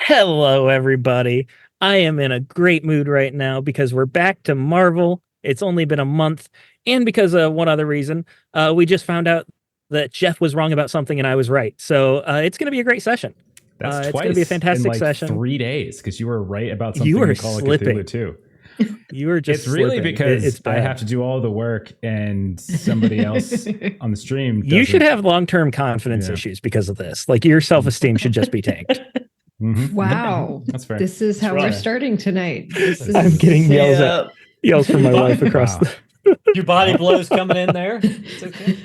Hello, everybody. I am in a great mood right now because we're back to Marvel. It's only been a month, and because of one other reason, we just found out that Jeff was wrong about something and I was right. So it's going to be a great session. That's It's going to be a twice in fantastic like session. 3 days because you were right about You something are in Call of slipping. Cthulhu too. You are just It's really slipping. because It's I bad. have to do all the work and somebody else on the stream doesn't. You should have long-term confidence Yeah. issues because of this. Like your self-esteem should just be tanked. Wow. That's fair. This is how we're starting tonight. I'm getting yells from my wife across Wow. Your body blows coming in there. It's okay.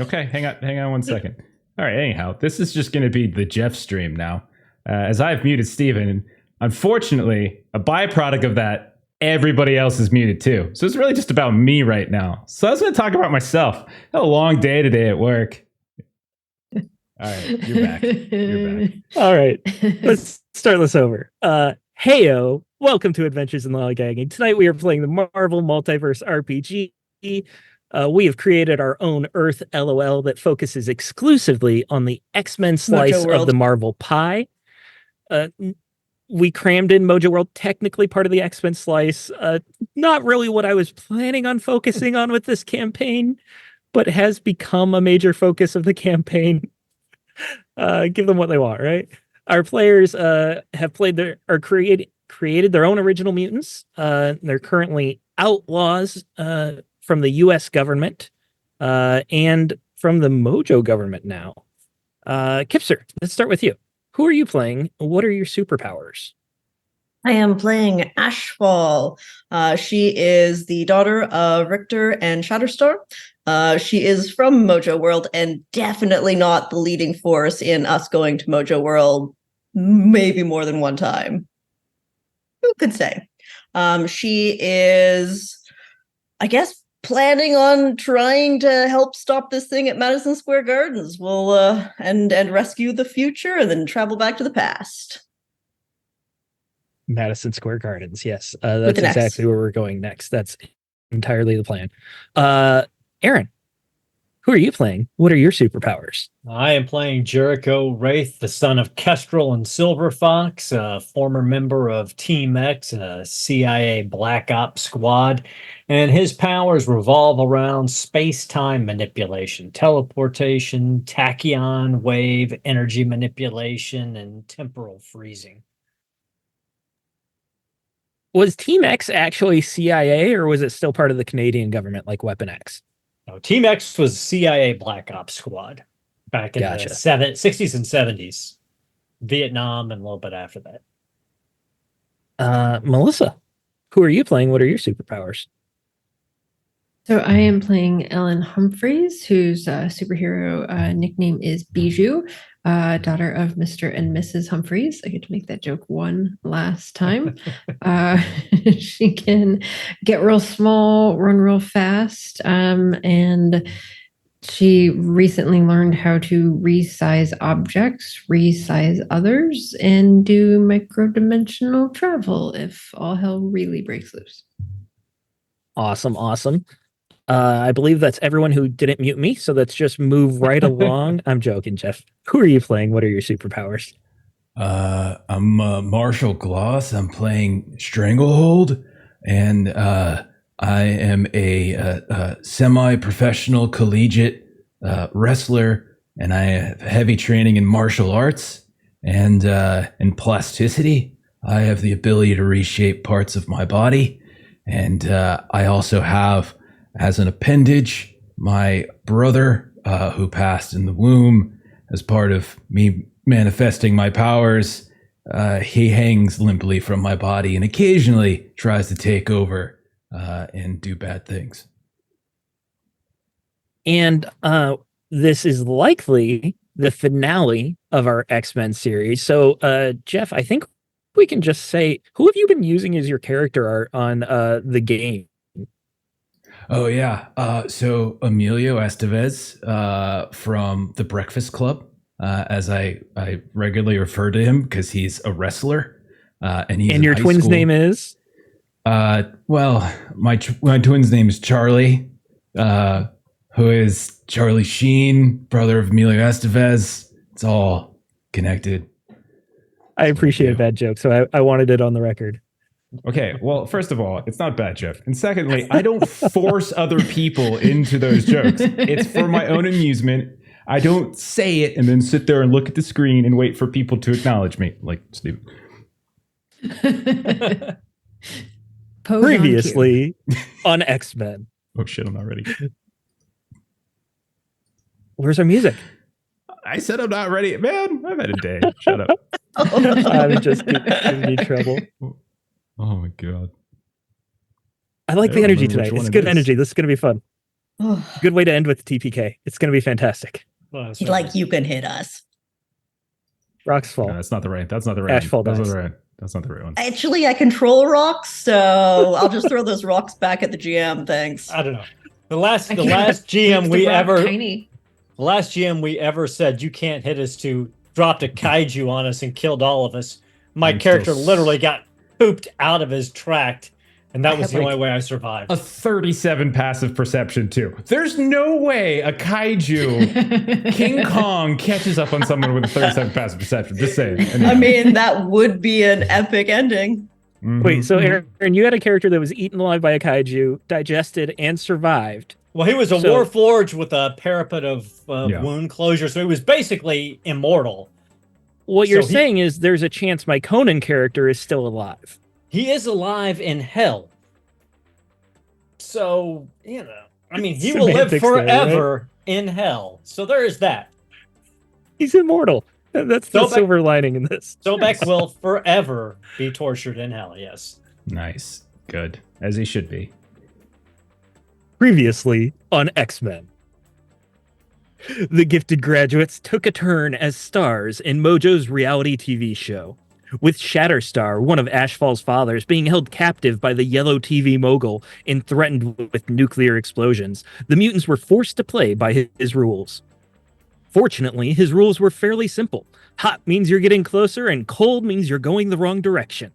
Okay, hang on 1 second. All right, anyhow, this is just going to be the Jeff stream now. As I've muted Steven, unfortunately, a byproduct of that, everybody else is muted too. So it's really just about me right now. So I was going to talk about myself. I had a long day today at work. All right, you're back. You're back. All right, let's start this over. Heyo, welcome to Adventures in Lollygagging. Tonight we are playing the Marvel Multiverse RPG. We have created our own Earth LOL that focuses exclusively on the X-Men slice of the Marvel pie. We crammed in Mojo World, technically part of the X-Men slice. Not really what I was planning on focusing on with this campaign, but has become a major focus of the campaign. Give them what they want, right? Our players have created their own original mutants. They're currently outlaws from the U.S. government and from the Mojo government now. Kipser, let's start with you. Who are you playing? What are your superpowers? I am playing Ashfall. She is the daughter of Richter and Shatterstar. She is from Mojo World and definitely not the leading force in us going to Mojo World maybe more than one time. Who could say? She is, I guess, planning on trying to help stop this thing at Madison Square Gardens. We'll and rescue the future and then travel back to the past. Madison Square Gardens, yes. That's exactly where we're going next. That's entirely the plan. Aaron, who are you playing? What are your superpowers? I am playing Jericho Wraith, the son of Kestrel and Silver Fox, a former member of Team X, a CIA Black Ops squad, and his powers revolve around space-time manipulation, teleportation, tachyon wave, energy manipulation, and temporal freezing. Was Team X actually CIA, or was it still part of the Canadian government, like Weapon X? No, Team X was CIA Black Ops squad back in the 60s and 70s, Vietnam, and a little bit after that. Melissa, who are you playing? What are your superpowers? So I am playing Ellen Humphreys, whose superhero nickname is Bijou, daughter of Mr. and Mrs. Humphreys. I get to make that joke one last time. She can get real small, run real fast, and she recently learned how to resize objects, resize others, and do micro-dimensional travel if all hell really breaks loose. Awesome. I believe that's everyone who didn't mute me, so let's just move right along. I'm joking, Jeff. Who are you playing? What are your superpowers? I'm Marshall Gloss. I'm playing Stranglehold, and I am a semi-professional collegiate wrestler, and I have heavy training in martial arts and in plasticity. I have the ability to reshape parts of my body, and I also have, as an appendage, my brother, who passed in the womb as part of me manifesting my powers. He hangs limply from my body and occasionally tries to take over and do bad things. And this is likely the finale of our X-Men series. So, Jeff, I think we can just say, who have you been using as your character art on the game? Oh, yeah. So Emilio Estevez from The Breakfast Club, as I regularly refer to him because he's a wrestler. And your twin's name is? Well, my twin's name is Charlie, who is Charlie Sheen, brother of Emilio Estevez. It's all connected. I appreciate a bad joke, so I wanted it on the record. Okay, well, first of all, it's not bad, Jeff. And secondly, I don't force other people into those jokes. It's for my own amusement. I don't say it and then sit there and look at the screen and wait for people to acknowledge me, like Steve. Previously on X-Men. Oh shit, I'm not ready. Where's our music? I said I'm not ready. Man, I've had a day. Shut up. I'm just giving me trouble. Oh my god. I like the energy tonight. It's good energy. This is going to be fun. Oh, Good way to end with TPK. It's going to be fantastic. Well, that's like right. you can hit us. Rocks fall. No, that's not the right. That's not the right. Ashfall That's not dies. the right. That's not the right one. Actually, I control rocks, so I'll just throw those rocks back at the GM. Thanks. I don't know. The last Makes GM the we rock ever tiny. the last GM we ever said you can't hit us to dropped a kaiju on us and killed all of us. My I'm character still literally got pooped out of his tract, and that I was have, the only way I survived. A 37 passive perception too. There's no way a kaiju King Kong catches up on someone with a 37 passive perception. Just saying. I mean, that would be an epic ending. Mhm. Wait, so Aaron, you had a character that was eaten alive by a kaiju, digested, and survived. Well, he was a So- warforged with a parapet of Yeah. wound closure, so he was basically immortal. What you're So he- saying is there's a chance my Conan character is still alive. He is alive in hell. So, you know, I mean, he will live Semantics there, right? forever in hell. So there is that. He's immortal. That's the So back- silver lining in this. Sobek will forever be tortured in hell, yes. Nice. Good. As he should be. Previously on X-Men. The gifted graduates took a turn as stars in Mojo's reality TV show, with Shatterstar, one of Ashfall's fathers, being held captive by the yellow TV mogul and threatened with nuclear explosions. The mutants were forced to play by his rules. Fortunately, his rules were fairly simple. Hot means you're getting closer, and cold means you're going the wrong direction.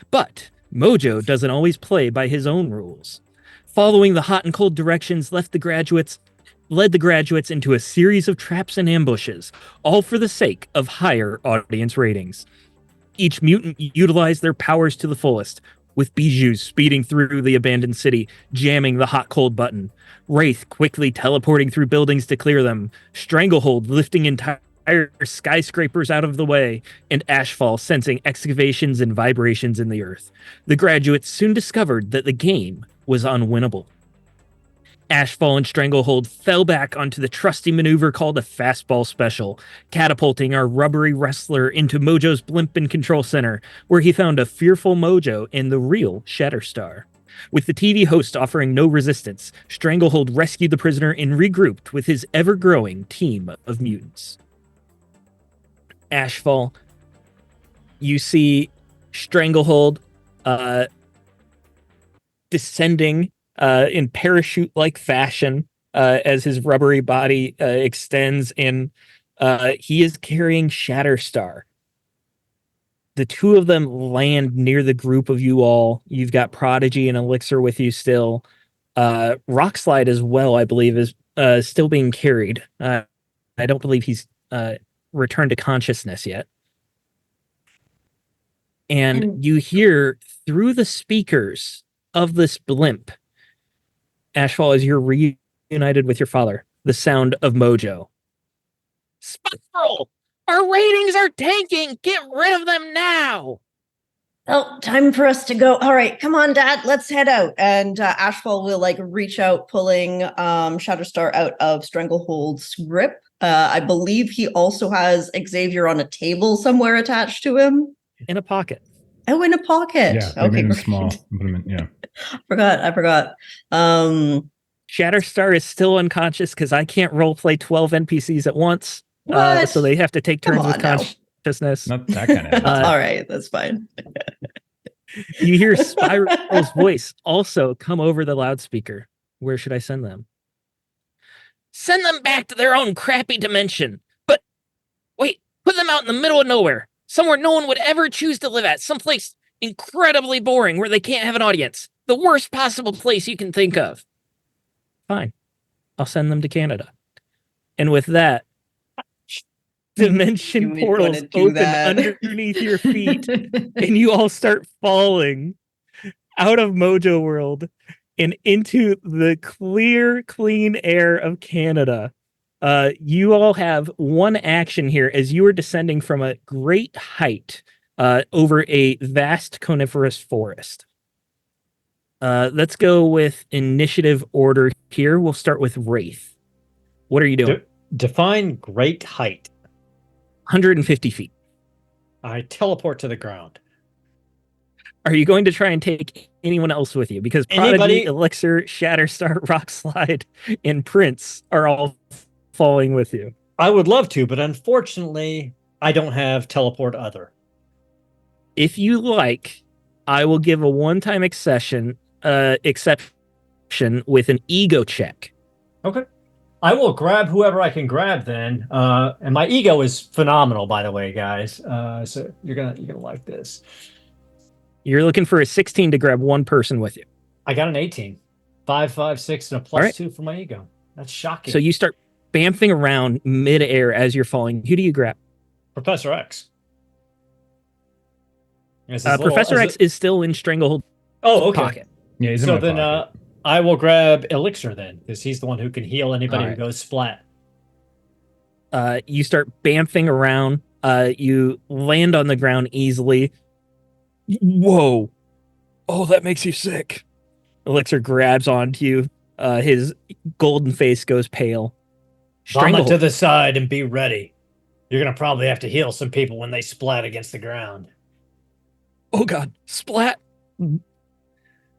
But Mojo doesn't always play by his own rules. Following the hot and cold directions led the graduates into a series of traps and ambushes, all for the sake of higher audience ratings. Each mutant utilized their powers to the fullest, with Bijou speeding through the abandoned city, jamming the hot-cold button, Wraith quickly teleporting through buildings to clear them, Stranglehold lifting entire skyscrapers out of the way, and Ashfall sensing excavations and vibrations in the earth. The graduates soon discovered that the game was unwinnable. Ashfall and Stranglehold fell back onto the trusty maneuver called a fastball special, catapulting our rubbery wrestler into Mojo's blimp and control center, where he found a fearful Mojo and the real Shatterstar. With the TV host offering no resistance, Stranglehold rescued the prisoner and regrouped with his ever-growing team of mutants. Ashfall, you see Stranglehold descending in parachute-like fashion as his rubbery body extends, and he is carrying Shatterstar. The two of them land near the group of you all. You've got Prodigy and Elixir with you still. Rockslide as well, I believe, is still being carried. I don't believe he's returned to consciousness yet. And you hear through the speakers of this blimp, Ashfall, as you're reunited with your father, the sound of Mojo. Spiral! Our ratings are tanking! Get rid of them now! Oh, time for us to go. All right, come on, Dad. Let's head out. And Ashfall will reach out, pulling Shatterstar out of Stranglehold's grip. I believe he also has Xavier on a table somewhere attached to him. In a pocket. Oh, in a pocket. Yeah. Okay, Made him great. small. Yeah. I forgot. Shatterstar is still unconscious because I can't roleplay 12 NPCs at once. What? So they have to take Come turns with on now. consciousness. Not that kind of. All right, that's fine. You hear Spiral's voice also come over the loudspeaker. Where should I send them? Send them back to their own crappy dimension. But wait, put them out in the middle of nowhere. Somewhere no one would ever choose to live at. Someplace incredibly boring where they can't have an audience. The worst possible place you can think of. Fine. I'll send them to Canada. And with that, dimension You portals wanna do open that? underneath your feet, and you all start falling out of Mojo World and into the clear, clean air of Canada. You all have one action here as you are descending from a great height over a vast coniferous forest. Let's go with initiative order here. We'll start with Wraith. What are you doing? Define great height. 150 feet. I teleport to the ground. Are you going to try and take anyone else with you? Because Prodigy, Anybody? Elixir, Shatterstar, Rockslide, and Prince are all falling with you. I would love to, but unfortunately, I don't have teleport other. If you like, I will give a one-time exception with an ego check. Okay. I will grab whoever I can grab then. And my ego is phenomenal, by the way, guys. So you're gonna like this. You're looking for a 16 to grab one person with you. I got an 18. 5, 5, 6, and a plus 2 for my ego. That's shocking. So you start bamfing around mid-air as you're falling. Who do you grab? Professor X. Professor X is still in Stranglehold pocket. Yeah, he's in So my then pocket. I will grab Elixir then, because he's the one who can heal anybody who goes splat. You start bamfing around. You land on the ground easily. Whoa. Oh, that makes you sick. Elixir grabs onto you. His golden face goes pale. Vomit to the side and be ready. You're going to probably have to heal some people when they splat against the ground. Oh, God. Splat.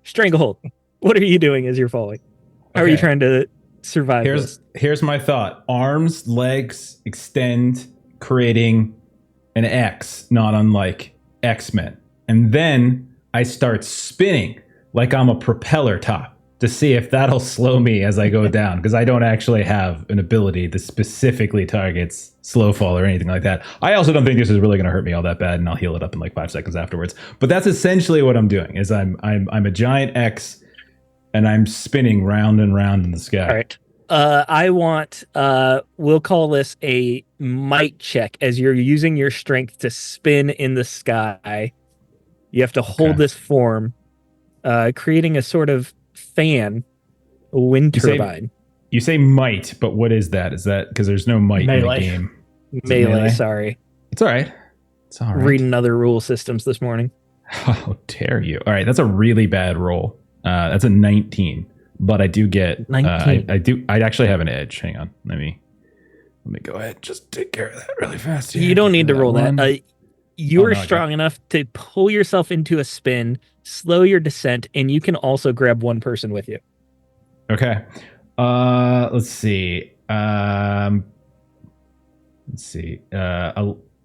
Stranglehold. What are you doing as you're falling? How are you trying to survive this? Here's my thought. Arms, legs extend, creating an X, not unlike X-Men. And then I start spinning like I'm a propeller top to see if that'll slow me as I go down, because I don't actually have an ability that specifically targets slow fall or anything like that. I also don't think this is really going to hurt me all that bad, and I'll heal it up in like 5 seconds afterwards. But that's essentially what I'm doing. Is I'm a giant X, and I'm spinning round and round in the sky. All right. I want, we'll call this a might check as you're using your strength to spin in the sky. You have to hold this form, creating a sort of fan, a wind turbine. You say might, but what is that? Is that because there's no might in the game? Melee, sorry. It's all right. It's all right. Reading other rule systems this morning. How dare you? All right, that's a really bad roll. That's a 19, but I do get 19. I actually have an edge. Hang on. Let me go ahead. Just take care of that really fast. You don't need to roll that. You are strong enough to pull yourself into a spin, slow your descent, and you can also grab one person with you. Okay. Let's see.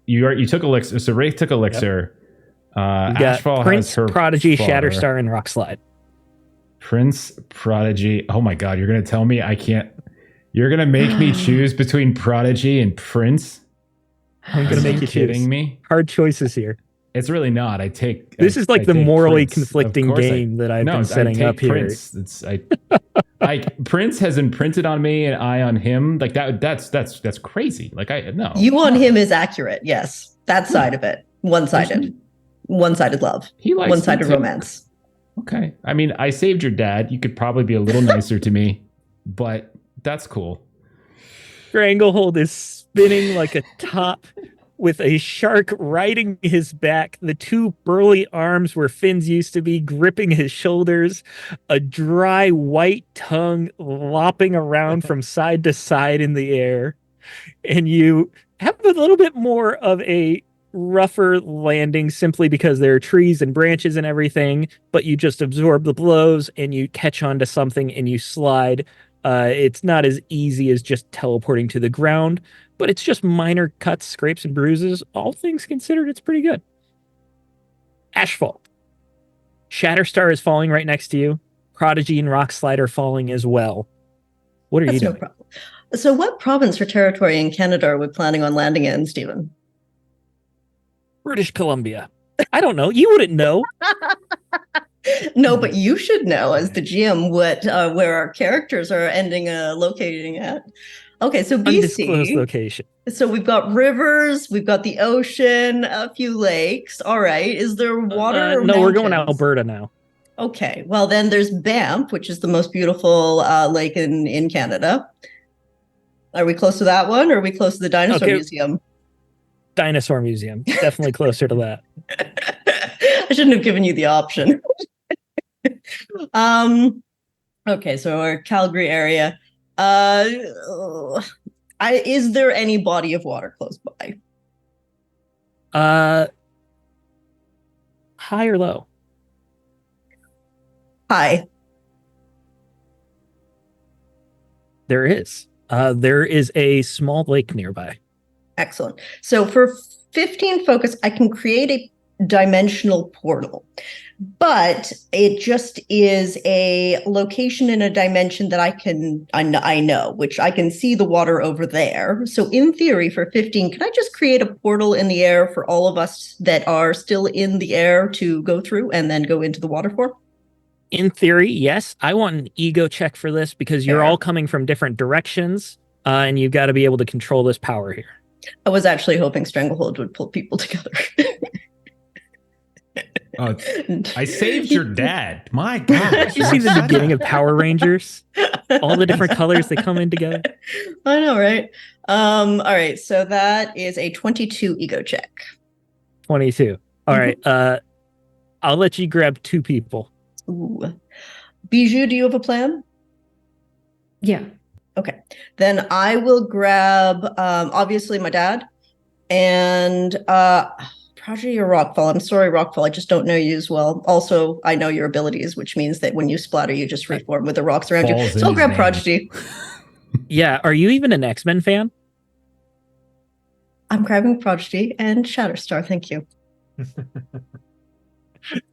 You took Elixir. So Wraith took Elixir. Yep. You got Ashfall Prince, has her Prodigy, father. Shatterstar, and Rockslide. Prince, Prodigy. Oh my God! You're gonna tell me I can't. You're gonna make me choose between Prodigy and Prince. I'm gonna make you kidding choose. Me? Hard choices here. It's really not. This is like the morally conflicting game that I've been setting up here. Prince. Prince has imprinted on me and I on him. Like that's crazy. Like no. You on him is accurate. Yes, that side of it. One-sided love. He likes one-sided romance. Okay. I mean, I saved your dad. You could probably be a little nicer to me, but that's cool. Stranglehold is spinning like a top with a shark riding his back, the two burly arms where fins used to be gripping his shoulders, a dry white tongue lopping around from side to side in the air. And you have a little bit more of a rougher landing simply because there are trees and branches and everything, but you just absorb the blows and you catch onto something and you slide. It's not as easy as just teleporting to the ground, but it's just minor cuts, scrapes, and bruises. All things considered, it's pretty good. Ashfall. Shatterstar is falling right next to you. Prodigy and Rockslide are falling as well. What are you doing? No problem. So what province or territory in Canada are we planning on landing in, Stephen? British Columbia. I don't know. You wouldn't know. No, but you should know as the GM what where our characters are ending locating at. Okay, so Undisclosed BC. location. So we've got rivers, we've got the ocean, a few lakes. All right. Is there water or No, we're going to mountains? Alberta now. Okay. Well, then there's Banff, which is the most beautiful lake in Canada. Are we close to that one, or are we close to the dinosaur museum? Dinosaur Museum. Definitely closer to that. I shouldn't have given you the option. Okay, so our Calgary area. Is there any body of water close by? High or low? High. There is. There is a small lake nearby. Excellent. So for 15 focus, I can create a dimensional portal, but it just is a location in a dimension that I know, which I can see the water over there. So in theory, for 15, can I just create a portal in the air for all of us that are still in the air to go through and then go into the water for? In theory, yes. I want an ego check for this because you're Fair. all coming from different directions, and you've got to be able to control this power here. I was actually hoping Stranglehold would pull people together. I saved your dad. My God. Did you see the beginning of Power Rangers? All the different colors that come in together. I know, right? All right, so that is a 22 ego check. 22. All right. I'll let you grab 2 people. Ooh. Bijou, do you have a plan? Yeah. Okay. Then I will grab, obviously, my dad and Prodigy or Rockfall. I'm sorry, Rockfall. I just don't know you as well. Also, I know your abilities, which means that when you splatter, you just reform with the rocks around you. So I'll grab Prodigy. Yeah. Are you even an X-Men fan? I'm grabbing Prodigy and Shatterstar. Thank you.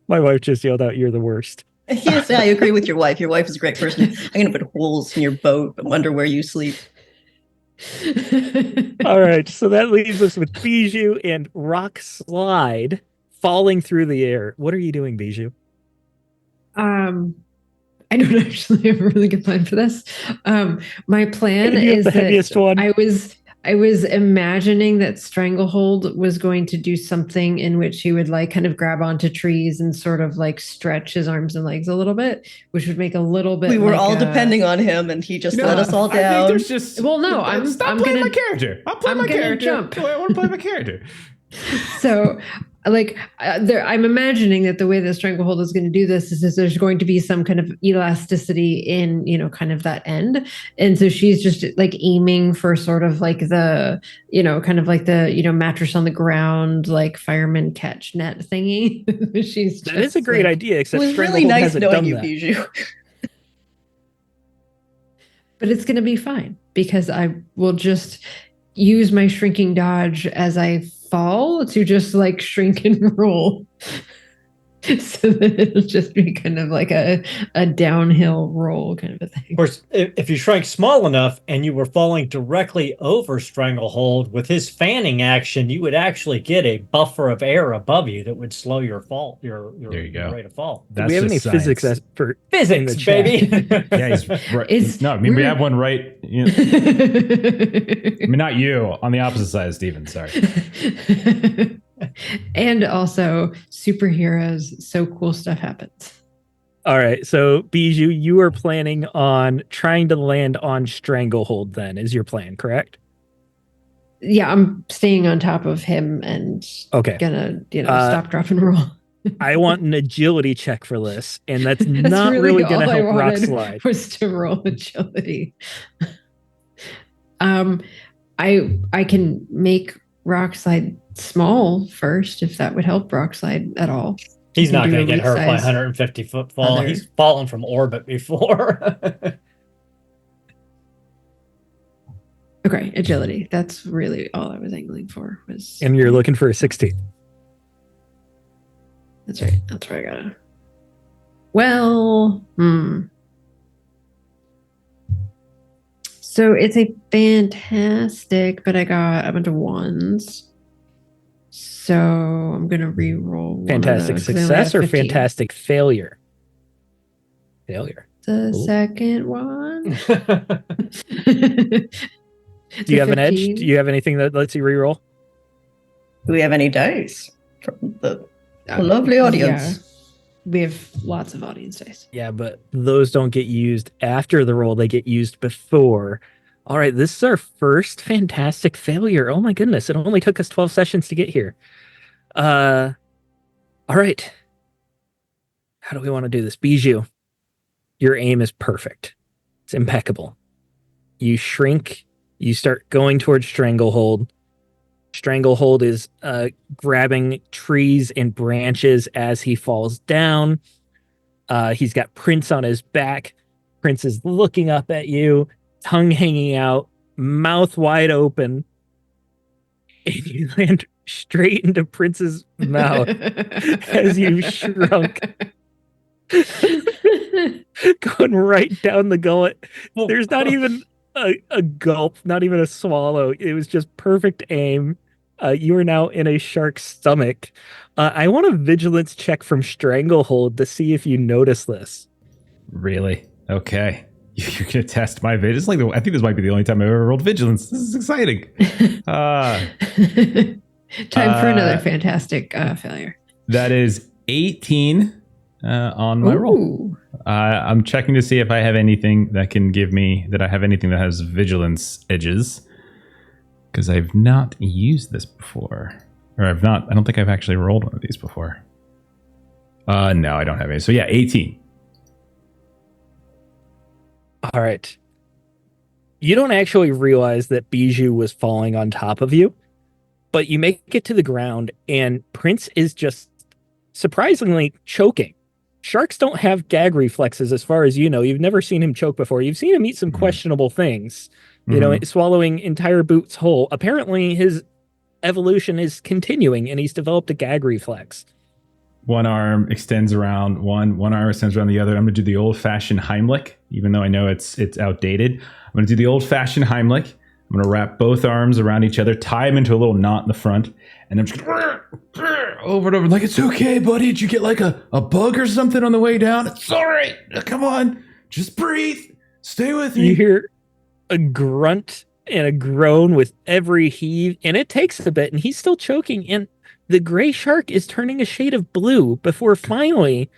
My wife just yelled out, "You're the worst." Yes, I agree with your wife. Your wife is a great person. I'm going to put holes in your boat and wonder where you sleep. All right, so that leaves us with Bijou and Rock Slide falling through the air. What are you doing, Bijou? I don't actually have a really good plan for this. My plan You have is the heaviest that one. I was imagining that Stranglehold was going to do something in which he would like kind of grab onto trees and sort of like stretch his arms and legs a little bit, which would make a little bit. We were like all depending on him, and he just let us all I think down. there's just Well, no, stop I'm playing gonna- my character. I'm playing my gonna character. jump. I want to play my character. So like I'm imagining that the way that Stranglehold is going to do this is there's going to be some kind of elasticity in, you know, kind of that end. And so she's just like aiming for sort of like the, you know, kind of like the, you know, mattress on the ground, like fireman catch net thingy. She's That is a great idea, It except was really Stranglehold nice hasn't knowing done you, that. Bijou. But it's going to be fine because I will just use my shrinking dodge as I fall to just like shrink and roll. So that it'll just be kind of like a downhill roll kind of a thing. Of course, if you shrank small enough and you were falling directly over Stranglehold, with his fanning action, you would actually get a buffer of air above you that would slow your fall, your There you go. rate of fall. Do we have any just physics science. expert Physics, in the chat? baby. Yeah, he's right. It's- No, I mean, we we're- have one right. You know, I mean, not you, on the opposite side of Steven. Sorry. And also superheroes, so cool stuff happens. All right, so Bijou, you are planning on trying to land on Stranglehold then, is your plan, correct? Yeah, I'm staying on top of him and Okay. gonna, you know, stop, drop, and roll. I want an agility check for this, and that's not really going to all I help Rock wanted Slide. was to roll agility. I can make Rock Slide small first, if that would help Rock Slide at all. He's You not can do going to a get hurt by weak-size 150-foot fall. other. He's fallen from orbit before. Okay, agility. That's really all I was angling for. Was And you're looking for a 16. That's right. That's where I gotta. Well, So it's a fantastic, but I got a bunch of ones. So I'm gonna re-roll. one of Fantastic those, 'cause I only success have or 15. fantastic failure? Failure. The Cool. second one. Do you have an edge? 15. Do you have anything that lets you reroll? Do we have any dice from the lovely audience? Yeah. We have lots of audience dice. Yeah, but those don't get used after the roll. They get used before. All right, this is our first fantastic failure. Oh my goodness, it only took us 12 sessions to get here. All right. How do we want to do this? Bijou, your aim is perfect. It's impeccable. You shrink, you start going towards Stranglehold. Stranglehold is grabbing trees and branches as he falls down. He's got Prince on his back. Prince is looking up at you, tongue hanging out, mouth wide open. And you land straight into Prince's mouth as you shrunk, going right down the gullet. There's not even a gulp, not even a swallow. It was just perfect aim. You are now in a shark's stomach. I want a vigilance check from Stranglehold to see if you notice this. Really? Okay. You're gonna test my vigilance. I think this might be the only time I've ever rolled vigilance. This is exciting. Time for another fantastic failure. That is 18 on my roll. Ooh. I'm checking to see if I have anything that can give me that has vigilance edges, because I've not used this before, or I don't think I've actually rolled one of these before. No, I don't have any. So yeah, 18. All right. You don't actually realize that Bijou was falling on top of you, but you make it to the ground and Prince is just surprisingly choking. Sharks don't have gag reflexes as far as you know. You've never seen him choke before. You've seen him eat some questionable things, you know, swallowing entire boots whole. Apparently his evolution is continuing and he's developed a gag reflex. One arm extends around one arm extends around the other. I'm going to do the old-fashioned Heimlich, even though I know it's outdated. I'm going to do the old-fashioned Heimlich. I'm going to wrap both arms around each other, tie them into a little knot in the front, and I'm just going over and over. Like, it's okay, buddy. Did you get like a bug or something on the way down? It's all right. Come on. Just breathe. Stay with me. You hear a grunt and a groan with every heave, and it takes a bit, and he's still choking, and the gray shark is turning a shade of blue before finally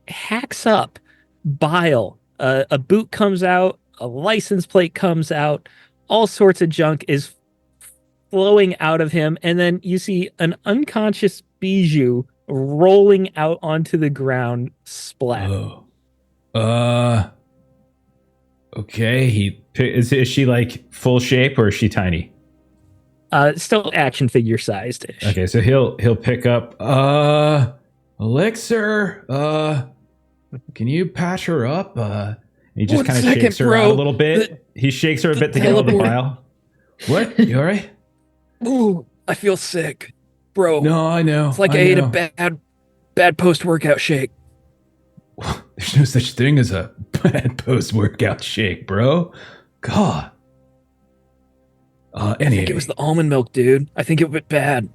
hacks up bile. A boot comes out, a license plate comes out, all sorts of junk is flowing out of him, and then you see an unconscious Bijou rolling out onto the ground, splat. Oh. Okay. Is she like full shape or is she tiny? Still action figure sized. Okay, so he'll pick up Elixir. Can you patch her up? He just kind of shakes her out a little bit. He shakes her a bit to get all the bile. What? You all right? Ooh, I feel sick, bro. No, I know. It's like I ate a bad post-workout shake. There's no such thing as a bad post-workout shake, bro. God. I think it was the almond milk, dude. I think it went bad.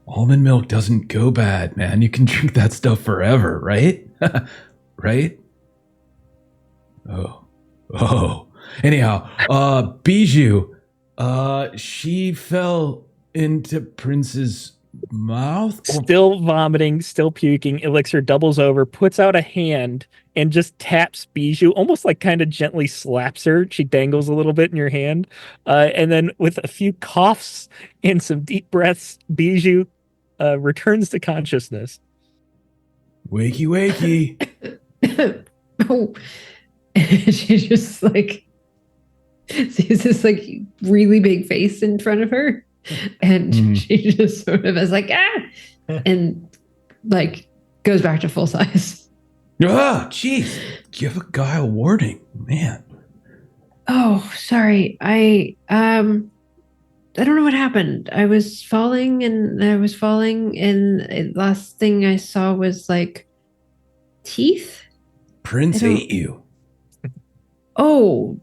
Almond milk doesn't go bad, man. You can drink that stuff forever, right? Right? Oh. Anyhow, Bijou, she fell into Prince's mouth. Still vomiting, still puking. Elixir doubles over, puts out a hand, and just taps Bijou, almost like kind of gently slaps her. She dangles a little bit in your hand. And then with a few coughs and some deep breaths, Bijou returns to consciousness. Wakey. Oh. And she just like sees this like really big face in front of her. And she just sort of is like, and like goes back to full size. Ah, jeez. Give a guy a warning, man. Oh, sorry. I don't know what happened. I was falling and last thing I saw was like teeth. Prince ate you. Oh.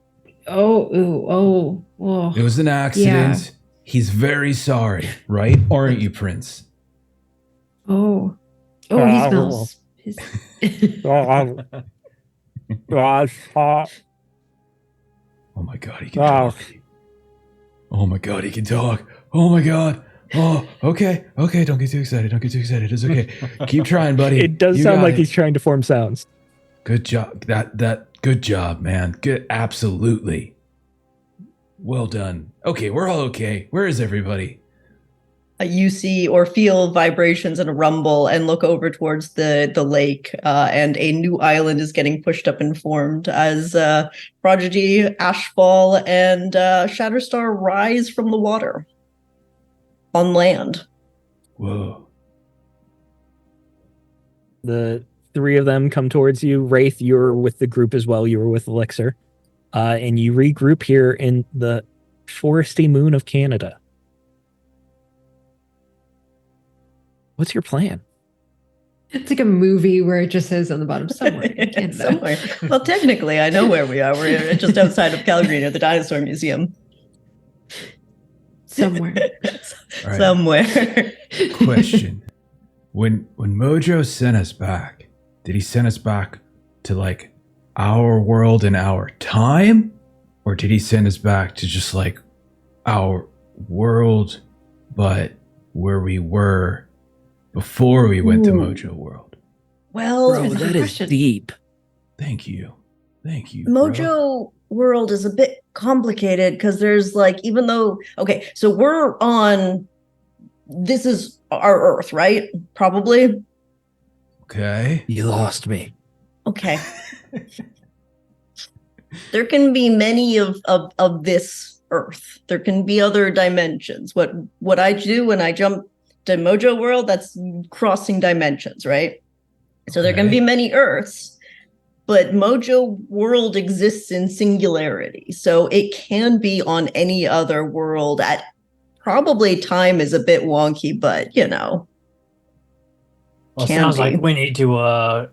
It was an accident. Yeah. He's very sorry, right? Aren't you, Prince? Oh, he smells. Oh my God, he can talk. Oh my god, he can talk. Oh my god. Oh, okay. Okay, don't get too excited. Don't get too excited. It's okay. Keep trying, buddy. It does You sound got like it. he's trying to form sounds. Good job. Good job, man. Good, absolutely. Well done. Okay, we're all okay. Where is everybody? You see or feel vibrations and a rumble and look over towards the lake, and a new island is getting pushed up and formed as Prodigy, Ashfall, and Shatterstar rise from the water on land. Whoa. The three of them come towards you. Wraith, you're with the group as well. You were with Elixir. And you regroup here in the foresty moon of Canada. What's your plan? It's like a movie where it just says on the bottom somewhere in Canada. Somewhere. Well, technically, I know where we are. We're just outside of Calgary near the Dinosaur Museum. Somewhere. All right. Somewhere. Question. When Mojo sent us back, did he send us back to like our world and our time? Or did he send us back to just like our world, but where we were before we went to Ooh. Mojo World? Well, Bro, that's a that good is question. deep. Thank you. Thank you. bro. Mojo World is a bit complicated because there's like, even though, okay, so we're on, this is our Earth, right? Probably. Okay. You lost me. Okay. There can be many of this Earth. There can be other dimensions. What I do when I jump to Mojo World, that's crossing dimensions, right? So there can Okay. be many Earths, but Mojo World exists in singularity. So it can be on any other world. At probably time is a bit wonky, but you know. Well, it Can sounds be. like we need to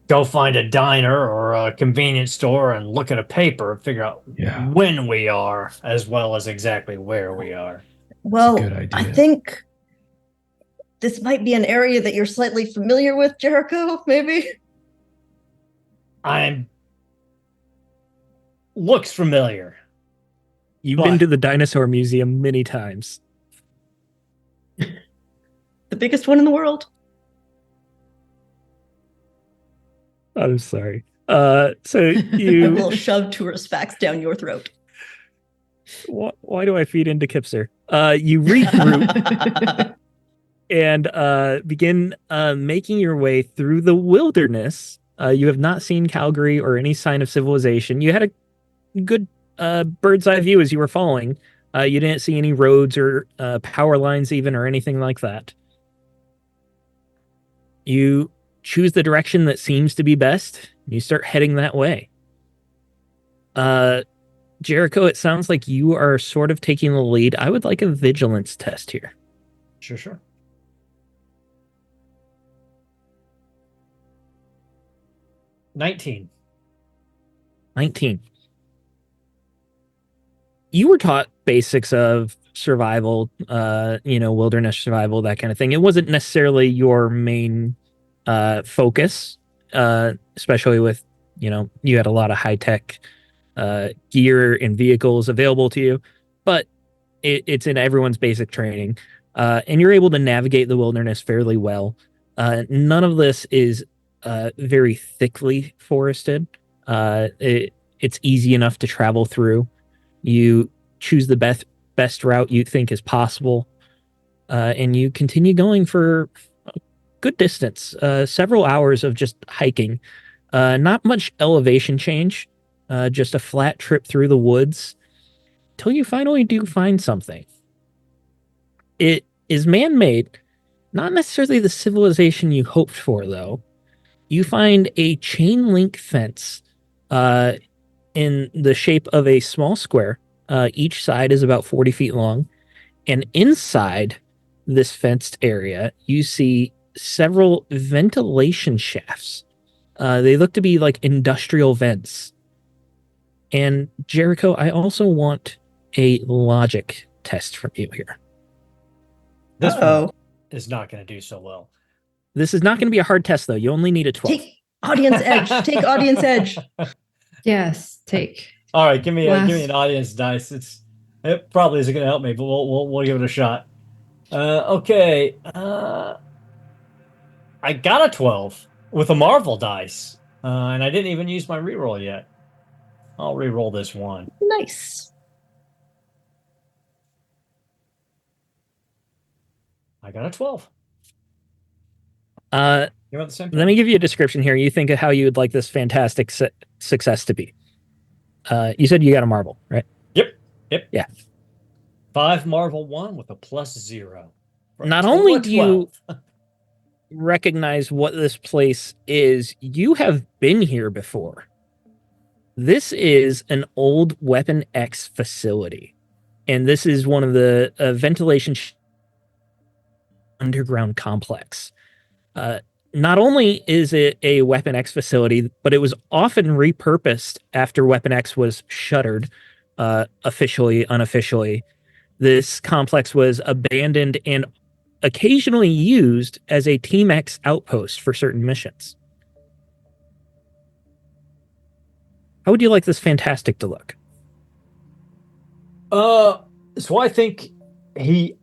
go find a diner or a convenience store and look at a paper and figure out Yeah. when we are, as well as exactly where we are. Well, good idea. I think this might be an area that you're slightly familiar with, Jericho, maybe? Looks familiar. You've But- been to the Dinosaur Museum many times. The biggest one in the world. I'm sorry. So I you... will shove tourist facts down your throat. Why do I feed into Kipser? You regroup and begin making your way through the wilderness. You have not seen Calgary or any sign of civilization. You had a good bird's eye view as you were following. You didn't see any roads or power lines even or anything like that. You choose the direction that seems to be best. You start heading that way. Jericho, it sounds like you are sort of taking the lead. I would like a vigilance test here. Sure. 19. 19. You were taught basics of survival, wilderness survival, that kind of thing. It wasn't necessarily your main focus, especially with, you had a lot of high-tech gear and vehicles available to you, but it's in everyone's basic training. And you're able to navigate the wilderness fairly well. None of this is very thickly forested. It's easy enough to travel through. You choose the best route you think is possible, and you continue going for a good distance, several hours of just hiking. Not much elevation change, just a flat trip through the woods till you finally do find something. It is man-made, not necessarily the civilization you hoped for, though. You find a chain link fence in the shape of a small square. Each side is about 40 feet long. And inside this fenced area, you see several ventilation shafts. They look to be like industrial vents. And Jericho, I also want a logic test from you here. This Uh-oh. one is not going to do so well. This is not going to be a hard test, though. You only need a 12. Take audience edge. Take audience edge. Yes, take. All right, give me Last- an audience dice. It probably isn't going to help me, but we'll give it a shot. Okay. I got a 12 with a Marvel dice, and I didn't even use my reroll yet. I'll reroll this one. Nice. I got a 12. Uh, You're at the same Let me give you a description here. You think of how you would like this fantastic success to be. You said you got a marble, right? Yep. Yeah. 5 Marvel 1 with a +0. For a Not total only of do you 12. recognize what this place is, you have been here before. This is an old Weapon X facility. And this is one of the ventilation underground complex. Not only is it a Weapon X facility, but it was often repurposed after Weapon X was shuttered, officially, unofficially. This complex was abandoned and occasionally used as a Team X outpost for certain missions. How would you like this fantastic to look? So I think he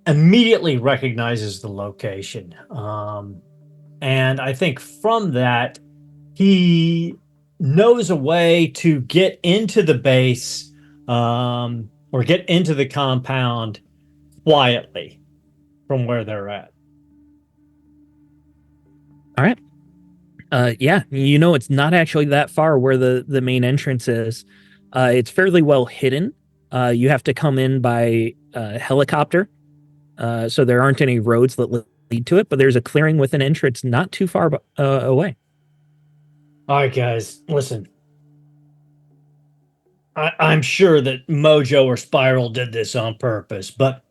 immediately recognizes the location. And I think from that, he knows a way to get into the base or get into the compound quietly from where they're at. All right. Yeah, you know, it's not actually that far where the main entrance is. It's fairly well hidden. You have to come in by helicopter. So there aren't any roads that lead to it, but there's a clearing with an entrance not too far away. All right, guys, listen. I'm sure that Mojo or Spiral did this on purpose, but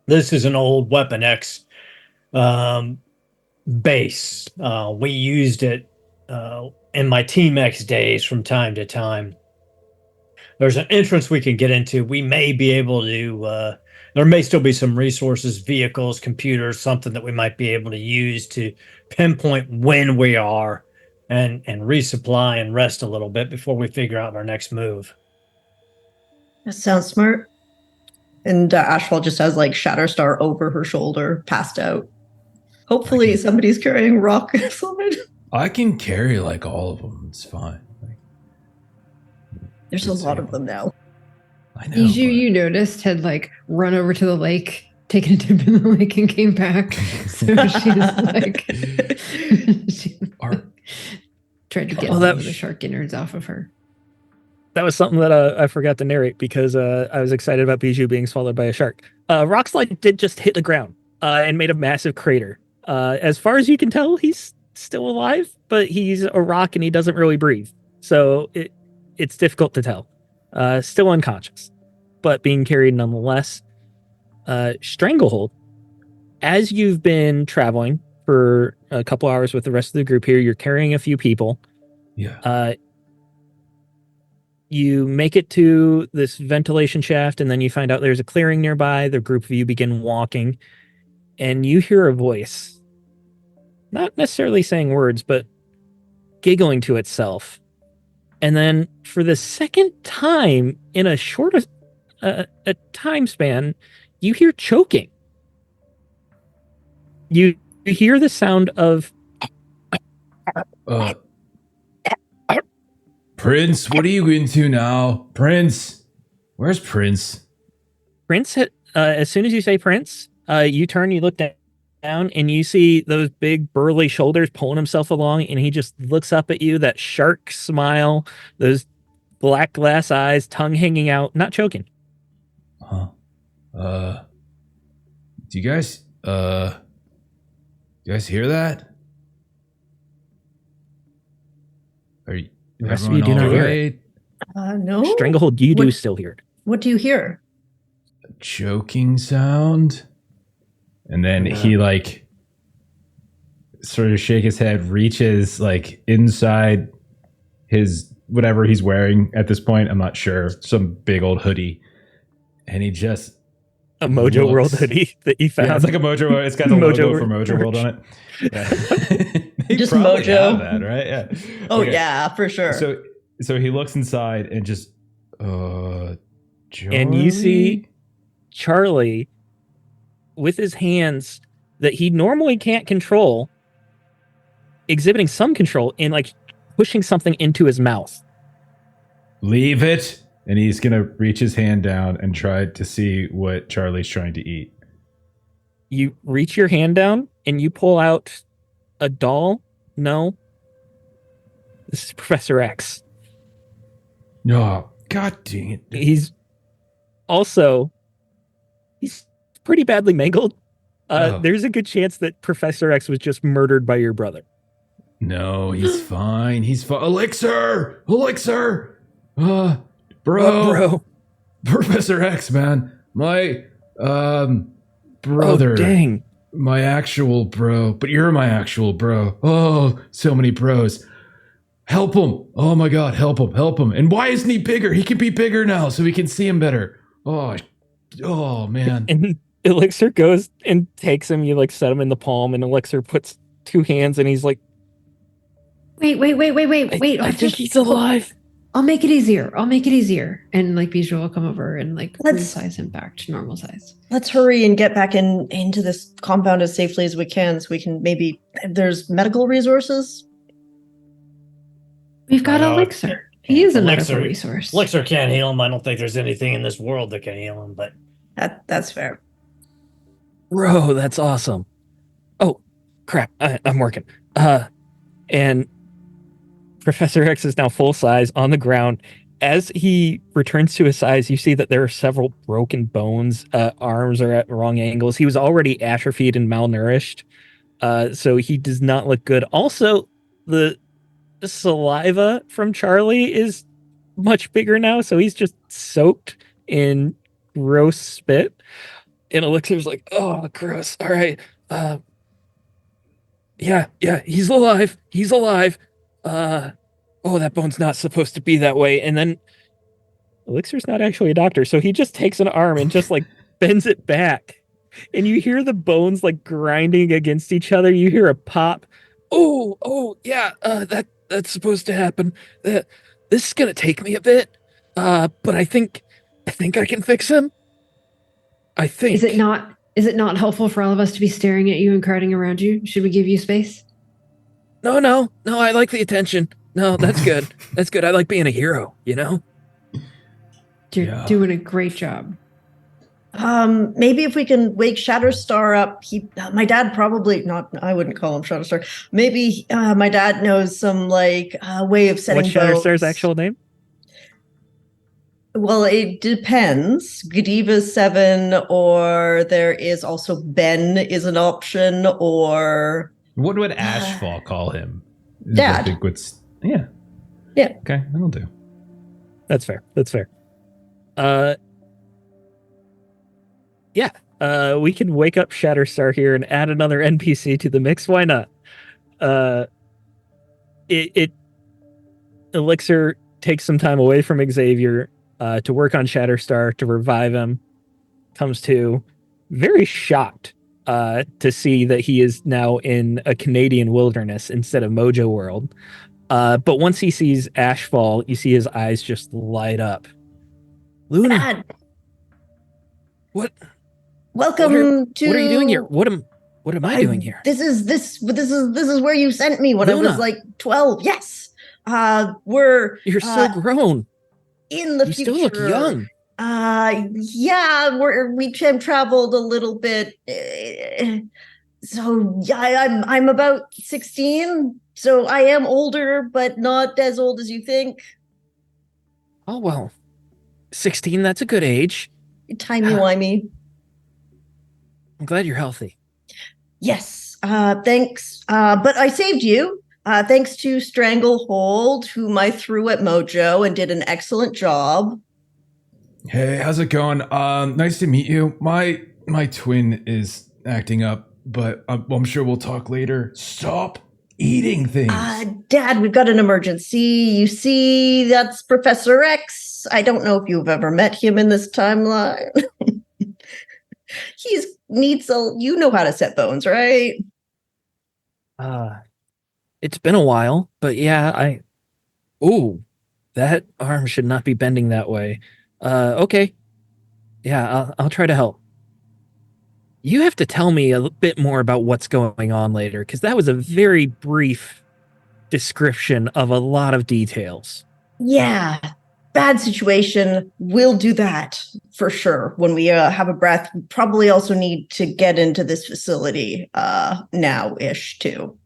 this is an old Weapon X base. We used it in my Team X days from time to time. There's an entrance we can get into. We may be able to, there may still be some resources, vehicles, computers, something that we might be able to use to pinpoint when we are and resupply and rest a little bit before we figure out our next move. That sounds smart. And Ashfall just has like Shatterstar over her shoulder, passed out. Hopefully somebody's carrying rock or something. I can carry like all of them. It's fine. There's a lot of them now. I know. Bijou, you noticed, had like run over to the lake, taken a dip in the lake, and came back. So she's like, tried to get some of the shark innards off of her. That was something that I forgot to narrate because I was excited about Bijou being swallowed by a shark. Rockslide did just hit the ground and made a massive crater. As far as you can tell, he's still alive, but he's a rock and he doesn't really breathe. So it's difficult to tell. Still unconscious, but being carried nonetheless. Stranglehold, as you've been traveling for a couple hours with the rest of the group here, you're carrying a few people. Yeah. You make it to this ventilation shaft, and then you find out there's a clearing nearby. The group of you begin walking, and you hear a voice, not necessarily saying words, but giggling to itself. And then for the second time in a short a time span, you hear choking. You hear the sound of Prince, what are you into now? Prince, where's Prince? Prince. As soon as you say Prince, you turn, you look down, and you see those big burly shoulders pulling himself along, and he just looks up at you, that shark smile, those black glass eyes, tongue hanging out, not choking. Huh. Do you guys hear that? Are you, the rest of you do not hear it. No. Stranglehold, you do still hear it. What do you hear? A choking sound? And then he like sort of shake his head, reaches like inside his whatever he's wearing at this point. I'm not sure. Some big old hoodie. And he just a Mojo World hoodie that you found. Yeah, it's like a Mojo World. It's got the logo for Mojo World on it. Yeah. Just Mojo. Have that, right? Yeah. Oh okay. yeah, for sure. So he looks inside and just And you see Charlie with his hands that he normally can't control, exhibiting some control in like pushing something into his mouth. Leave it. And he's going to reach his hand down and try to see what Charlie's trying to eat. You reach your hand down and you pull out a doll. No. This is Professor X. Oh, god dang it. He's pretty badly mangled. There's a good chance that Professor X was just murdered by your brother. No, he's fine. He's fine. Elixir! Bro. Bro. Professor X, man. My, brother. Oh, dang. My actual bro. But you're my actual bro. Oh, so many bros. Help him. Oh my god, help him. And why isn't he bigger? He can be bigger now so we can see him better. Oh man. And Elixir goes and takes him. You like set him in the palm, and Elixir puts two hands, and he's like, Wait. I think he's alive. I'll make it easier. And like Bijou will come over and like resize him back to normal size. Let's hurry and get back into this compound as safely as we can so we can maybe, if there's medical resources. We've got Elixir. He is a medical resource. Elixir can't heal him. I don't think there's anything in this world that can heal him, but That's fair. Bro, that's awesome. Oh, crap. I'm working. And Professor X is now full size on the ground. As he returns to his size, you see that there are several broken bones. Arms are at wrong angles. He was already atrophied and malnourished. So he does not look good. Also, the saliva from Charlie is much bigger now. So he's just soaked in gross spit. And Elixir's like, oh, gross. All right. Yeah, he's alive. Oh, that bone's not supposed to be that way. And then Elixir's not actually a doctor, so he just takes an arm and just like bends it back. And you hear the bones like grinding against each other. You hear a pop. Oh, yeah, that's supposed to happen. This is gonna take me a bit. But I think I can fix him. I think. Is it not helpful for all of us to be staring at you and crowding around you? Should we give you space? No, I like the attention. No, that's good. That's good. I like being a hero, you know? You're doing a great job. Maybe if we can wake Shatterstar up. My dad probably not. I wouldn't call him Shatterstar. Maybe my dad knows some like way of setting. What's Shatterstar's actual name? Well, it depends. Godiva's 7, or there is also Ben is an option, or what would Ashfall call him? Dad. I think yeah. Okay, that'll do. That's fair. We can wake up Shatterstar here and add another NPC to the mix. Why not? Elixir takes some time away from Xavier to work on Shatterstar to revive him. Comes to very shocked to see that he is now in a Canadian wilderness instead of Mojo world. But once he sees Ashfall, you see his eyes just light up. Luna, Dad. what? Welcome to. What are you doing here? What am I doing here? This is where you sent me when Luna. I was like 12. Yes. You're so grown. In the You future. still look young. Yeah, we have traveled a little bit. So yeah, I'm about 16. So I am older, but not as old as you think. Oh well, 16. That's a good age. Timey-wimey. I'm glad you're healthy. Yes. Thanks. But I saved you. Thanks to Stranglehold, whom I threw at Mojo and did an excellent job. Hey, how's it going? Nice to meet you. My twin is acting up, but I'm sure we'll talk later. Stop eating things. Dad, we've got an emergency. You see, that's Professor X. I don't know if you've ever met him in this timeline. You know how to set bones, right? It's been a while, but yeah, that arm should not be bending that way. Okay, Yeah, I'll try to help. You have to tell me a bit more about what's going on later, because that was a very brief description of a lot of details. Yeah, bad situation. We'll do that for sure. When we have a breath, we probably also need to get into this facility now-ish too.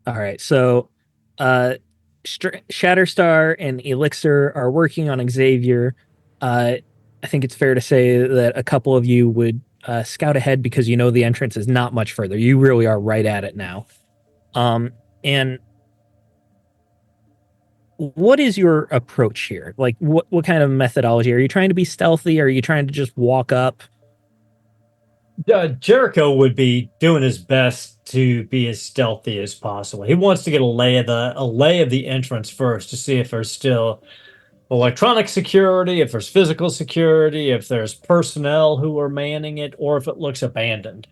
All right, so Shatterstar and Elixir are working on Xavier. I think it's fair to say that a couple of you would scout ahead because you know the entrance is not much further. You really are right at it now. And what is your approach here? Like, what kind of methodology? Are you trying to be stealthy? Are you trying to just walk up? Jericho would be doing his best to be as stealthy as possible. He wants to get a lay of the entrance first to see if there's still electronic security, if there's physical security, if there's personnel who are manning it, or if it looks abandoned.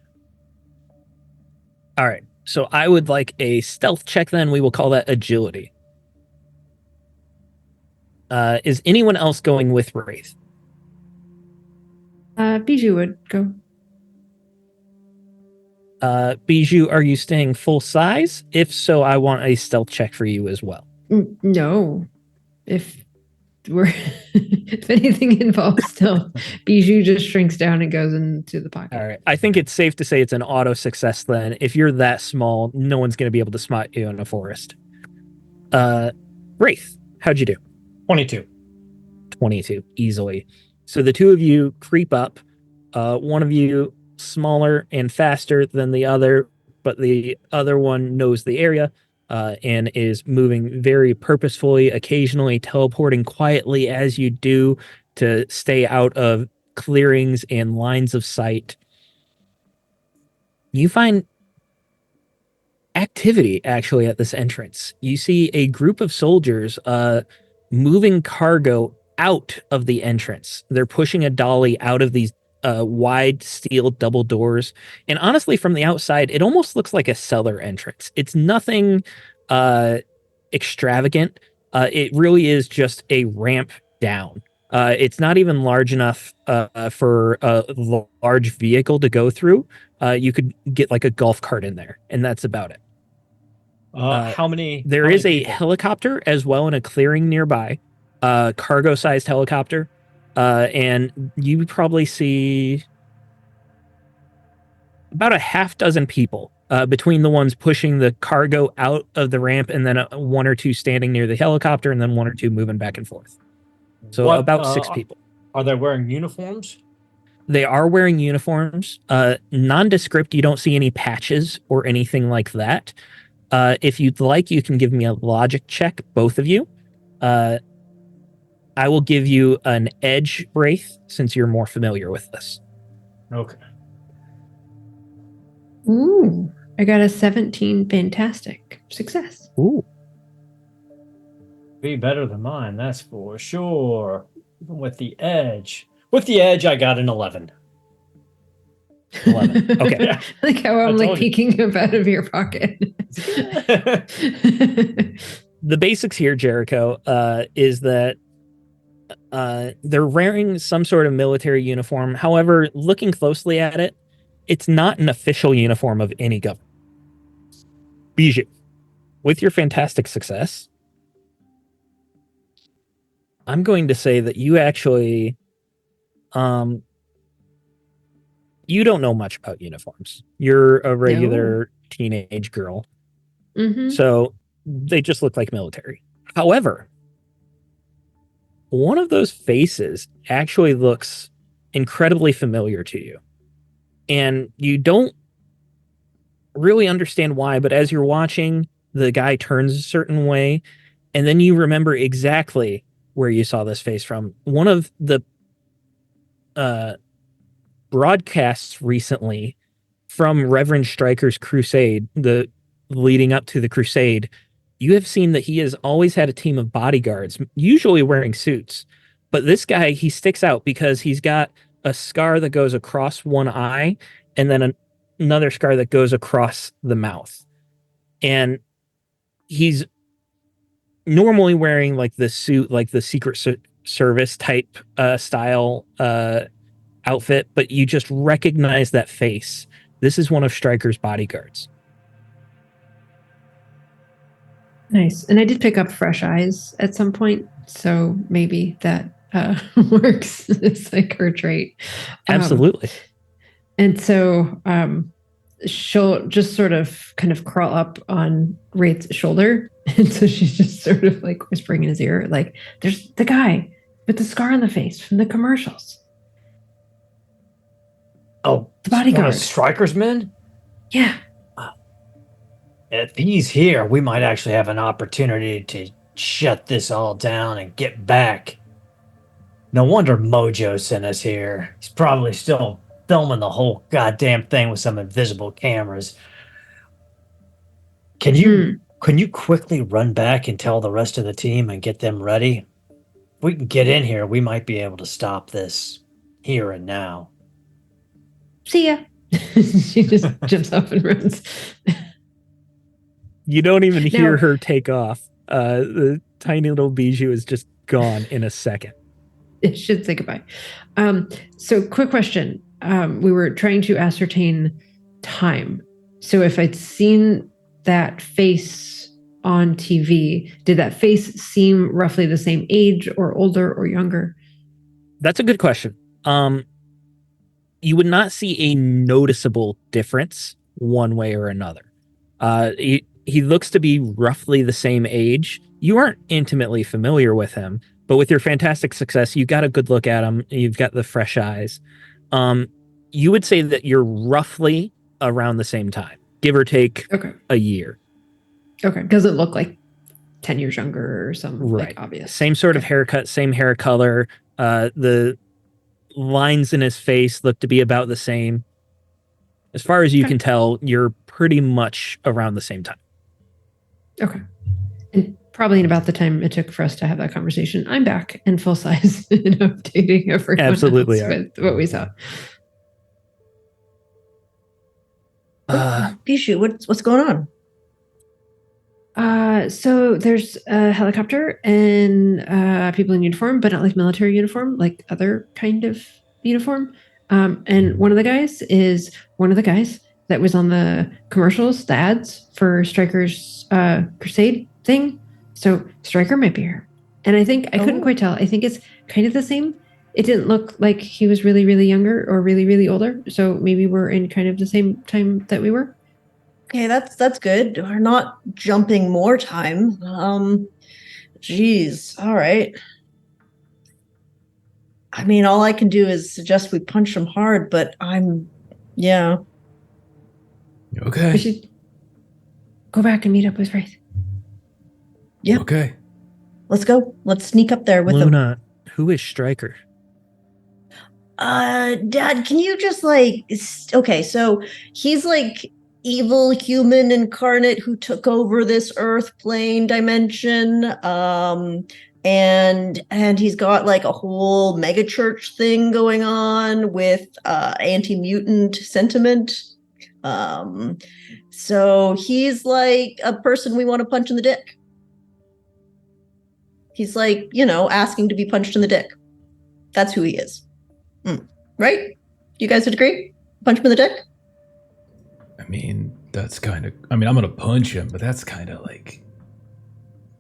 All right, so I would like a stealth check. Then we will call that agility. Is anyone else going with Wraith? Bijou would go. Bijou, are you staying full size? If so, I want a stealth check for you as well. No. If we're if anything involves stealth, Bijou just shrinks down and goes into the pocket. All right. I think it's safe to say it's an auto success then. If you're that small, no one's going to be able to spot you in a forest. Wraith, how'd you do? 22. 22, easily. So the two of you creep up. One of you smaller and faster than the other, but the other one knows the area and is moving very purposefully, occasionally teleporting quietly as you do to stay out of clearings and lines of sight. You find activity actually at this entrance. You see a group of soldiers moving cargo out of the entrance. They're pushing a dolly out of these wide steel double doors. And honestly, from the outside, it almost looks like a cellar entrance. It's nothing extravagant. It really is just a ramp down. It's not even large enough for a large vehicle to go through. You could get like a golf cart in there, and that's about it. How many? There how is many a people? helicopter as well in a clearing nearby, cargo-sized helicopter, and you probably see about a half dozen people between the ones pushing the cargo out of the ramp, and then one or two standing near the helicopter, and then one or two moving back and forth. So What about 6 people. are they wearing uniforms? They are wearing uniforms. Nondescript, you don't see any patches or anything like that. If you'd like, you can give me a logic check, both of you. I will give you an edge, Wraith, since you're more familiar with this. Okay. Ooh, I got a 17. Fantastic. Success. Ooh. Be better than mine, that's for sure. Even with the edge. With the edge, I got an 11. 11. Okay. Yeah. I like how I'm I like told you. peeking up out of your pocket. The basics here, Jericho, is that they're wearing some sort of military uniform. However, looking closely at it, it's not an official uniform of any government. Bijou, with your fantastic success, I'm going to say that you actually, you don't know much about uniforms. You're a regular teenage girl. Mm-hmm. So they just look like military. However, one of those faces actually looks incredibly familiar to you. And you don't really understand why, but as you're watching, the guy turns a certain way, and then you remember exactly where you saw this face from. One of the broadcasts recently from Reverend Striker's crusade, the leading up to the crusade, you have seen that he has always had a team of bodyguards, usually wearing suits. But this guy, he sticks out because he's got a scar that goes across one eye and then another scar that goes across the mouth. And he's normally wearing like the suit, like the Secret service type style outfit, but you just recognize that face. This is one of Striker's bodyguards. Nice. And I did pick up fresh eyes at some point, so maybe that works. It's like her trait. Absolutely. And so she'll just sort of kind of crawl up on Wraith's shoulder. And so she's just sort of like whispering in his ear, like, there's the guy with the scar on the face from the commercials. Oh, The bodyguard. one of Striker's men? Yeah. If he's here, we might actually have an opportunity to shut this all down and get back. No wonder Mojo sent us here. He's probably still filming the whole goddamn thing with some invisible cameras. Can you quickly run back and tell the rest of the team and get them ready? If we can get in here, we might be able to stop this here and now. See ya. She just jumps off and runs. You don't even hear Now- her take off. The tiny little Bijou is just gone in a second. It should say goodbye. So quick question. We were trying to ascertain time. So if I'd seen that face on TV, did that face seem roughly the same age or older or younger? That's a good question. You would not see a noticeable difference one way or another. He looks to be roughly the same age. You aren't intimately familiar with him, but with your fantastic success, you got a good look at him. You've got the fresh eyes. You would say that you're roughly around the same time, give or take a year. Okay. Doesn't look like 10 years younger or something like obvious. Same sort of haircut, same hair color. The lines in his face look to be about the same. As far as you can tell, you're pretty much around the same time. Okay. And probably in about the time it took for us to have that conversation, I'm back in full size and updating everyone Absolutely else with what we saw. Bijou, what's going on? So there's a helicopter and people in uniform, but not like military uniform, like other kind of uniform. And one of the guys is one of the guys that was on the commercials, the ads for Striker's crusade thing. So Striker might be here. And I think I couldn't quite tell. I think it's kind of the same. It didn't look like he was really, really younger or really, really older. So maybe we're in kind of the same time that we were. Okay, that's good. We're not jumping more time. Geez, all right. I mean, all I can do is suggest we punch him hard, but yeah. Okay. We should go back and meet up with Wraith. Yeah. Okay. Let's go. Let's sneak up there with him. Luna, who is Striker? Dad, can you just okay, so he's like evil human incarnate who took over this earth plane dimension. And he's got like a whole mega church thing going on with anti-mutant sentiment. So he's like a person we want to punch in the dick. He's like, asking to be punched in the dick. That's who he is. Right? You guys would agree? Punch him in the dick? I mean, that's kind of. I mean, I'm gonna punch him, but that's kind of like.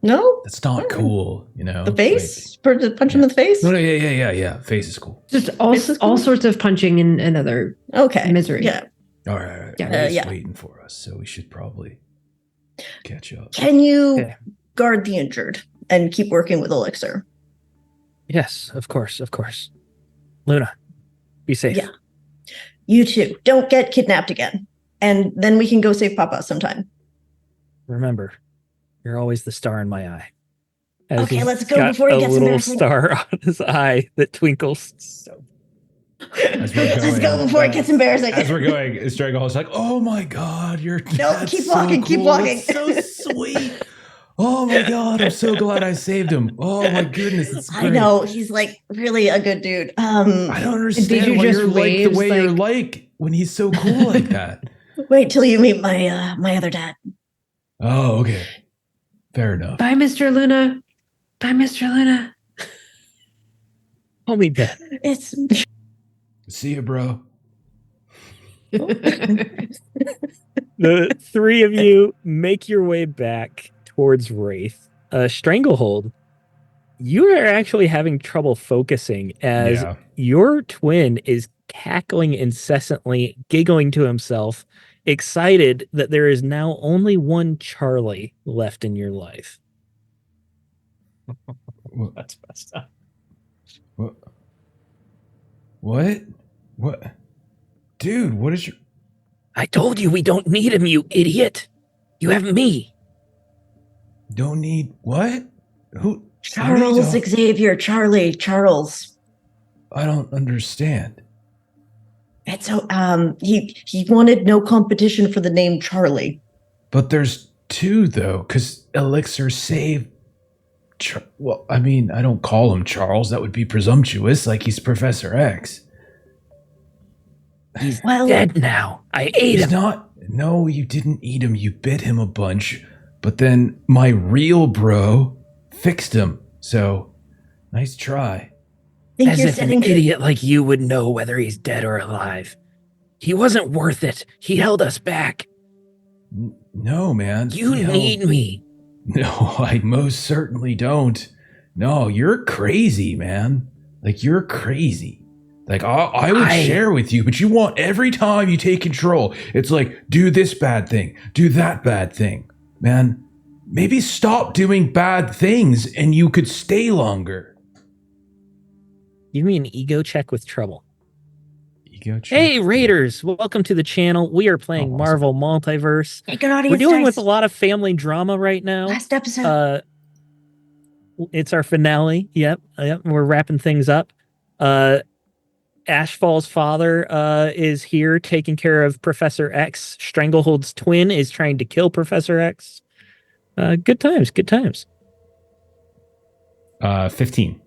No? That's not cool, The face? Punch him in the face? No, yeah. Face is cool. Just all sorts of punching and other misery. Yeah. All right. Yeah. He's waiting for us, so we should probably catch up. Can you guard the injured and keep working with Elixir? Yes, of course. Luna, be safe. Yeah. You too. Don't get kidnapped again. And then we can go save Papa sometime. Remember, you're always the star in my eye. Okay, he's let's go got before he a gets little embarrassing. star on his eye that twinkles. So As we're Let's going, go before it gets embarrassing. As we're going, Stranglehold's like, "Oh my god, No, keep walking, keep walking. It's so sweet. Oh my god, I'm so glad I saved him. Oh my goodness, it's great. I know, he's like really a good dude. I don't understand Bijou why just you're like the waves, way you're like when he's so cool like that. Wait till you meet my other dad. Oh, okay. Fair enough. Bye, Mr. Luna. Bye, Mr. Luna. Call me Ben. It's See you, bro. The three of you make your way back towards Wraith. Stranglehold, you are actually having trouble focusing as Yeah. your twin is cackling incessantly, giggling to himself, excited that there is now only one Charlie left in your life. That's messed up. What? What? What? Dude, what is your... I told you we don't need him, you idiot. You have me. Don't need... What? Who... Charles Xavier, Charlie, Charles. I don't understand. It's so he wanted no competition for the name Charlie. But there's two, though, because Elixir saved... well, I mean, I don't call him Charles. That would be presumptuous, like he's Professor X. He's dead now. I ate He's him. not... No, you didn't eat him. You bit him a bunch. But then my real bro fixed him. So, nice try. Think As you're if an setting idiot like you would know whether he's dead or alive. He wasn't worth it. He held us back. No, man. You need me. No, I most certainly don't. No, you're crazy, man. Like, you're crazy. Like, I would share with you, but you want every time you take control, it's like, do this bad thing, do that bad thing. Man, maybe stop doing bad things and you could stay longer. Give me an ego check with trouble. Ego check. Hey, Raiders. Welcome to the channel. We are playing Awesome. Marvel Multiverse. Hey, good audience. We're dealing with a lot of family drama right now. Last episode. It's our finale. Yep. We're wrapping things up. Ashfall's father is here taking care of Professor X. Stranglehold's twin is trying to kill Professor X. Good times. 15.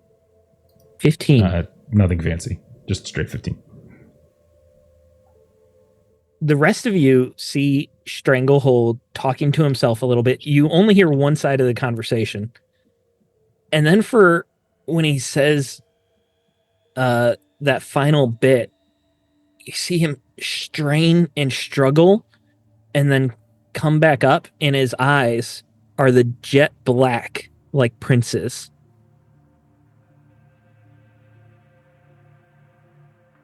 15. Nothing fancy. Just straight 15. The rest of you see Stranglehold talking to himself a little bit. You only hear one side of the conversation. And then for when he says that final bit, you see him strain and struggle and then come back up, and his eyes are the jet black like Prince's.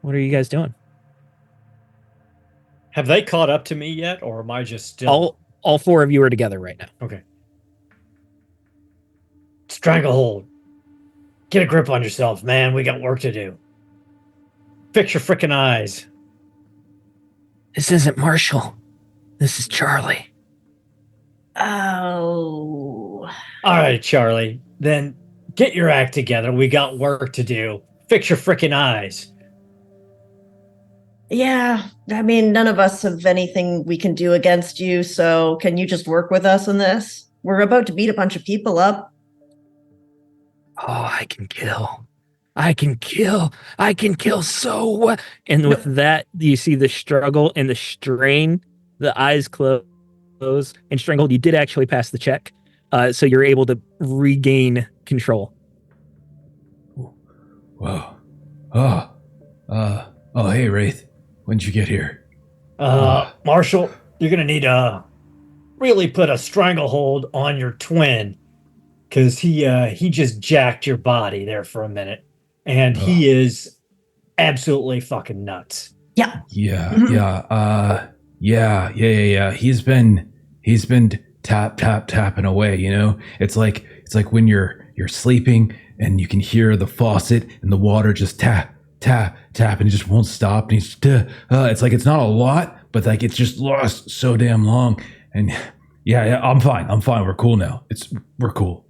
What are you guys doing? Have they caught up to me yet, or am I just still? All four of you are together right now. Okay. Stranglehold. Get a grip on yourself, man. We got work to do. Fix your frickin' eyes. This isn't Marshall. This is Charlie. Oh. All right, Charlie. Then get your act together. We got work to do. Fix your frickin' eyes. Yeah, I mean, none of us have anything we can do against you, so can you just work with us on this? We're about to beat a bunch of people up. Oh, I can kill. So what? And with that, you see the struggle and the strain, the eyes close, and Strangled, you did actually pass the check. So you're able to regain control. Whoa. Oh, hey, Wraith. When did you get here? Marshall, you're gonna need to really put a stranglehold on your twin, because he just jacked your body there for a minute, and he is absolutely fucking nuts. Yeah. Yeah. He's been tapping away, you know? It's like when you're sleeping and you can hear the faucet and the water just tap, and it just won't stop. And he's it's like, it's not a lot, but like it's just lost so damn long. And yeah, I'm fine. We're cool now. We're cool.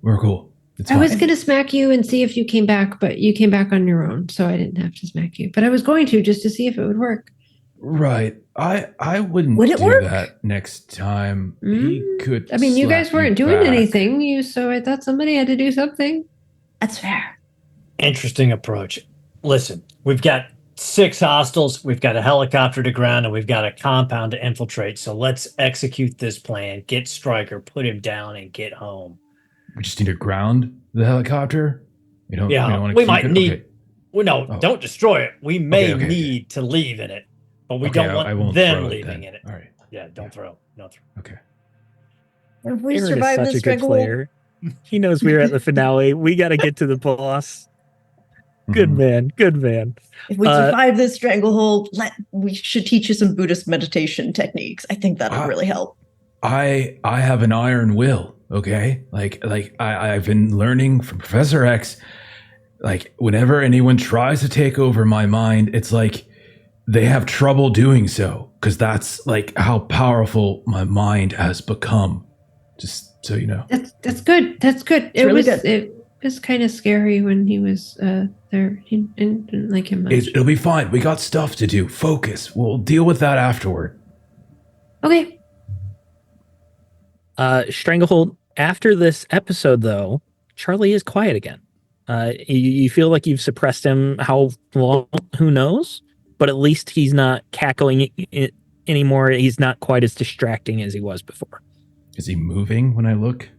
It's I was fine. going to smack you and see if you came back, but you came back on your own, so I didn't have to smack you. But I was going to just to see if it would work. Right. I wouldn't Would it do work? that next time. He could. I mean, you guys slap me weren't doing back. anything, so I thought somebody had to do something. That's fair. Interesting approach. Listen, we've got 6 hostiles, we've got a helicopter to ground, and we've got a compound to infiltrate. So let's execute this plan. Get Stryker, put him down, and get home. We just need to ground the helicopter. We don't Yeah, want to we keep might it? need. Okay. Well, no, Oh. don't destroy it. We may Okay. need to leave in it, but we Okay, don't want I won't them throw it leaving then. in it. All right. Yeah, don't throw. Don't throw. Okay. If we Aaron is survive such this a good stranglehold, player. He knows we're at the finale. We got to get to the boss. Good Mhm. man. Good man. if we Uh, survive this stranglehold, we should teach you some Buddhist meditation techniques. I think that'd really help. I have an iron will, okay? Like I've been learning from Professor X. Like whenever anyone tries to take over my mind, it's like they have trouble doing so because that's like how powerful my mind has become. Just so you know. That's good. That's good. It's really good. It was kind of scary when he was there. He didn't like him much. It'll be fine. We got stuff to do. Focus. We'll deal with that afterward. Okay. Stranglehold, after this episode, though, Charlie is quiet again. You feel like you've suppressed him. How long? Who knows? But at least he's not cackling anymore. He's not quite as distracting as he was before. Is he moving when I look?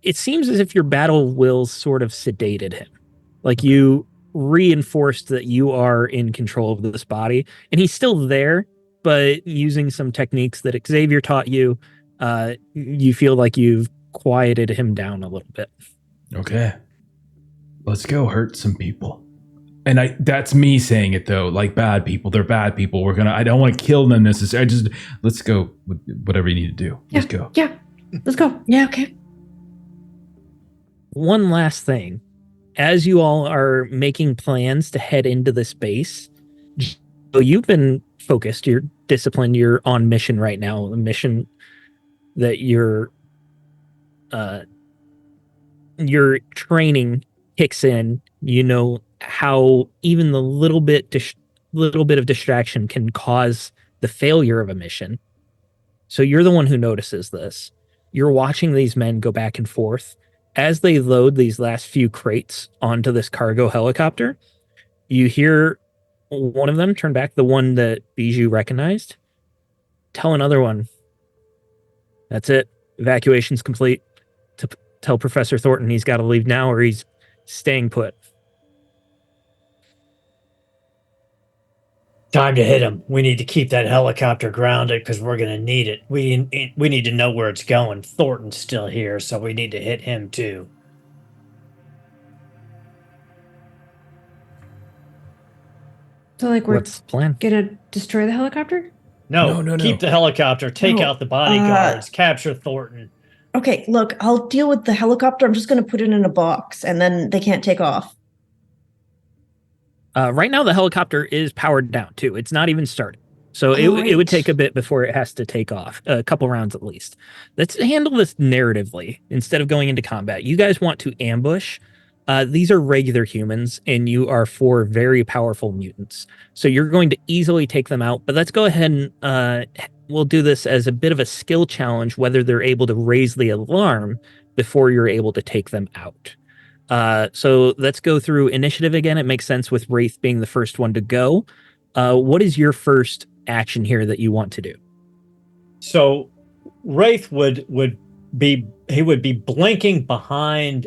It seems as if your battle will sort of sedated him. Like you reinforced that you are in control of this body, and he's still there, but using some techniques that Xavier taught you, you feel like you've quieted him down a little bit. Okay. Let's go hurt some people. And that's me saying it though, like bad people. They're bad people. I don't want to kill them necessarily. Let's go with whatever you need to do. Let's go. Yeah. Let's go. Yeah. Okay. One last thing. As you all are making plans to head into this base, so you've been focused, you're disciplined, you're on mission right now. The mission that your training kicks in. You know how even the little bit of distraction can cause the failure of a mission. So you're the one who notices this. You're watching these men go back and forth as they load these last few crates onto this cargo helicopter. You hear one of them turn back, the one that Bijou recognized, tell another one, "That's it. Evacuation's complete. To tell Professor Thornton he's got to leave now or he's staying put." Time to hit him. We need to keep that helicopter grounded because we're going to need it. We need to know where it's going. Thornton's still here, so we need to hit him too. So like we're What's the plan? gonna destroy the helicopter? No. Keep the helicopter. Take out the bodyguards. Capture Thornton. Okay, look, I'll deal with the helicopter. I'm just going to put it in a box, and then they can't take off. Right now, the helicopter is powered down too. It's not even started. So it would take a bit before it has to take off, a couple rounds at least. Let's handle this narratively instead of going into combat. You guys want to ambush. These are regular humans, and you are 4 very powerful mutants. So you're going to easily take them out. But let's go ahead and we'll do this as a bit of a skill challenge, whether they're able to raise the alarm before you're able to take them out. So let's go through initiative again. It makes sense with Wraith being the first one to go. What is your first action here that you want to do? So Wraith would be blinking behind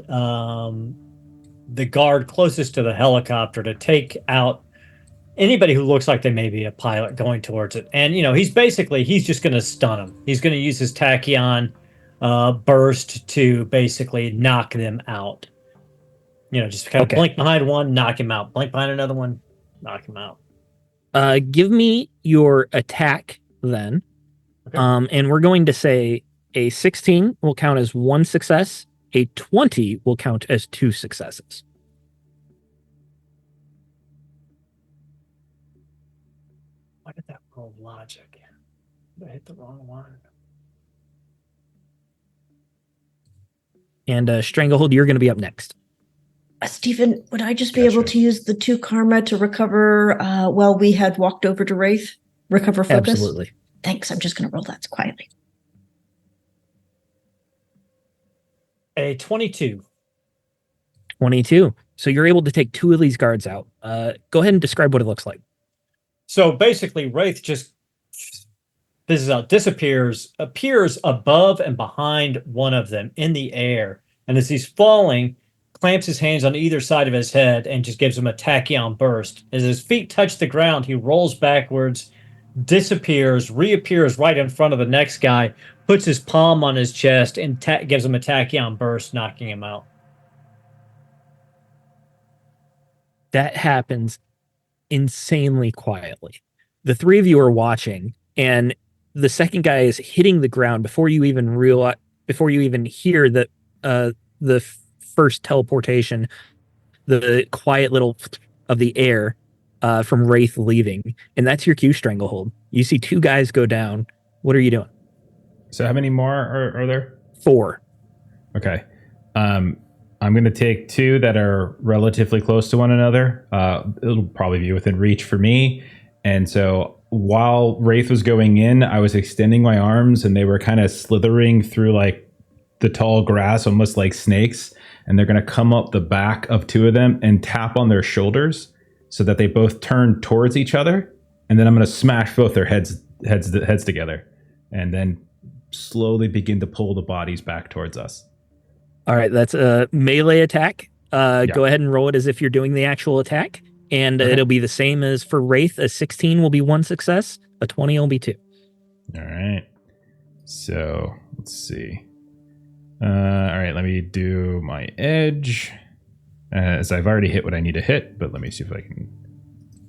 the guard closest to the helicopter to take out anybody who looks like they may be a pilot going towards it. And he's just going to stun them. He's going to use his tachyon burst to basically knock them out. Just kind of blink behind one, knock him out. Blink behind another one, knock him out. Give me your attack then. Okay. And we're going to say a 16 will count as 1 success. A 20 will count as 2 successes. Why did that roll logic? Did I hit the wrong one? And Stranglehold, you're going to be up next. Stephen, would I just be able to use the 2 karma to recover while we had walked over to Wraith? Recover focus? Absolutely. Thanks. I'm just going to roll that quietly. A 22. 22. So you're able to take 2 of these guards out. Go ahead and describe what it looks like. So basically, Wraith just disappears, appears above and behind one of them in the air. And as he's falling, clamps his hands on either side of his head and just gives him a tachyon burst. As his feet touch the ground, he rolls backwards, disappears, reappears right in front of the next guy, puts his palm on his chest, and gives him a tachyon burst, knocking him out. That happens insanely quietly. The three of you are watching, and the second guy is hitting the ground before you even hear that the first teleportation, the quiet little of the air from Wraith leaving, and that's your cue, Stranglehold. You see two guys go down. What are you doing? So how many more are there? 4. Okay. I'm going to take 2 that are relatively close to one another. It'll probably be within reach for me. And so while Wraith was going in, I was extending my arms and they were kind of slithering through like the tall grass, almost like snakes. And they're going to come up the back of 2 of them and tap on their shoulders so that they both turn towards each other. And then I'm going to smash both their heads together and then slowly begin to pull the bodies back towards us. All right, that's a melee attack. Go ahead and roll it as if you're doing the actual attack. And it'll be the same as for Wraith. A 16 will be 1 success. A 20 will be 2. All right. So let's see. All right, let me do my edge. As I've already hit what I need to hit, but let me see if I can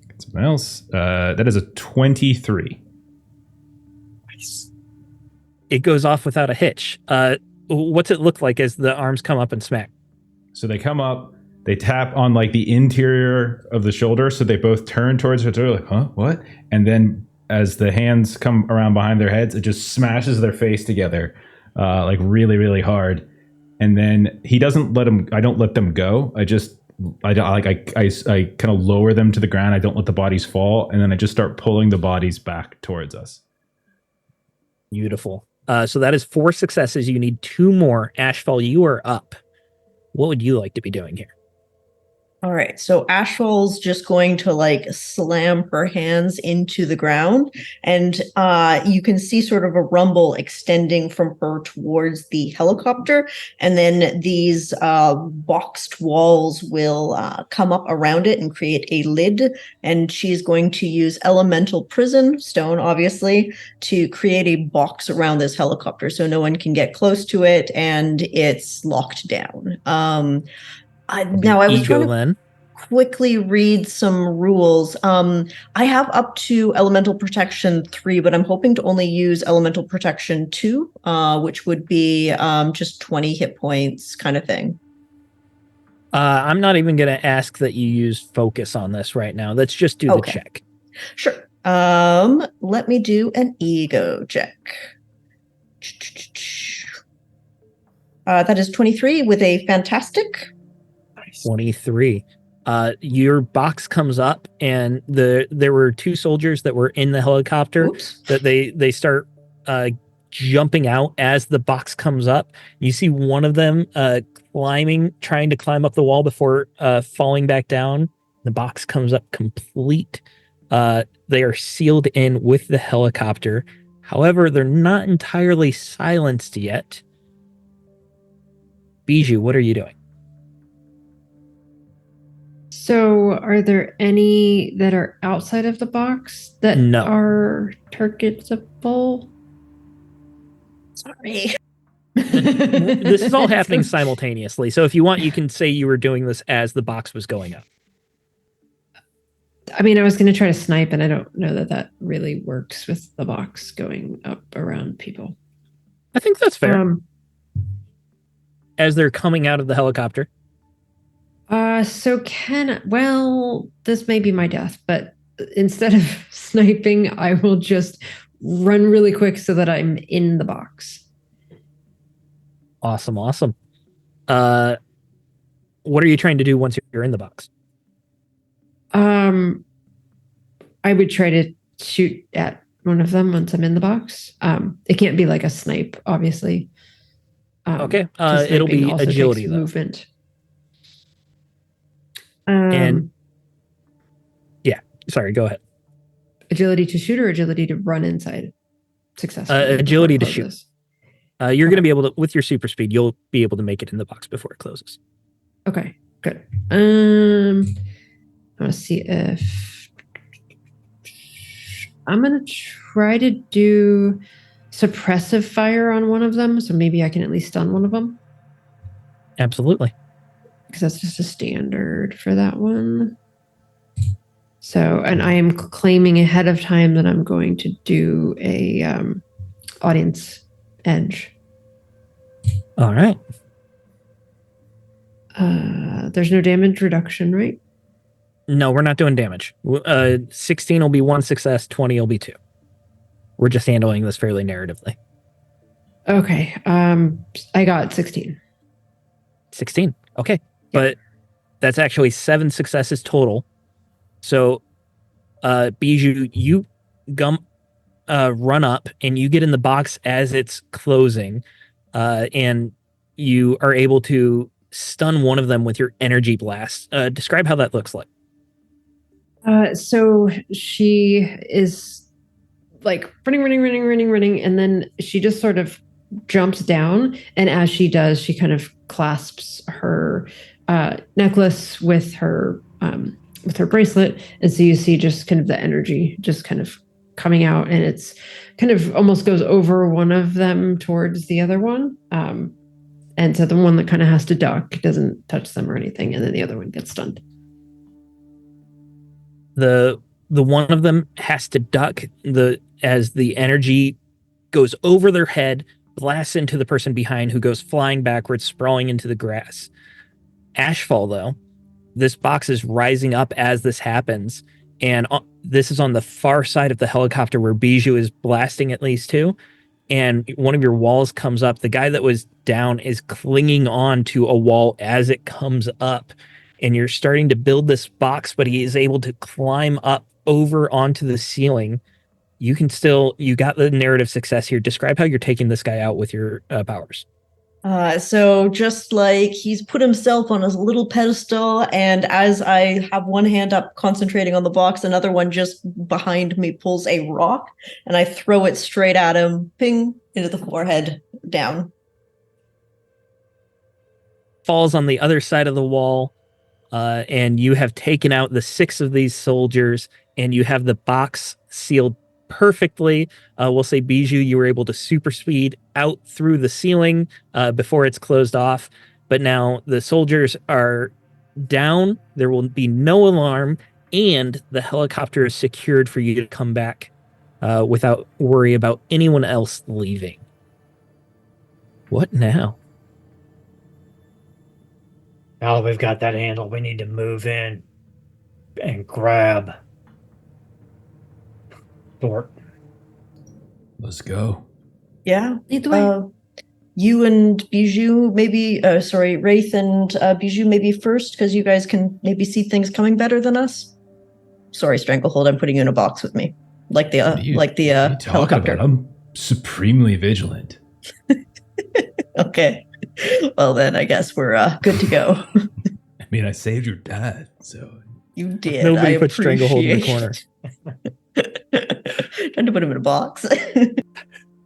get something else. That is a 23. Nice. It goes off without a hitch. What's it look like as the arms come up and smack? So they come up, they tap on like the interior of the shoulder, so they both turn towards each other, like, huh, what? And then as the hands come around behind their heads, it just smashes their face together, like really, really hard. And then he doesn't let them. I don't let them go. I kind of lower them to the ground. I don't let the bodies fall, and then I just start pulling the bodies back towards us. Beautiful. So that is 4 successes. You need 2 more. Ashfall, you are up. What would you like to be doing here? All right, so Ashfall's just going to like slam her hands into the ground, and you can see sort of a rumble extending from her towards the helicopter, and then these boxed walls will come up around it and create a lid, and she's going to use elemental prison, stone obviously, to create a box around this helicopter so no one can get close to it, and it's locked down. I was trying to quickly read some rules. I have up to Elemental Protection 3, but I'm hoping to only use Elemental Protection 2, which would be just 20 hit points kind of thing. I'm not even going to ask that you use focus on this right now. Let's just do the check. Sure. Let me do an ego check. That is 23 with a fantastic. 23. Your box comes up, and there were 2 soldiers that were in the helicopter. Oops. That they start jumping out as the box comes up. You see one of them trying to climb up the wall before falling back down. The box comes up complete. They are sealed in with the helicopter. However, they're not entirely silenced yet. Bijou, what are you doing? So are there any that are outside of the box that are targetable? Sorry. This is all happening simultaneously. So if you want, you can say you were doing this as the box was going up. I mean, I was going to try to snipe, and I don't know that really works with the box going up around people. I think that's fair. As they're coming out of the helicopter. This may be my death, but instead of sniping, I will just run really quick so that I'm in the box. Awesome. What are you trying to do once you're in the box? I would try to shoot at one of them once I'm in the box. It can't be like a snipe, obviously. Okay. It'll be agility, though. Movement. And yeah, sorry, go ahead. Agility to shoot or agility to run inside successfully? Agility to shoot. You're going to be able to, with your super speed, you'll be able to make it in the box before it closes. Okay, good. I want to see if I'm going to try to do suppressive fire on one of them, so maybe I can at least stun one of them. Absolutely. Because that's just a standard for that one. So, and I am claiming ahead of time that I'm going to do a audience edge. All right. There's no damage reduction, right? No, we're not doing damage. 16 will be 1 success, 20 will be 2. We're just handling this fairly narratively. Okay. I got 16. 16. Okay. But that's actually 7 successes total. So, Bijou, you run up and you get in the box as it's closing, and you are able to stun one of them with your energy blast. Describe how that looks like. So she is like running, and then she just sort of jumps down. And as she does, she kind of clasps her necklace with her bracelet, and so you see just kind of the energy just kind of coming out, and it's kind of almost goes over one of them towards the other one. And so the one that kind of has to duck doesn't touch them or anything, and then the other one gets stunned. The one of them has to duck as the energy goes over their head, blasts into the person behind, who goes flying backwards, sprawling into the grass. Ashfall, though, this box is rising up as this happens, and this is on the far side of the helicopter where Bijou is blasting at least too. And one of your walls comes up. The guy that was down is clinging on to a wall as it comes up, and you're starting to build this box, but he is able to climb up over onto the ceiling. You got the narrative success here. Describe how you're taking this guy out with your powers. So just like he's put himself on a little pedestal, and as I have one hand up concentrating on the box, another one just behind me pulls a rock, and I throw it straight at him, ping, into the forehead, down. Falls on the other side of the wall, and you have taken out the 6 of these soldiers, and you have the box sealed perfectly. We'll say, Bijou, you were able to super speed out through the ceiling before it's closed off. But now the soldiers are down. There will be no alarm, and the helicopter is secured for you to come back without worry about anyone else leaving. What now? Now that we've got that handled, we need to move in and grab Thornton. Let's go. Yeah. Lead the way. You and Bijou, maybe, Wraith and Bijou maybe first, because you guys can maybe see things coming better than us. Sorry, Stranglehold, I'm putting you in a box with me. Like the What are you talking helicopter. about? I'm supremely vigilant. Okay. Well, then I guess we're good to go. I mean, I saved your dad, so. You did. Nobody I put Stranglehold in the corner. Trying to put him in a box.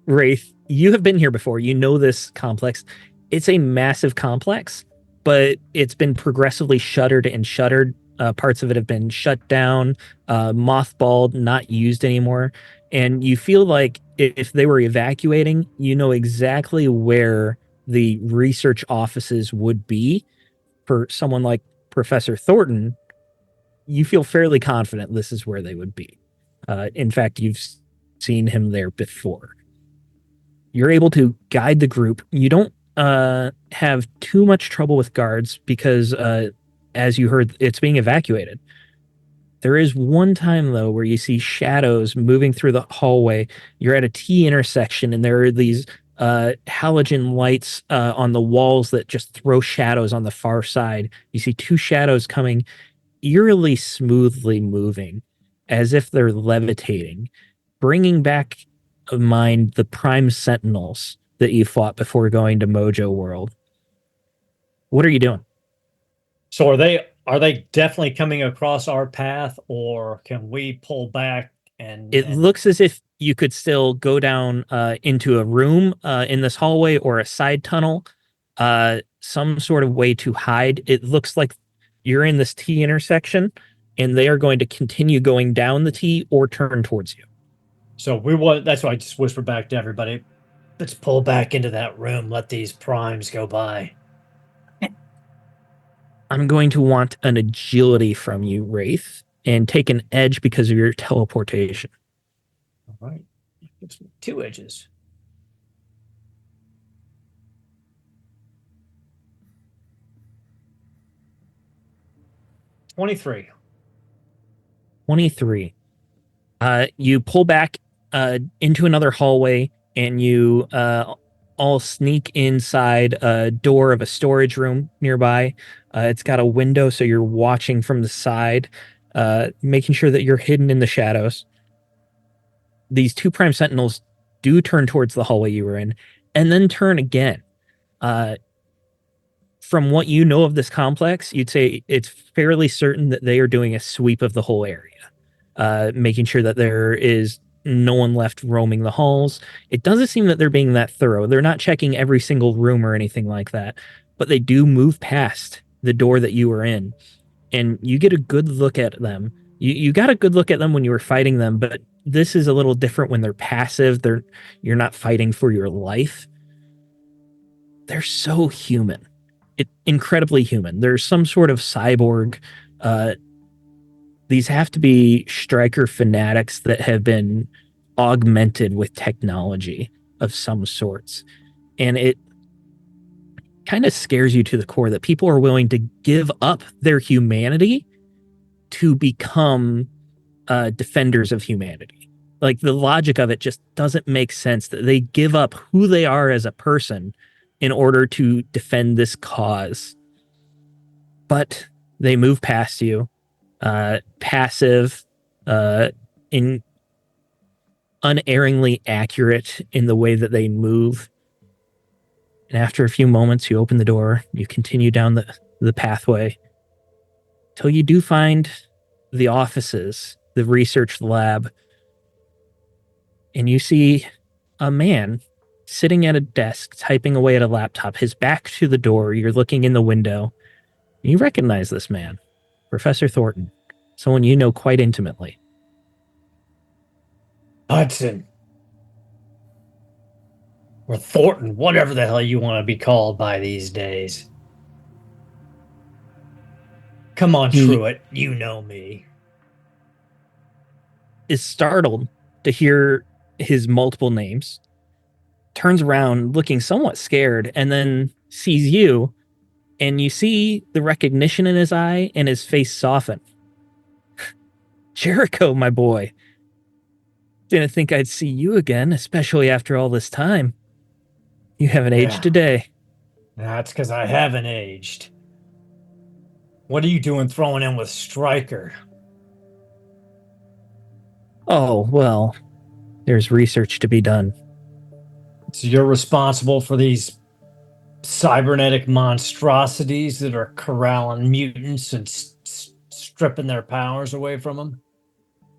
Wraith, you have been here before. You know this complex. It's a massive complex, but it's been progressively shuttered and shuttered. Parts of it have been shut down, mothballed, not used anymore. And you feel like if they were evacuating, you know exactly where the research offices would be. For someone like Professor Thornton, you feel fairly confident this is where they would be. In fact, you've seen him there before. You're able to guide the group. You don't have too much trouble with guards because, as you heard, it's being evacuated. There is one time, though, where you see shadows moving through the hallway. You're at a T intersection, and there are these halogen lights on the walls that just throw shadows on the far side. You see 2 shadows coming, eerily smoothly moving, as if they're levitating, bringing back to mind the Prime Sentinels that you fought before going to Mojo World. What are you doing? So are they definitely coming across our path, or can we pull back and It looks as if you could still go down into a room in this hallway or a side tunnel. some sort of way to hide. It looks like you're in this T intersection, and they are going to continue going down the T or turn towards you. So that's why I just whispered back to everybody. Let's pull back into that room. Let these primes go by. I'm going to want an agility from you, Wraith, and take an edge because of your teleportation. All right. It's 2 edges. $23. 23. You pull back into another hallway, and you all sneak inside a door of a storage room nearby. It's got a window, so you're watching from the side, making sure that you're hidden in the shadows. These 2 prime sentinels do turn towards the hallway you were in, and then turn again. From what you know of this complex, you'd say it's fairly certain that they are doing a sweep of the whole area, making sure that there is no one left roaming the halls. It doesn't seem that they're being that thorough. They're not checking every single room or anything like that, but they do move past the door that you were in, and you get a good look at them. You got a good look at them when you were fighting them, but this is a little different when they're passive. You're not fighting for your life. They're so human. Incredibly human. There's some sort of cyborg. These have to be striker fanatics that have been augmented with technology of some sorts. And it kind of scares you to the core that people are willing to give up their humanity to become defenders of humanity. Like, the logic of it just doesn't make sense that they give up who they are as a person in order to defend this cause. But they move past you, passive, in unerringly accurate in the way that they move. And after a few moments, you open the door, you continue down the pathway till you do find the offices, the research lab, and you see a man sitting at a desk, typing away at a laptop, his back to the door. You're looking in the window. You recognize this man, Professor Thornton, someone you know quite intimately. Hudson. Or Thornton, whatever the hell you want to be called by these days. Come on, He- Truett. You know me. Is startled to hear his multiple names, turns around looking somewhat scared, and then sees you, and you see the recognition in his eye and his face soften. Jericho, my boy. Didn't think I'd see you again, especially after all this time. You haven't aged a day. That's because I haven't aged. What are you doing throwing in with Striker? Oh, well, there's research to be done. So you're responsible for these cybernetic monstrosities that are corralling mutants and stripping their powers away from them?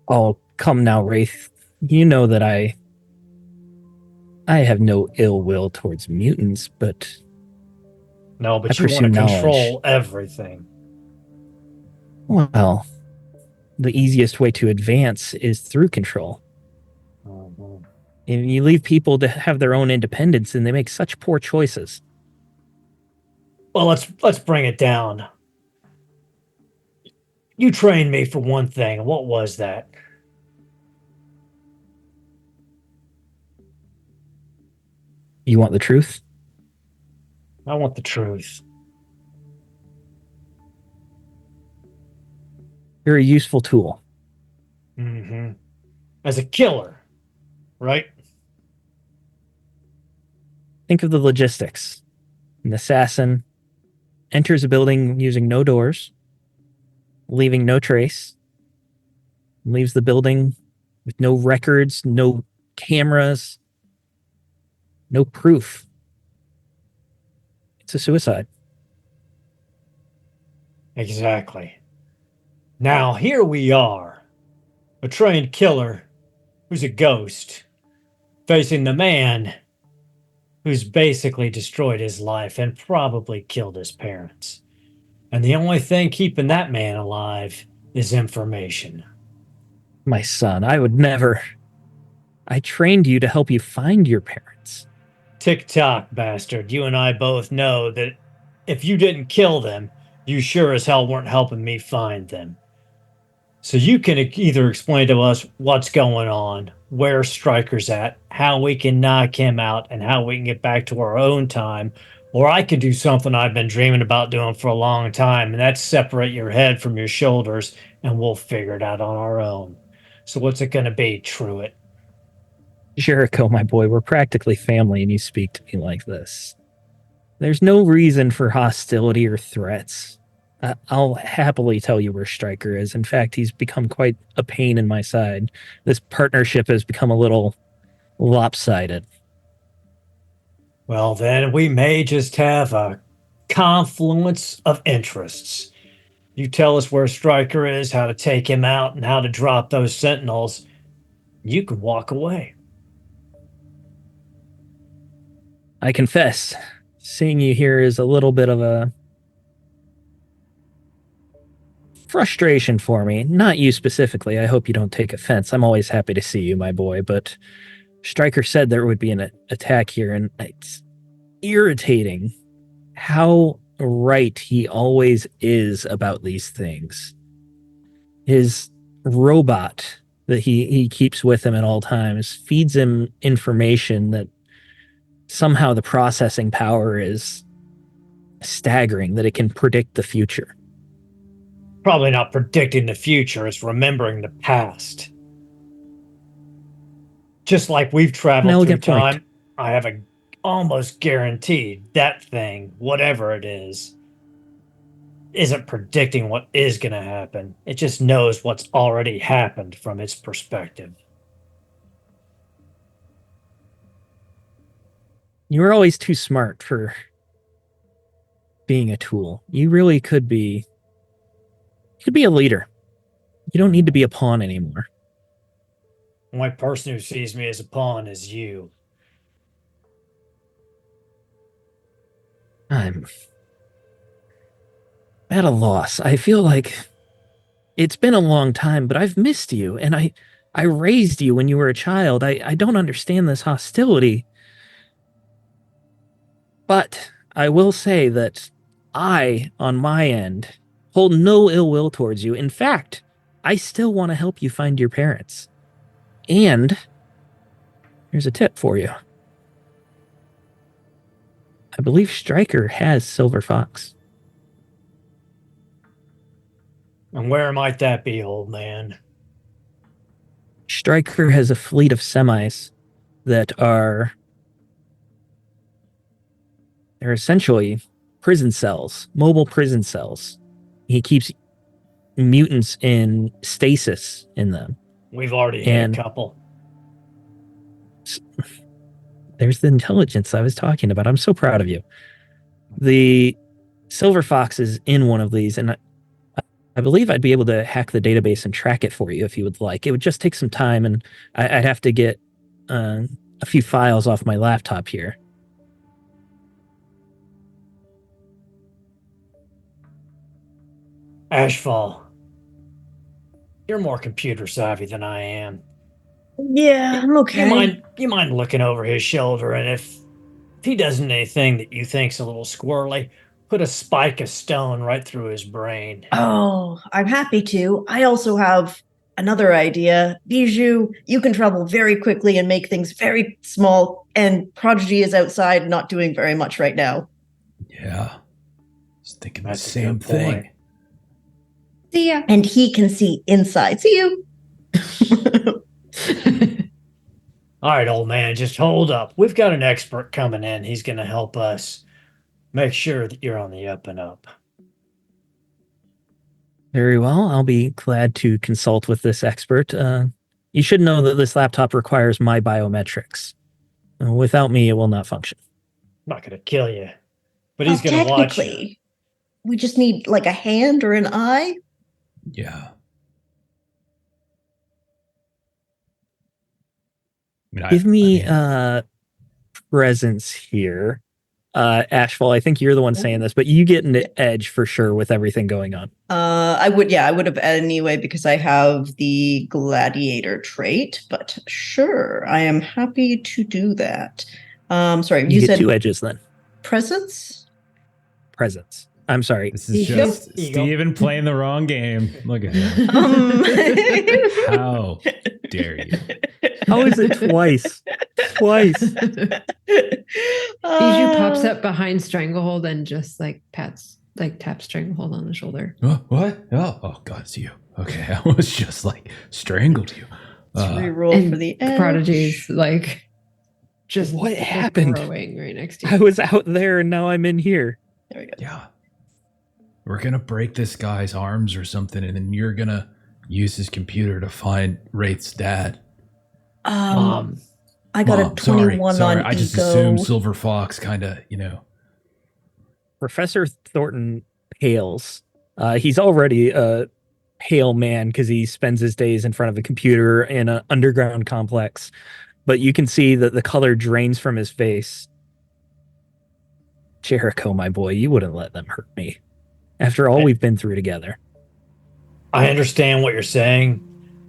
Oh, come now, Wraith. You know that I have no ill will towards mutants, but No, but I you want pursue to knowledge. control everything. Well, the easiest way to advance is through control. Mhm. If you leave people to have their own independence, and they make such poor choices. Well, let's bring it down. You trained me for one thing. What was that? You want the truth? I want the truth. You're a useful tool. Mm-hmm. As a killer, right? Think of the logistics. An assassin enters a building using no doors, leaving no trace, leaves the building with no records, no cameras, no proof. It's a suicide. Exactly. Now, here we are, a trained killer who's a ghost, facing the man who's basically destroyed his life and probably killed his parents. And the only thing keeping that man alive is information. My son, I would never. I trained you to help you find your parents. Tick-tock, bastard. You and I both know that if you didn't kill them, you sure as hell weren't helping me find them. So you can either explain to us what's going on, where Striker's at, how we can knock him out, and how we can get back to our own time, or I could do something I've been dreaming about doing for a long time, and that's separate your head from your shoulders, and we'll figure it out on our own. So what's it going to be, Truett? Jericho, my boy, we're practically family, and you speak to me like this. There's no reason for hostility or threats. I'll happily tell you where Striker is. In fact, he's become quite a pain in my side. This partnership has become a little lopsided. Well, then we may just have a confluence of interests. You tell us where Striker is, how to take him out, and how to drop those sentinels. You can walk away. I confess, seeing you here is a little bit of a frustration for me. Not you specifically. I hope you don't take offense. I'm always happy to see you, my boy, but Stryker said there would be an attack here, and it's irritating how right he always is about these things. His robot that he keeps with him at all times feeds him information that somehow the processing power is staggering, that it can predict the future. Probably not predicting the future, it's remembering the past. Just like we've traveled through time, I have a almost guaranteed that thing, whatever it is, isn't predicting what is going to happen. It just knows what's already happened from its perspective. You were always too smart for being a tool. You really could be. You could be a leader. You don't need to be a pawn anymore. The only person who sees me as a pawn is you. I'm at a loss. I feel like it's been a long time, but I've missed you, and I raised you when you were a child. I don't understand this hostility. But I will say that I, on my end, hold no ill will towards you. In fact, I still want to help you find your parents. And here's a tip for you. I believe Stryker has Silver Fox. And where might that be, old man? Stryker has a fleet of semis that are they're essentially prison cells, mobile prison cells. He keeps mutants in stasis in them. We've already hit a couple. There's the intelligence I was talking about. I'm so proud of you. The Silver Fox is in one of these, and I believe I'd be able to hack the database and track it for you if you would like. It would just take some time, and I'd have to get a few files off my laptop here. Ashfall, you're more computer savvy than I am. Yeah, I'm okay. You mind looking over his shoulder, and if he does anything that you think's a little squirrely, put a spike of stone right through his brain. Oh, I'm happy to. I also have another idea. Bijou, you can travel very quickly and make things very small, and Prodigy is outside not doing very much right now. Yeah. I was thinking That's the same thing. See ya. And he can see inside. See you. All right, old man, just hold up. We've got an expert coming in. He's going to help us make sure that you're on the up and up. Very well. I'll be glad to consult with this expert. You should know that this laptop requires my biometrics. Without me, it will not function. I'm not going to kill you, but he's going to watch you. Technically, we just need like a hand or an eye. Yeah. Give me presence here. Ashfall, I think you're the one saying this, but you get an edge for sure with everything going on. I would have anyway because I have the gladiator trait, but sure, I am happy to do that. Sorry, You get said 2 edges then. presence? Presence. I'm sorry. This is Ego? just Ego. Steven playing the wrong game. Look at him. How dare you? How is it twice? Twice. Bijou pops up behind Stranglehold and just like taps Stranglehold on the shoulder. What? Oh, God, it's you. Okay, I was just like strangled you. Let's reroll And for the edge. Prodigy's like just What like, happened? growing right next to I you. was out there and now I'm in here. There we go. Yeah. We're gonna break this guy's arms or something, and then you're gonna use his computer to find Wraith's dad. Mom. I got Mom, a 21 sorry. on I just ego. assumed Silver Fox kind of, Professor Thornton pales. He's already a pale man because he spends his days in front of a computer in an underground complex. But you can see that the color drains from his face. Jericho, my boy, you wouldn't let them hurt me. After all we've been through together. I understand what you're saying.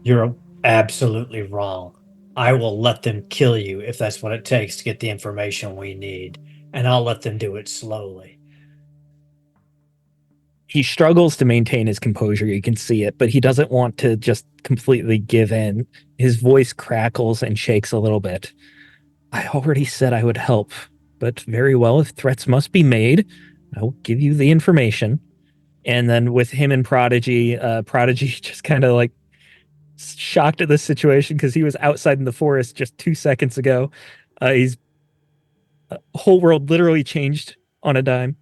You're absolutely wrong. I will let them kill you if that's what it takes to get the information we need, and I'll let them do it slowly. He struggles to maintain his composure. You can see it, but he doesn't want to just completely give in. His voice crackles and shakes a little bit. I already said I would help, but very well, if threats must be made, I will give you the information. And then with him and Prodigy, Prodigy just kind of like shocked at this situation because he was outside in the forest just 2 seconds ago. He's whole world literally changed on a dime.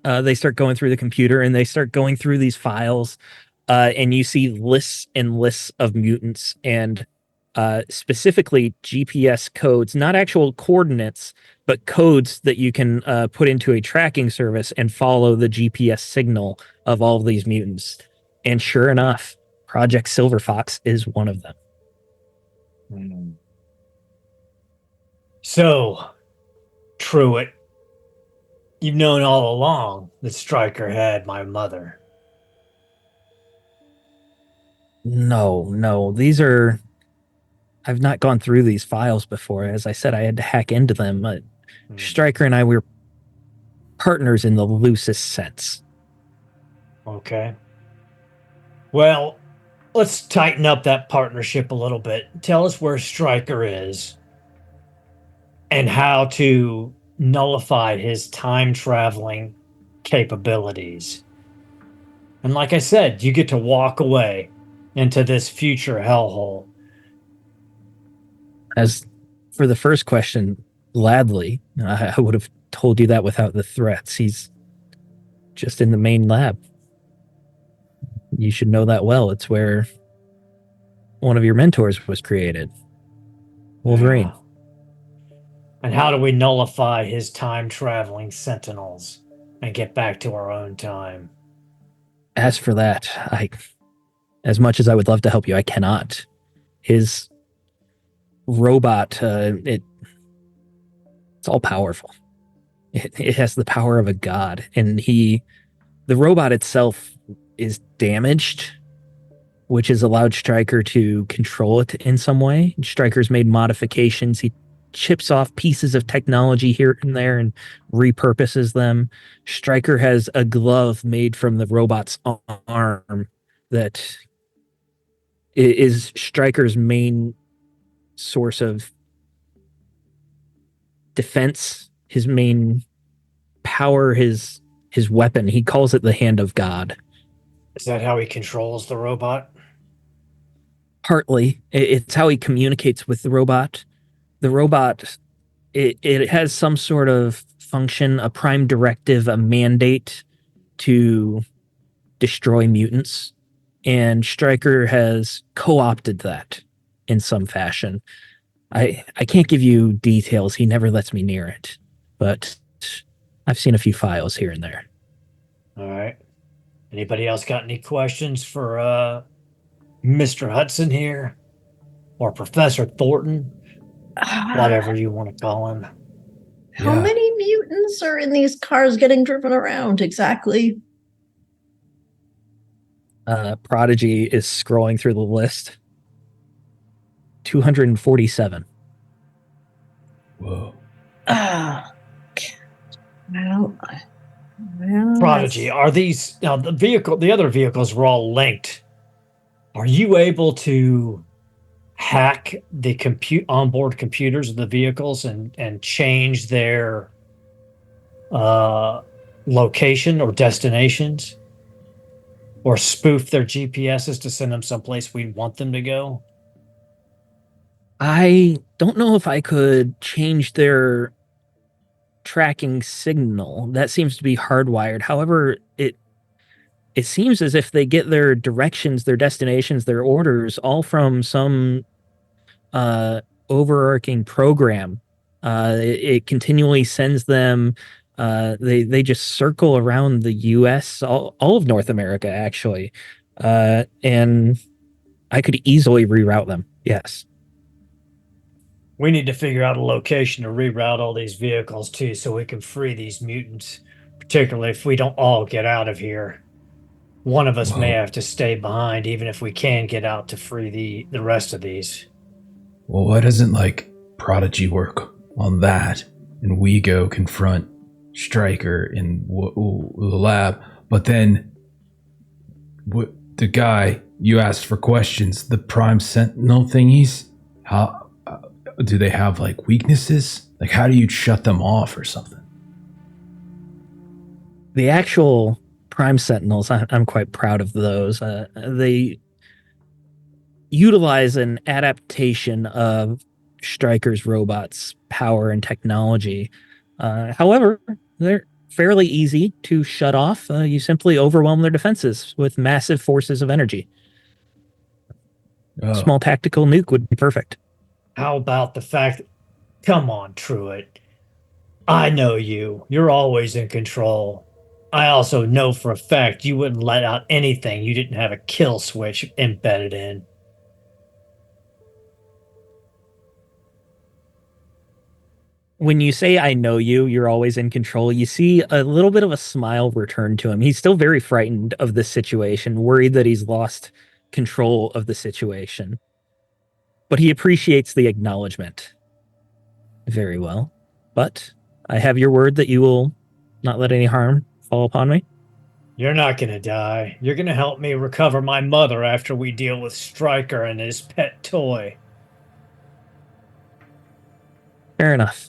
They start going through the computer and they start going through these files, and you see lists and lists of mutants and specifically GPS codes, not actual coordinates, but codes that you can put into a tracking service and follow the GPS signal of all of these mutants. And sure enough, Project Silver Fox is one of them. So, Truett, you've known all along that Stryker had my mother. No, these are... I've not gone through these files before. As I said, I had to hack into them. Stryker and I were partners in the loosest sense. Okay. Well, let's tighten up that partnership a little bit. Tell us where Stryker is and how to nullify his time traveling capabilities. And like I said, you get to walk away into this future hellhole. As for the first question, gladly, I would have told you that without the threats. He's just in the main lab. You should know that well. It's where one of your mentors was created. Wolverine. Yeah. And how do we nullify his time traveling sentinels and get back to our own time? As for that, as much as I would love to help you, I cannot. His robot, it's all powerful. It has the power of a god, and the robot itself is damaged, which has allowed Stryker to control it in some way. Stryker's made modifications. He chips off pieces of technology here and there and repurposes them. Stryker has a glove made from the robot's arm that is Stryker's main source of defense, his main power, his weapon. He calls it the Hand of God. Is that how he controls the robot? Partly, it's how he communicates with the robot. The robot, it has some sort of function, a prime directive, a mandate to destroy mutants, and Stryker has co-opted that in some fashion. I can't give you details. He never lets me near it, but I've seen a few files here and there. All right. Anybody else got any questions for Mr. Hudson here? Or Professor Thornton? whatever you want to call him. How Yeah. many mutants are in these cars getting driven around exactly? Prodigy is scrolling through the list. 247. Whoa. Ah, well, Prodigy, are these now the other vehicles were all linked? Are you able to hack the onboard computers of the vehicles and change their location or destinations, or spoof their GPSs to send them someplace we want them to go? I don't know if I could change their tracking signal. That seems to be hardwired. However, it seems as if they get their directions, their destinations, their orders all from some overarching program. It continually sends them. They just circle around the U.S., all of North America, actually, and I could easily reroute them. Yes. We need to figure out a location to reroute all these vehicles too, so we can free these mutants. Particularly if we don't all get out of here, one of us may Whoa. have to stay behind, even if we can get out to free the rest of these. Well, why doesn't like Prodigy work on that, and we go confront Striker in the lab? But then, the guy you asked for questions, the Prime Sentinel thingies, how do they have like weaknesses? Like, how do you shut them off or something? The actual Prime Sentinels, I'm quite proud of those. They utilize an adaptation of Stryker's robots' power and technology. However, they're fairly easy to shut off. You simply overwhelm their defenses with massive forces of energy. Oh. Small tactical nuke would be perfect. How about the fact, come on, Truett. I know you. You're always in control. I also know for a fact you wouldn't let out anything you didn't have a kill switch embedded in. When you say I know you, you're always in control, you see a little bit of a smile return to him. He's still very frightened of this situation, worried that he's lost control of the situation. But he appreciates the acknowledgement. Very well. But I have your word that you will not let any harm fall upon me. You're not going to die. You're going to help me recover my mother after we deal with Stryker and his pet toy. Fair enough.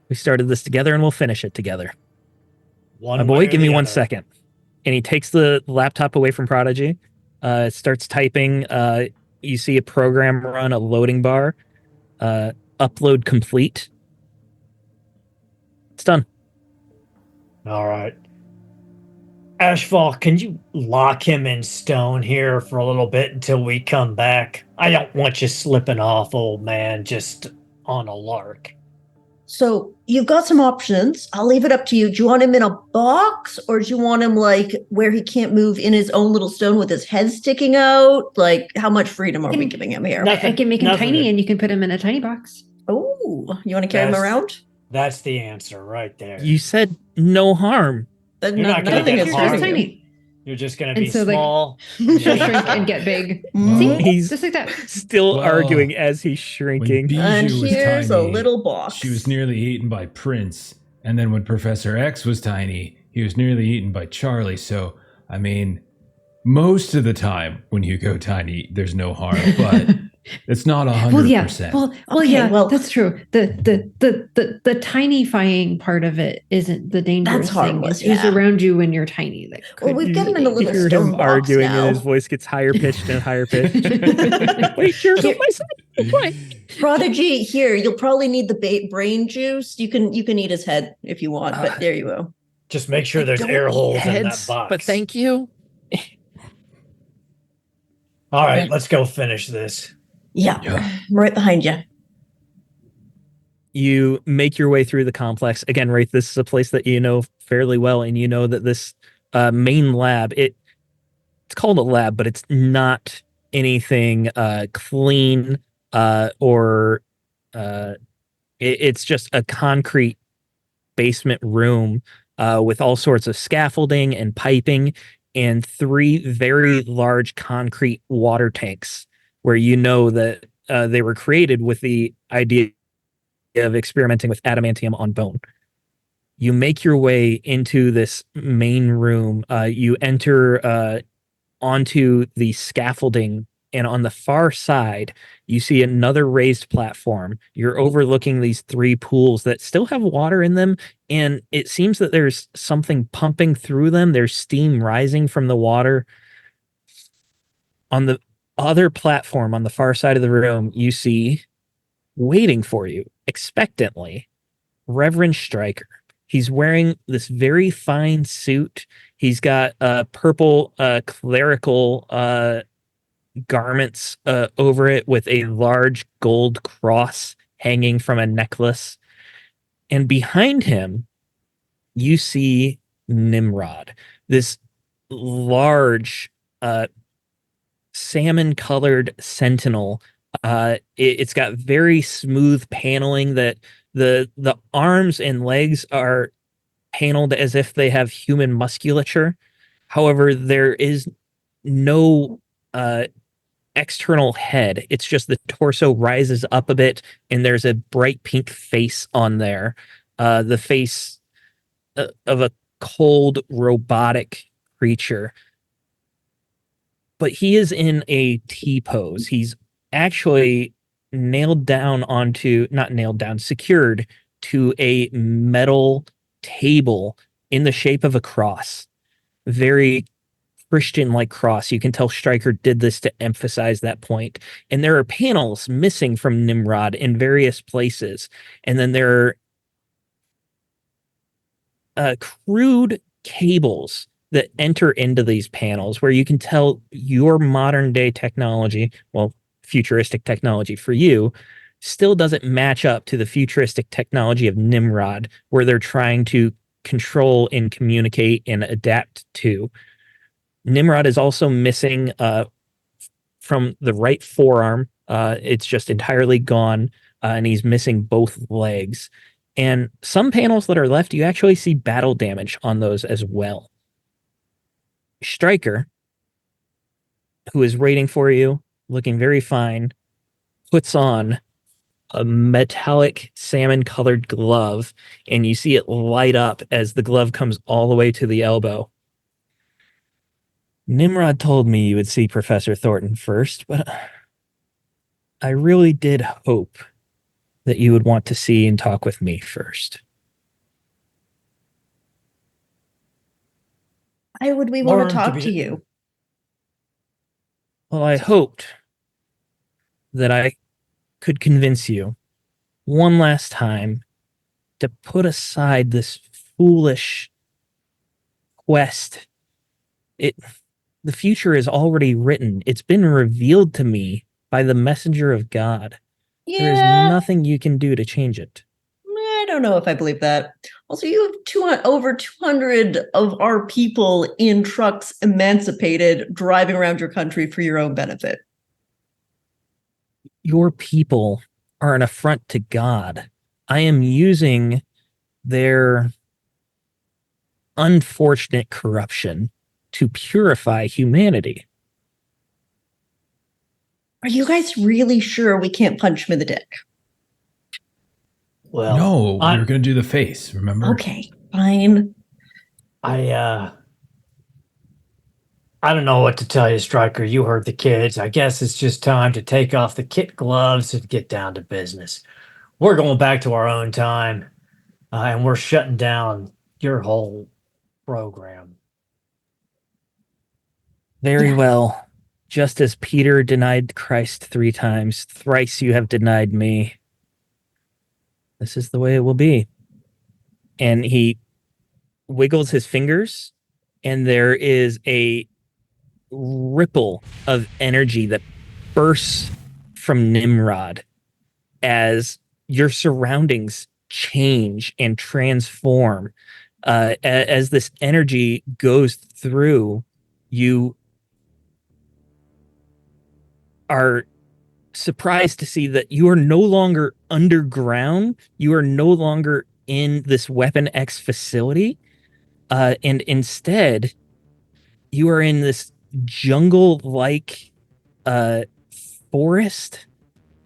We started this together and we'll finish it together. One My way boy, or give me the 1 other. second. And he takes the laptop away from Prodigy, starts typing. You see a program run, a loading bar, upload complete. It's done. All right. Ashfall, can you lock him in stone here for a little bit until we come back? I don't want you slipping off, old man, just on a lark. So you've got some options. I'll leave it up to you. Do you want him in a box, or do you want him like where he can't move in his own little stone with his head sticking out? Like, how much freedom are we giving him here? I can make him Nothing. tiny, and you can put him in a tiny box. Oh, you want to carry him That's- around? That's the answer right there. You said no harm. Then You're not gonna nothing get is harmed. Just hurting you. tiny. You're just going to And be so, like, small. She'll shrink and get big. Mm. See? He's Just like that. still Well, arguing as he's shrinking. When And Bijou was here's tiny, a little box. she was nearly eaten by Prince. And then when Professor X was tiny, he was nearly eaten by Charlie. So, I mean, most of the time when you go tiny, there's no harm, but it's not 100%. Well, yeah. Well, Okay, yeah. well- That's true. The tiny-fying part of it isn't the dangerous That's thing. harmless, It's who's yeah. around you when you're tiny. That Well, we've got him in a You little hear stone him box arguing now. and his voice gets higher pitched and higher pitched. Wait, Jericho, my son. What? Prodigy, here, you'll probably need the brain juice. You can eat his head if you want, but there you go. Just make sure I there's don't air eat holes in that heads, box. but thank you. All right, let's go finish this. Yeah, Yeah. I'm right behind you. You make your way through the complex. Again, Wraith, this is a place that you know fairly well, and you know that this main lab, it's called a lab, but it's not anything clean or It's just a concrete basement room with all sorts of scaffolding and piping and three very large concrete water tanks where you know that they were created with the idea of experimenting with adamantium on bone. You make your way into this main room. You enter onto the scaffolding, and on the far side, you see another raised platform. You're overlooking these three pools that still have water in them, and it seems that there's something pumping through them. There's steam rising from the water. On the other platform on the far side of the room, you see, waiting for you expectantly, Reverend Striker. He's wearing this very fine suit. He's got purple clerical garments over it with a large gold cross hanging from a necklace. And behind him, you see Nimrod, this large salmon colored sentinel. It's got very smooth paneling that the arms and legs are paneled as if they have human musculature. However, there is no external head. It's just the torso rises up a bit, and there's a bright pink face on there. The face of a cold, robotic creature. But he is in a T pose. He's actually nailed down onto, not nailed down, secured to a metal table in the shape of a cross. Very Christian-like cross. You can tell Stryker did this to emphasize that point. And there are panels missing from Nimrod in various places. And then there are crude cables that enter into these panels where you can tell your modern day technology, well, futuristic technology for you, still doesn't match up to the futuristic technology of Nimrod, where they're trying to control and communicate and adapt to. Nimrod is also missing from the right forearm. It's just entirely gone, and he's missing both legs. And some panels that are left, you actually see battle damage on those as well. Stryker, who is waiting for you, looking very fine, puts on a metallic salmon-colored glove, and you see it light up as the glove comes all the way to the elbow. Nimrod told me you would see Professor Thornton first, but I really did hope that you would want to see and talk with me first. Why would we want to talk to you? Well, I hoped that I could convince you one last time to put aside this foolish quest. The future is already written. It's been revealed to me by the messenger of God. There is nothing you can do to change it. I don't know if I believe that. Also, you have over 200 of our people in trucks, emancipated, driving around your country for your own benefit. Your people are an affront to God. I am using their unfortunate corruption to purify humanity. Are you guys really sure we can't punch him in the dick? Well, No, we were going to do the face, remember? Okay, fine. I don't know what to tell you, Stryker. You heard the kids. I guess it's just time to take off the kit gloves and get down to business. We're going back to our own time, and we're shutting down your whole program. Very well. Just as Peter denied Christ 3 times, thrice you have denied me. This is the way it will be. And he wiggles his fingers, and there is a ripple of energy that bursts from Nimrod as your surroundings change and transform. As this energy goes through, you are surprised to see that you are no longer underground. You are no longer in this Weapon X facility, and instead you are in this jungle-like forest.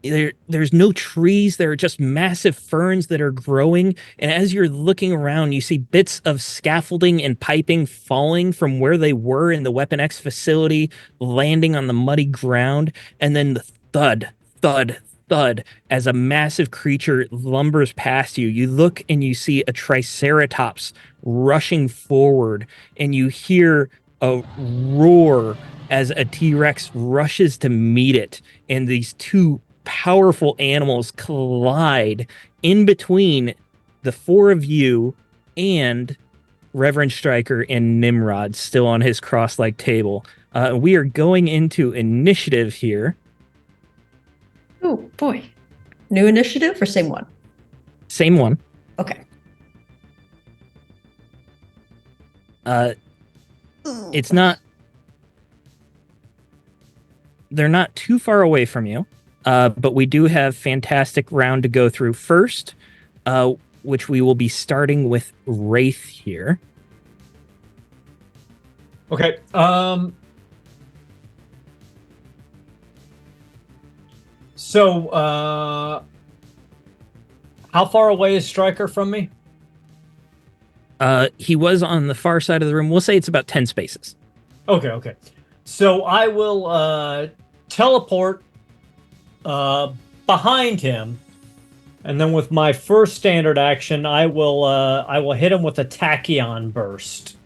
There's no trees. There are just massive ferns that are growing. And as you're looking around, you see bits of scaffolding and piping falling from where they were in the Weapon X facility, landing on the muddy ground. And then the thud, thud, thud as a massive creature lumbers past you. You look and you see a Triceratops rushing forward, and you hear a roar as a T-Rex rushes to meet it. And these two powerful animals collide in between the four of you and Reverend Striker and Nimrod still on his cross-like table. We are going into initiative here. Oh boy. New initiative or same one? Same one. Okay. It's not... They're not too far away from you. But we do have fantastic round to go through first, which we will be starting with Wraith here. Okay. So, how far away is Striker from me? He was on the far side of the room. We'll say it's about 10 spaces. Okay. So I will teleport behind him, and then with my first standard action, I will hit him with a tachyon burst,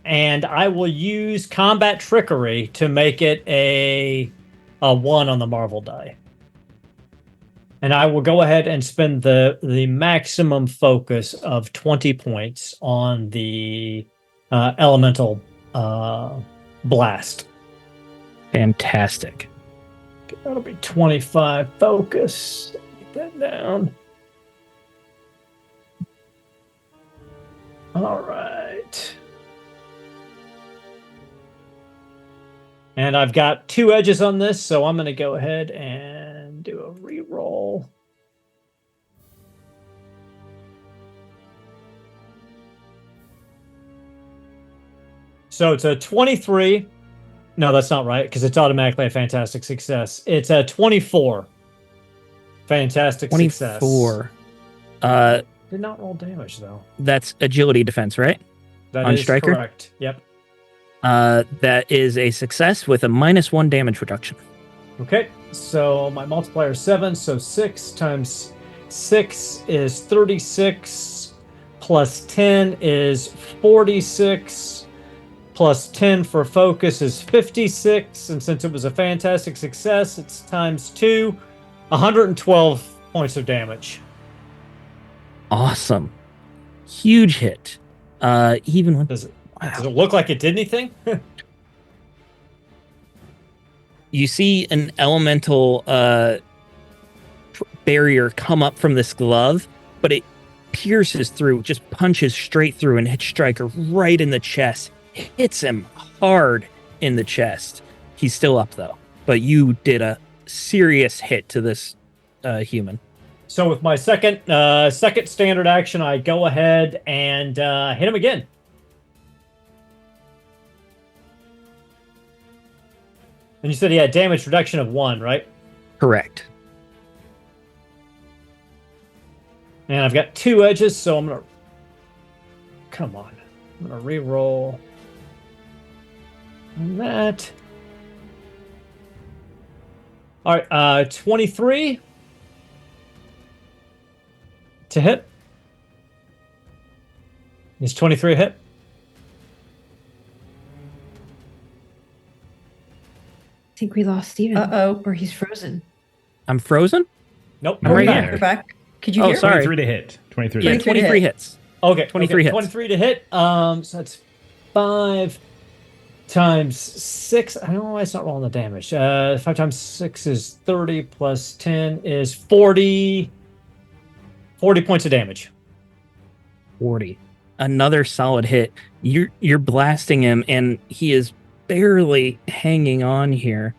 and I will use combat trickery to make it a 1 on the Marvel die, and I will go ahead and spend the maximum focus of 20 points on the elemental blast. Fantastic. That'll be 25 focus. Get that down. All right. And I've got 2 edges on this, so I'm going to go ahead and do a reroll. So it's a 23. No, that's not right, because it's automatically a fantastic success. It's a 24. Fantastic 24. success. Did not roll damage, though. That's agility defense, right? That On is Striker? correct. Yep. That is a success with a -1 damage reduction. Okay, so my multiplier is 7, so 6 times 6 is 36, plus 10 is 46, plus 10 for focus is 56, and since it was a fantastic success, it's times 2, 112 points of damage. Awesome. Huge hit. Even with... Does it Wow. look like it did anything? You see an elemental barrier come up from this glove, but it pierces through, just punches straight through and hits Striker right in the chest. Hits him hard in the chest. He's still up, though. But you did a serious hit to this human. So with my second standard action, I go ahead and hit him again. And you said he had damage reduction of 1, right? Correct. And I've got 2 edges, so I'm gonna... Come on. I'm gonna re-roll that. All right, 23 to hit. Is 23 a hit? I think we lost Steven. Uh-oh. Or he's frozen. I'm frozen? Nope. I'm right back. here. You're back. Could you Oh, hear? sorry. 23 to hit. 23 to Yeah, hit. 23 to 23 hit. hits. Okay, 23 hits. 23 to hit. So that's 5 times 6. I don't know why it's not rolling the damage. 5 times 6 is 30 plus 10 is 40. 40 points of damage. 40. Another solid hit. You're blasting him, and he is barely hanging on here.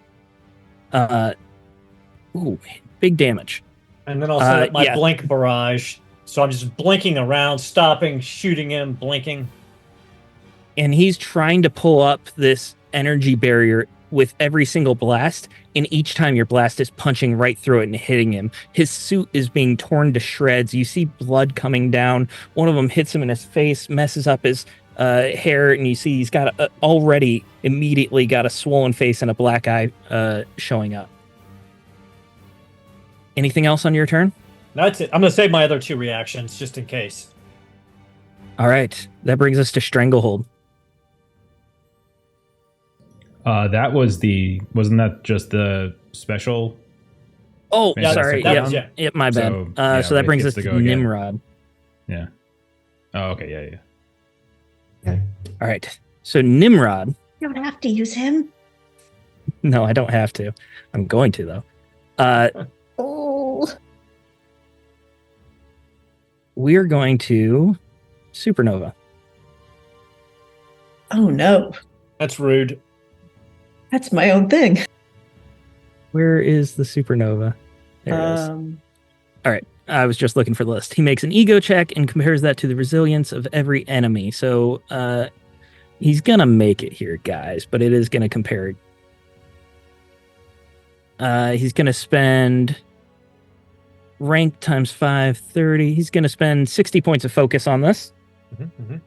Ooh, big damage. And then I'll set up my yeah. blink barrage. So I'm just blinking around, stopping, shooting him, blinking. And he's trying to pull up this energy barrier with every single blast, and each time your blast is punching right through it and hitting him. His suit is being torn to shreds. You see blood coming down. One of them hits him in his face, messes up his hair, and you see he's got already immediately got a swollen face and a black eye showing up. Anything else on your turn? That's it. I'm going to save my other 2 reactions just in case. All right. That brings us to Stranglehold. Wasn't that just the special? Oh, Yeah, sorry. yeah. My bad. So that brings us to Nimrod. Yeah. Oh, okay. Yeah. All right. So Nimrod. You don't have to use him. No, I don't have to. I'm going to, though. Oh. We're going to Supernova. Oh, no. That's rude. That's my own thing. Where is the Supernova? There it is. All right. I was just looking for the list. He makes an ego check and compares that to the resilience of every enemy. So he's going to make it here, guys, but it is going to compare it. He's going to spend rank times 5, 30. He's going to spend 60 points of focus on this. Mm-hmm.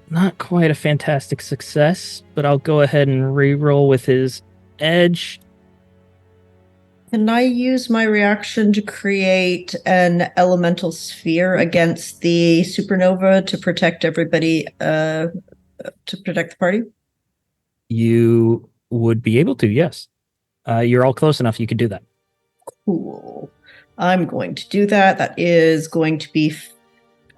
Not quite a fantastic success, but I'll go ahead and re-roll with his edge. Can I use my reaction to create an elemental sphere against the supernova to protect everybody, to protect the party? You would be able to, yes. You're all close enough. You could do that. Cool. I'm going to do that. That is going to be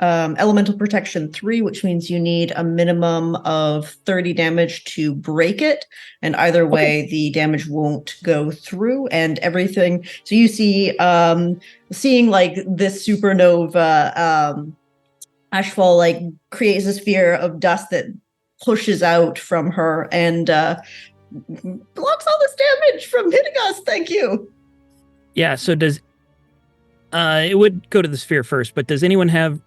elemental protection 3, which means you need a minimum of 30 damage to break it. And either way, the damage won't go through and everything. So you see, seeing like this supernova, Ashfall like creates a sphere of dust that pushes out from her and blocks all this damage from hitting us. Thank you. Yeah, so does... it would go to the sphere first, but does anyone have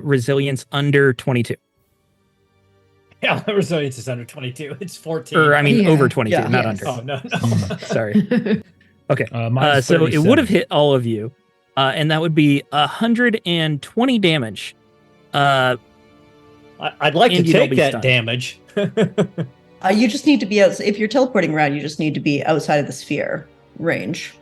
resilience under 22? Yeah, the resilience is under 22. It's 14. Or, I mean, Yeah. over 22, Yeah. not Yes. under. Oh, no. Sorry. Okay. Mine's So it would have 37. hit all of you, and that would be 120 damage. I'd like to And you'd all take be that stunned. damage. You just need to be out. If you're teleporting around, you just need to be outside of the sphere range.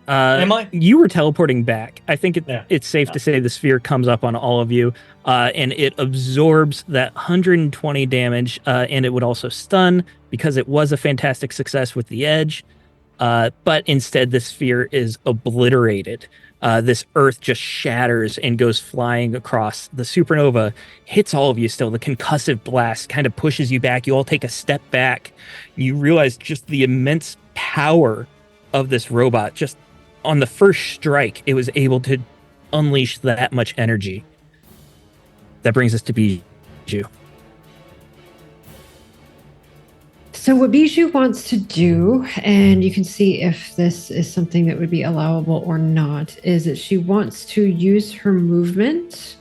Am I? You were teleporting back. I think Yeah. it's safe to say the sphere comes up on all of you, and it absorbs that 120 damage, and it would also stun because it was a fantastic success with the edge. But instead, the sphere is obliterated. This earth just shatters and goes flying across. The supernova hits all of you still. The concussive blast kind of pushes you back. You all take a step back. You realize just the immense power of this robot. Just on the first strike, it was able to unleash that much energy. That brings us to Bijou. So what Bijou wants to do, and you can see if this is something that would be allowable or not, is that she wants to use her movement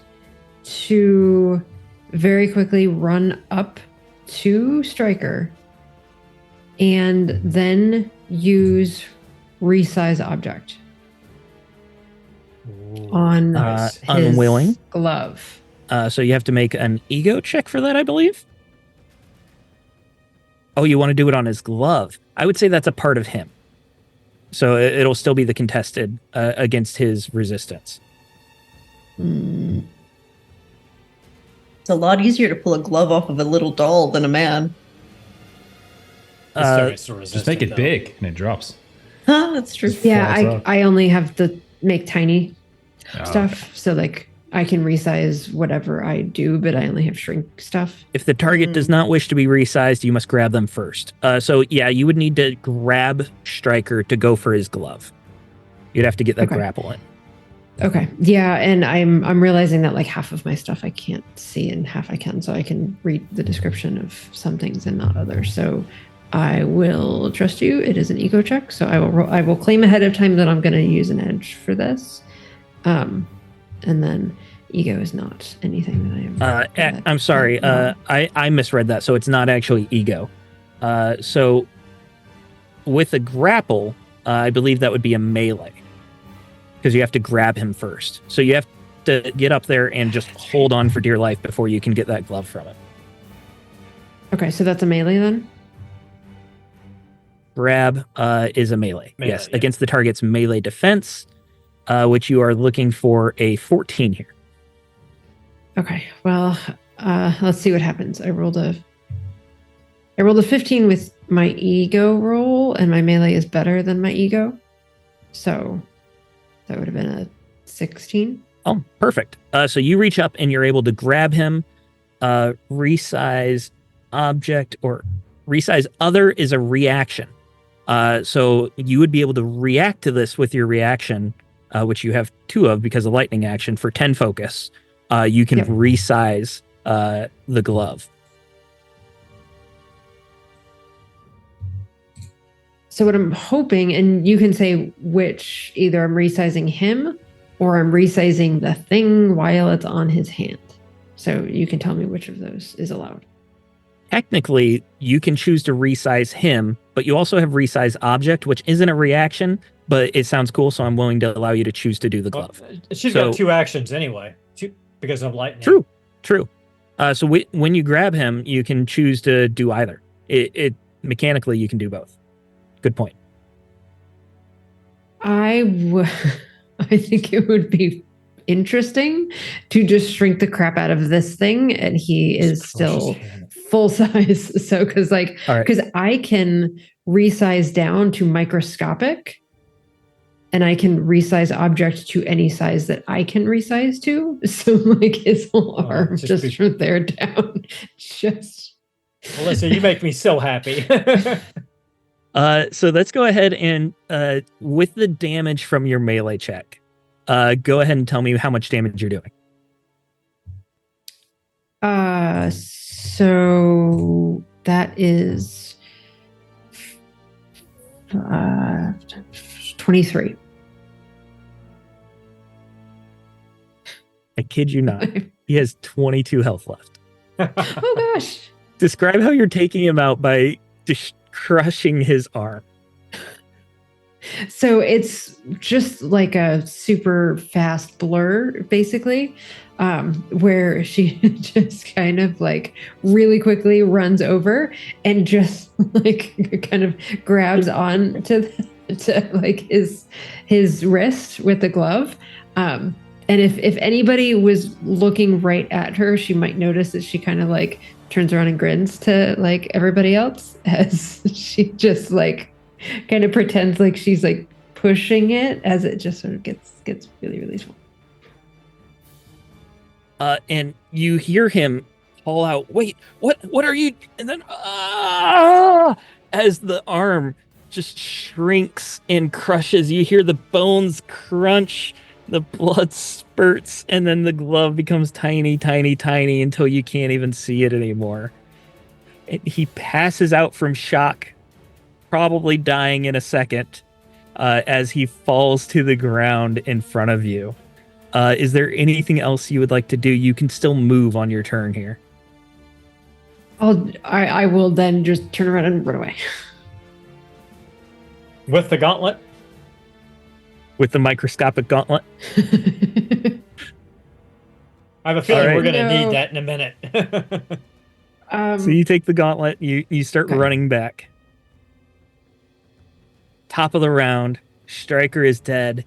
to very quickly run up to Striker and then use resize object on Nice. his Unwilling. glove. So you have to make an ego check for that, I believe. Oh, you want to do it on his glove? I would say that's a part of him. So it'll still be the contested against his resistance. Hmm. It's a lot easier to pull a glove off of a little doll than a man. It's still gets resistant, Just make it though. big and it drops. Huh, that's true. Yeah, Falls up. I only have to make tiny Oh, stuff. So like I can resize whatever I do, but I only have shrink stuff. If the target does not wish to be resized, you must grab them first. So yeah, you would need to grab Striker to go for his glove. You'd have to get that Okay. grapple in. Okay. Yeah, and I'm realizing that like half of my stuff I can't see and half I can, so I can read the description of some things and not others. So I will trust you. It is an ego check, so I will claim ahead of time that I'm going to use an edge for this. And then ego is not anything that I am. I'm sorry. I misread that. So it's not actually ego. So with a grapple, I believe that would be a melee because you have to grab him first. So you have to get up there and just hold on for dear life before you can get that glove from it. Okay, so that's a melee then? Grab is a melee. Yes, yeah. against the target's melee defense, which you are looking for a 14 here. Okay, well, let's see what happens. I rolled a 15 with my ego roll, and my melee is better than my ego. So that would have been a 16. Oh, perfect. So you reach up and you're able to grab him. Resize object or resize other is a reaction. So you would be able to react to this with your reaction, which you have 2 of because of lightning action for 10 focus. You can resize the glove. So what I'm hoping, and you can say which, either I'm resizing him or I'm resizing the thing while it's on his hand. So you can tell me which of those is allowed. Technically, you can choose to resize him, but you also have resize object, which isn't a reaction, but it sounds cool, so I'm willing to allow you to choose to do the glove. She's got 2 actions anyway, because of lightning. True. So when you grab him, you can choose to do either. It mechanically, you can do both. Good point. I think it would be interesting to just shrink the crap out of this thing, and he is still full size. So because I can resize down to microscopic, and I can resize object to any size that I can resize to. So like his whole arm just from there down. Melissa, you make me so happy. So let's go ahead and with the damage from your melee check, go ahead and tell me how much damage you're doing. So that is 23. I kid you not. He has 22 health left. Oh gosh. Describe how you're taking him out by just crushing his arm. So it's just like a super fast blur, basically, where she just kind of like really quickly runs over and just like kind of grabs on to like his wrist with the glove. And if anybody was looking right at her, she might notice that she kind of like turns around and grins to like everybody else as she just like kind of pretends like she's like pushing it as it just sort of gets really, really small. And you hear him call out, "Wait, what are you?" And then as the arm just shrinks and crushes, you hear the bones crunch, the blood spurts, and then the glove becomes tiny, tiny, tiny until you can't even see it anymore. And he passes out from shock, probably dying in a second, as he falls to the ground in front of you. Is there anything else you would like to do? You can still move on your turn here. I will then just turn around and run away. With the gauntlet? With the microscopic gauntlet? I have a feeling we're going to need that in a minute. So you take the gauntlet, you start running back. Top of the round, Striker is dead.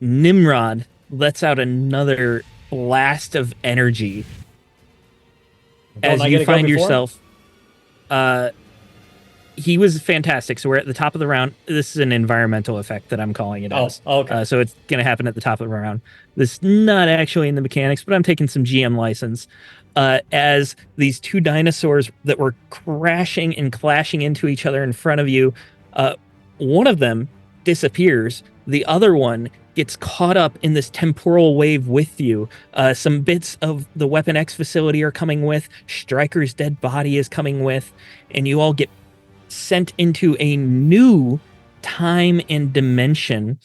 Nimrod lets out another blast of energy as you find yourself. He was fantastic. So we're at the top of the round. This is an environmental effect that I'm calling it as. Okay. So it's going to happen at the top of the round. This is not actually in the mechanics, but I'm taking some GM license. As these 2 dinosaurs that were crashing and clashing into each other in front of you, one of them disappears. The other one gets caught up in this temporal wave with you. Some bits of the Weapon X facility are coming with. Stryker's dead body is coming with. And you all get sent into a new time and dimension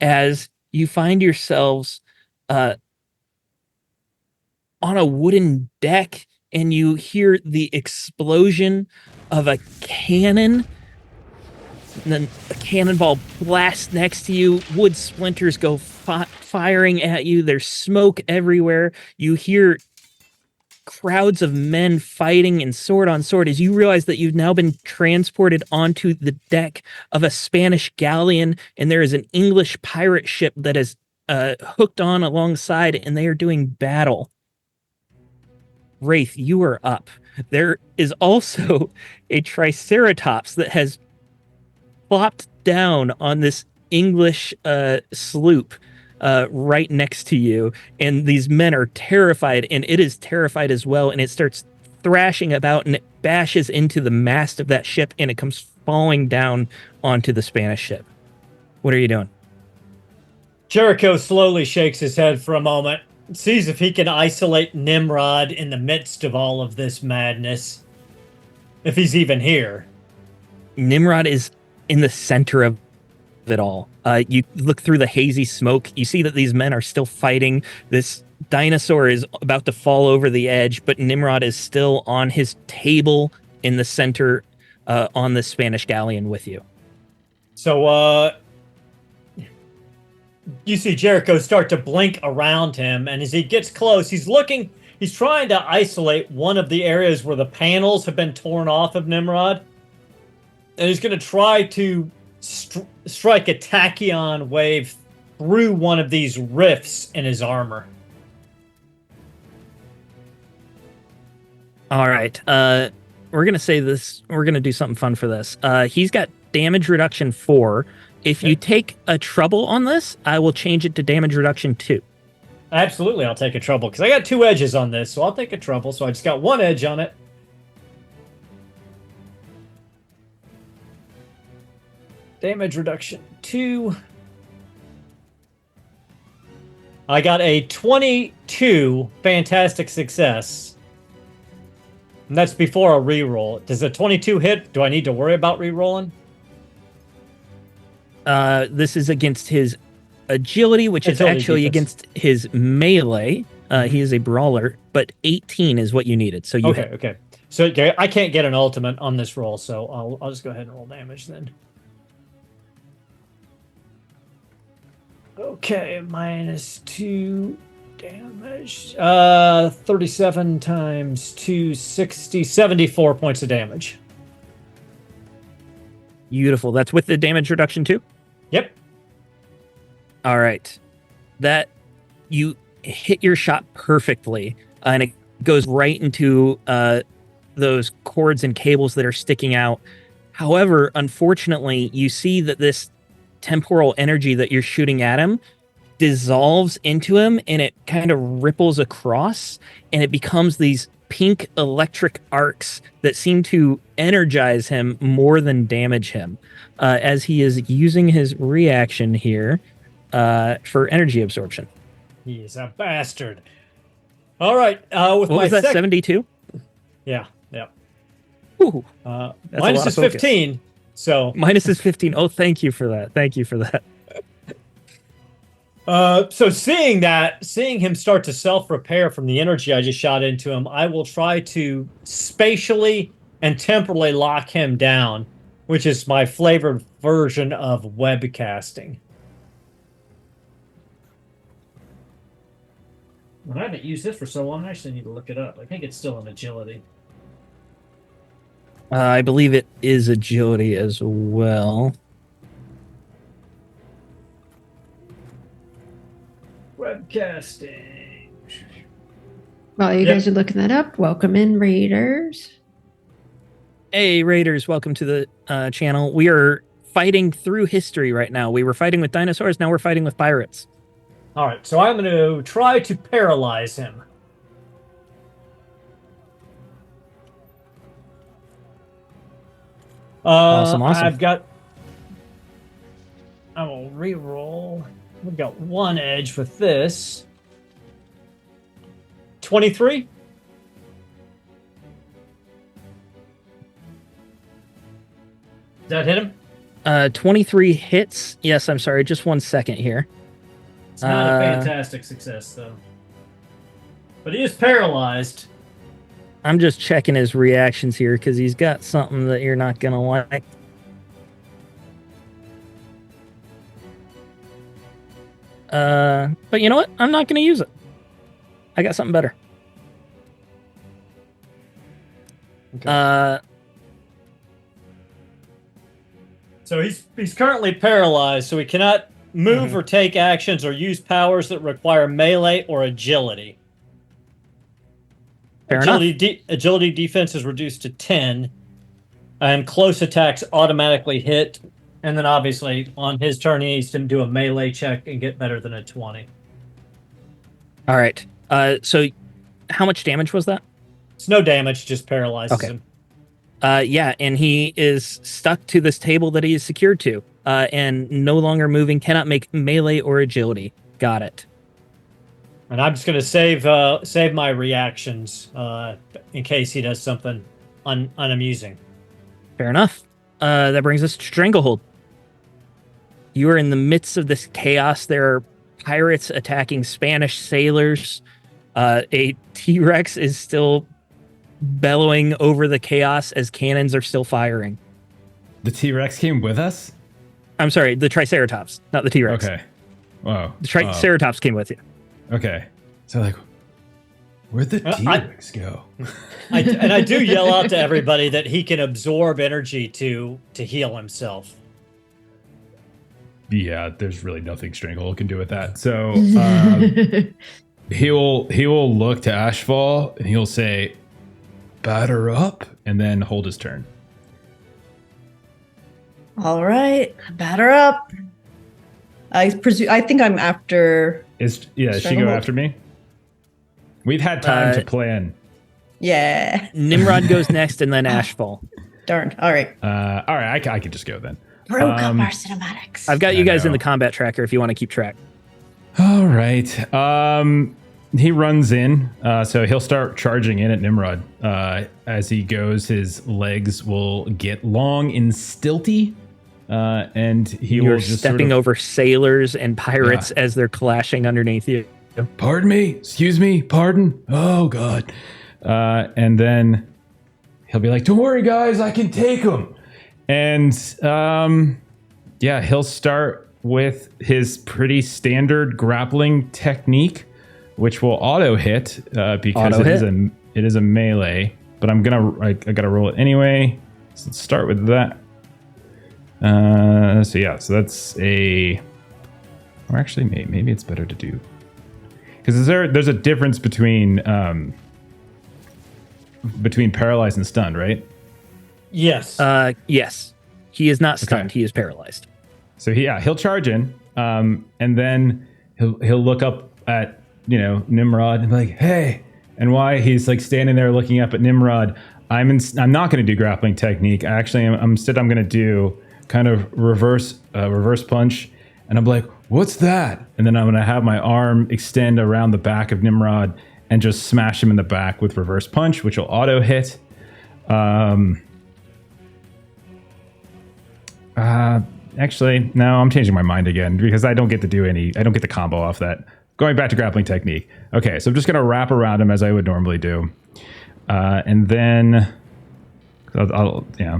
as you find yourselves on a wooden deck, and you hear the explosion of a cannon. And then a cannonball blasts next to you. Wood splinters go firing at you. There's smoke everywhere. You hear crowds of men fighting and sword on sword as you realize that you've now been transported onto the deck of a Spanish galleon, and there is an English pirate ship that is hooked on alongside, and they are doing battle. Wraith, you are up. There is also a Triceratops that has plopped down on this English sloop right next to you, and these men are terrified, and it is terrified as well, and it starts thrashing about, and it bashes into the mast of that ship, and it comes falling down onto the Spanish ship. What are you doing? Jericho slowly shakes his head for a moment, sees if he can isolate Nimrod in the midst of all of this madness, if he's even here. Nimrod is in the center of it all. You look through the hazy smoke. You see that these men are still fighting. This dinosaur is about to fall over the edge, but Nimrod is still on his table in the center on the Spanish galleon with you. So, you see Jericho start to blink around him, and as he gets close, he's trying to isolate one of the areas where the panels have been torn off of Nimrod. And he's going to try to strike a tachyon wave through one of these rifts in his armor. All right. We're going to say this. We're going to do something fun for this. He's got damage reduction 4. If you take a trouble on this, I will change it to damage reduction 2. Absolutely, I'll take a trouble, because I got 2 edges on this, so I'll take a trouble. So I just got 1 edge on it. Damage reduction 2. I got a 22 fantastic success. And that's before a reroll. Does a 22 hit? Do I need to worry about rerolling? This is against his agility, which is Agility actually defense. against his melee. He is a brawler, but 18 is what you needed. So you hit. Okay. So I can't get an ultimate on this roll, so I'll just go ahead and roll damage then. Okay, -2 damage. 37 times 2, 60, 74 points of damage. Beautiful. That's with the damage reduction 2? Yep. All right. That you hit your shot perfectly, and it goes right into those cords and cables that are sticking out. However, unfortunately, you see that this temporal energy that you're shooting at him dissolves into him, and it kind of ripples across, and it becomes these pink electric arcs that seem to energize him more than damage him, as he is using his reaction here for energy absorption. He's a bastard. All right. With What my was that, 72? Yeah. Ooh, Minus is 15. So minus is 15. Oh, thank you for that. So seeing him start to self-repair from the energy I just shot into him, I will try to spatially and temporally lock him down, which is my flavored version of web casting. I haven't used this for so long, I actually need to look it up. I think it's still an agility. I believe it is agility as well. Webcasting. While you guys are looking that up, welcome in, Raiders. Hey, Raiders, welcome to the channel. We are fighting through history right now. We were fighting with dinosaurs, now we're fighting with pirates. All right, so I'm going to try to paralyze him. Awesome. I will re-roll. We've got one edge with this. 23. Does that hit him? 23 hits. Yes, I'm sorry. Just 1 second here. It's not a fantastic success, though. But he is paralyzed. I'm just checking his reactions here because he's got something that you're not going to like. But you know what? I'm not going to use it. I got something better. Okay. So he's currently paralyzed, so he cannot move or take actions or use powers that require melee or agility. Fair enough. Agility defense is reduced to 10, and close attacks automatically hit. And then obviously on his turn, he needs to do a melee check and get better than a 20. All right. So how much damage was that? It's no damage, just paralyzes Okay. him. Yeah, and he is stuck to this table that he is secured to, and no longer moving, cannot make melee or agility. Got it. And I'm just going to save my reactions in case he does something unamusing. Fair enough. That brings us to Stranglehold. You are in the midst of this chaos. There are pirates attacking Spanish sailors. A T-Rex is still bellowing over the chaos as cannons are still firing. The T-Rex came with us? I'm sorry, the Triceratops, not the T-Rex. Okay. Wow. The Triceratops came with you. Okay. So like, where'd the I- T-Rex go? I do yell out to everybody that he can absorb energy to heal himself. Yeah, there's really nothing Stranglehold can do with that. So he will look to Ashfall and he'll say, "Batter up," and then hold his turn. All right, batter up. I think I'm after. Does she go Stranglehold. after me? We've had time to plan. Yeah. Nimrod goes next, and then Ashfall. Darn. All right. All right, I could just go then. Broke up our cinematics. I've got I you guys in know. the combat tracker if you want to keep track. All right. He runs in, so he'll start charging in at Nimrod. As he goes, his legs will get long and stilty, and he You're will just stepping sort of, over sailors and pirates as they're clashing underneath you. Pardon me? Excuse me? Pardon? Oh, God. and then He'll be like, don't worry, guys, I can take him. And he'll start with his pretty standard grappling technique, which will auto hit because Auto hit. it is a melee. But I gotta roll it anyway. So let's start with that. So that's a. Or actually, maybe it's better to do because there's a difference between paralyzed and stunned, right? Yes. Yes. He is not stunned. Okay. He is paralyzed. So he'll charge in, and then he'll look up at Nimrod and be like, "Hey!" And why he's like standing there looking up at Nimrod. I'm not going to do grappling technique. Actually, I'm going to do kind of reverse punch, and I'm like, "What's that?" And then I'm going to have my arm extend around the back of Nimrod and just smash him in the back with reverse punch, which will auto hit. Actually, no, I'm changing my mind again because I don't get the combo off that. Going back to grappling technique. Okay, so I'm just going to wrap around him as I would normally do. And then yeah.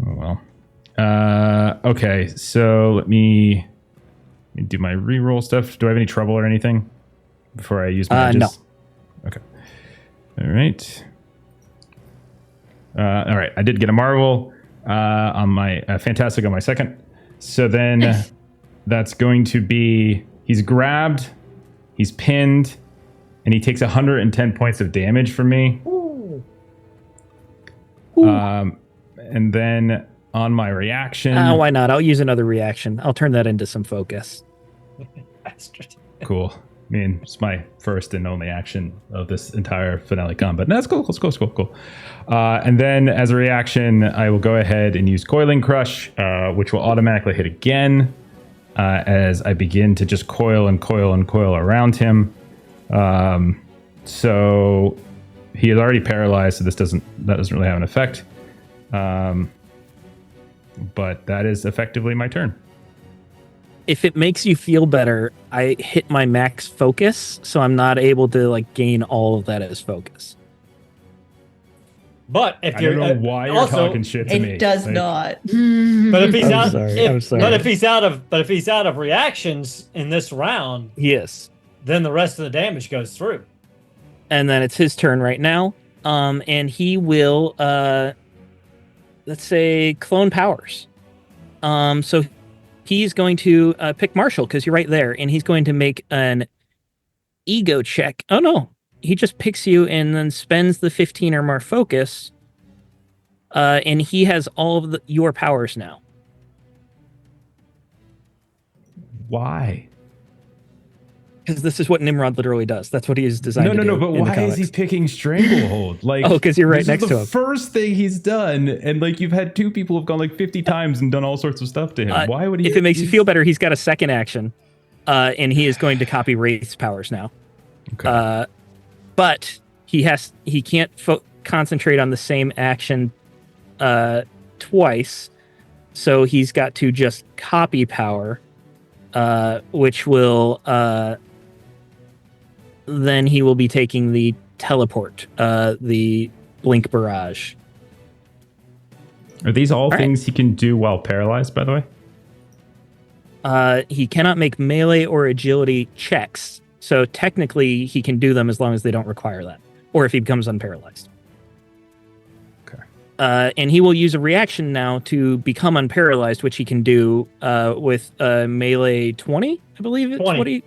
Oh, well. Okay, so let me do my reroll stuff. Do I have any trouble or anything before I use my edges? No. Okay. All right. All right, I did get a marvel on my fantastic on my second. So then that's going to be he's grabbed, he's pinned, and he takes 110 points of damage from me. Ooh. And then on my reaction, Why not? I'll use another reaction. I'll turn that into some focus. Bastard. cool. I mean, it's my first and only action of this entire finale combat. No, that's cool. Cool. And then as a reaction, I will go ahead and use Coiling Crush, which will automatically hit again. as I begin to just coil and coil and coil around him. So he is already paralyzed, so that doesn't really have an effect. But that is effectively my turn. If it makes you feel better, I hit my max focus, so I'm not able to like gain all of that as focus. But if I you're don't know why you're also, talking shit to me. It does Like, not. But if he's I'm out, sorry, I'm sorry. but if he's out of reactions in this round, Yes. then the rest of the damage goes through. And then it's his turn right now. And he will let's say clone powers. So he's going to pick Marshall because you're right there, and he's going to make an ego check. Oh no, he just picks you and then spends the 15 or more focus, and he has all of your powers now. why? Because this is what Nimrod literally does. That's what he is designed to do. No, but in the why is he comics. picking Stranglehold? Like, Oh, 'cause you're right this next is to the him. first thing he's done, and like you've had two people have gone like 50 times and done all sorts of stuff to him. Why would he? If it makes you feel better, he's got a second action, and he is going to copy Wraith's powers now. Okay. But he can't concentrate on the same action twice, so he's got to just copy power, which will then he will be taking the teleport, the blink barrage. Are these all right. things he can do while paralyzed, by the way? He cannot make melee or agility checks, so technically he can do them as long as they don't require that, or if he becomes unparalyzed. Okay. And he will use a reaction now to become unparalyzed, which he can do with melee 20, I believe it's 20. what he...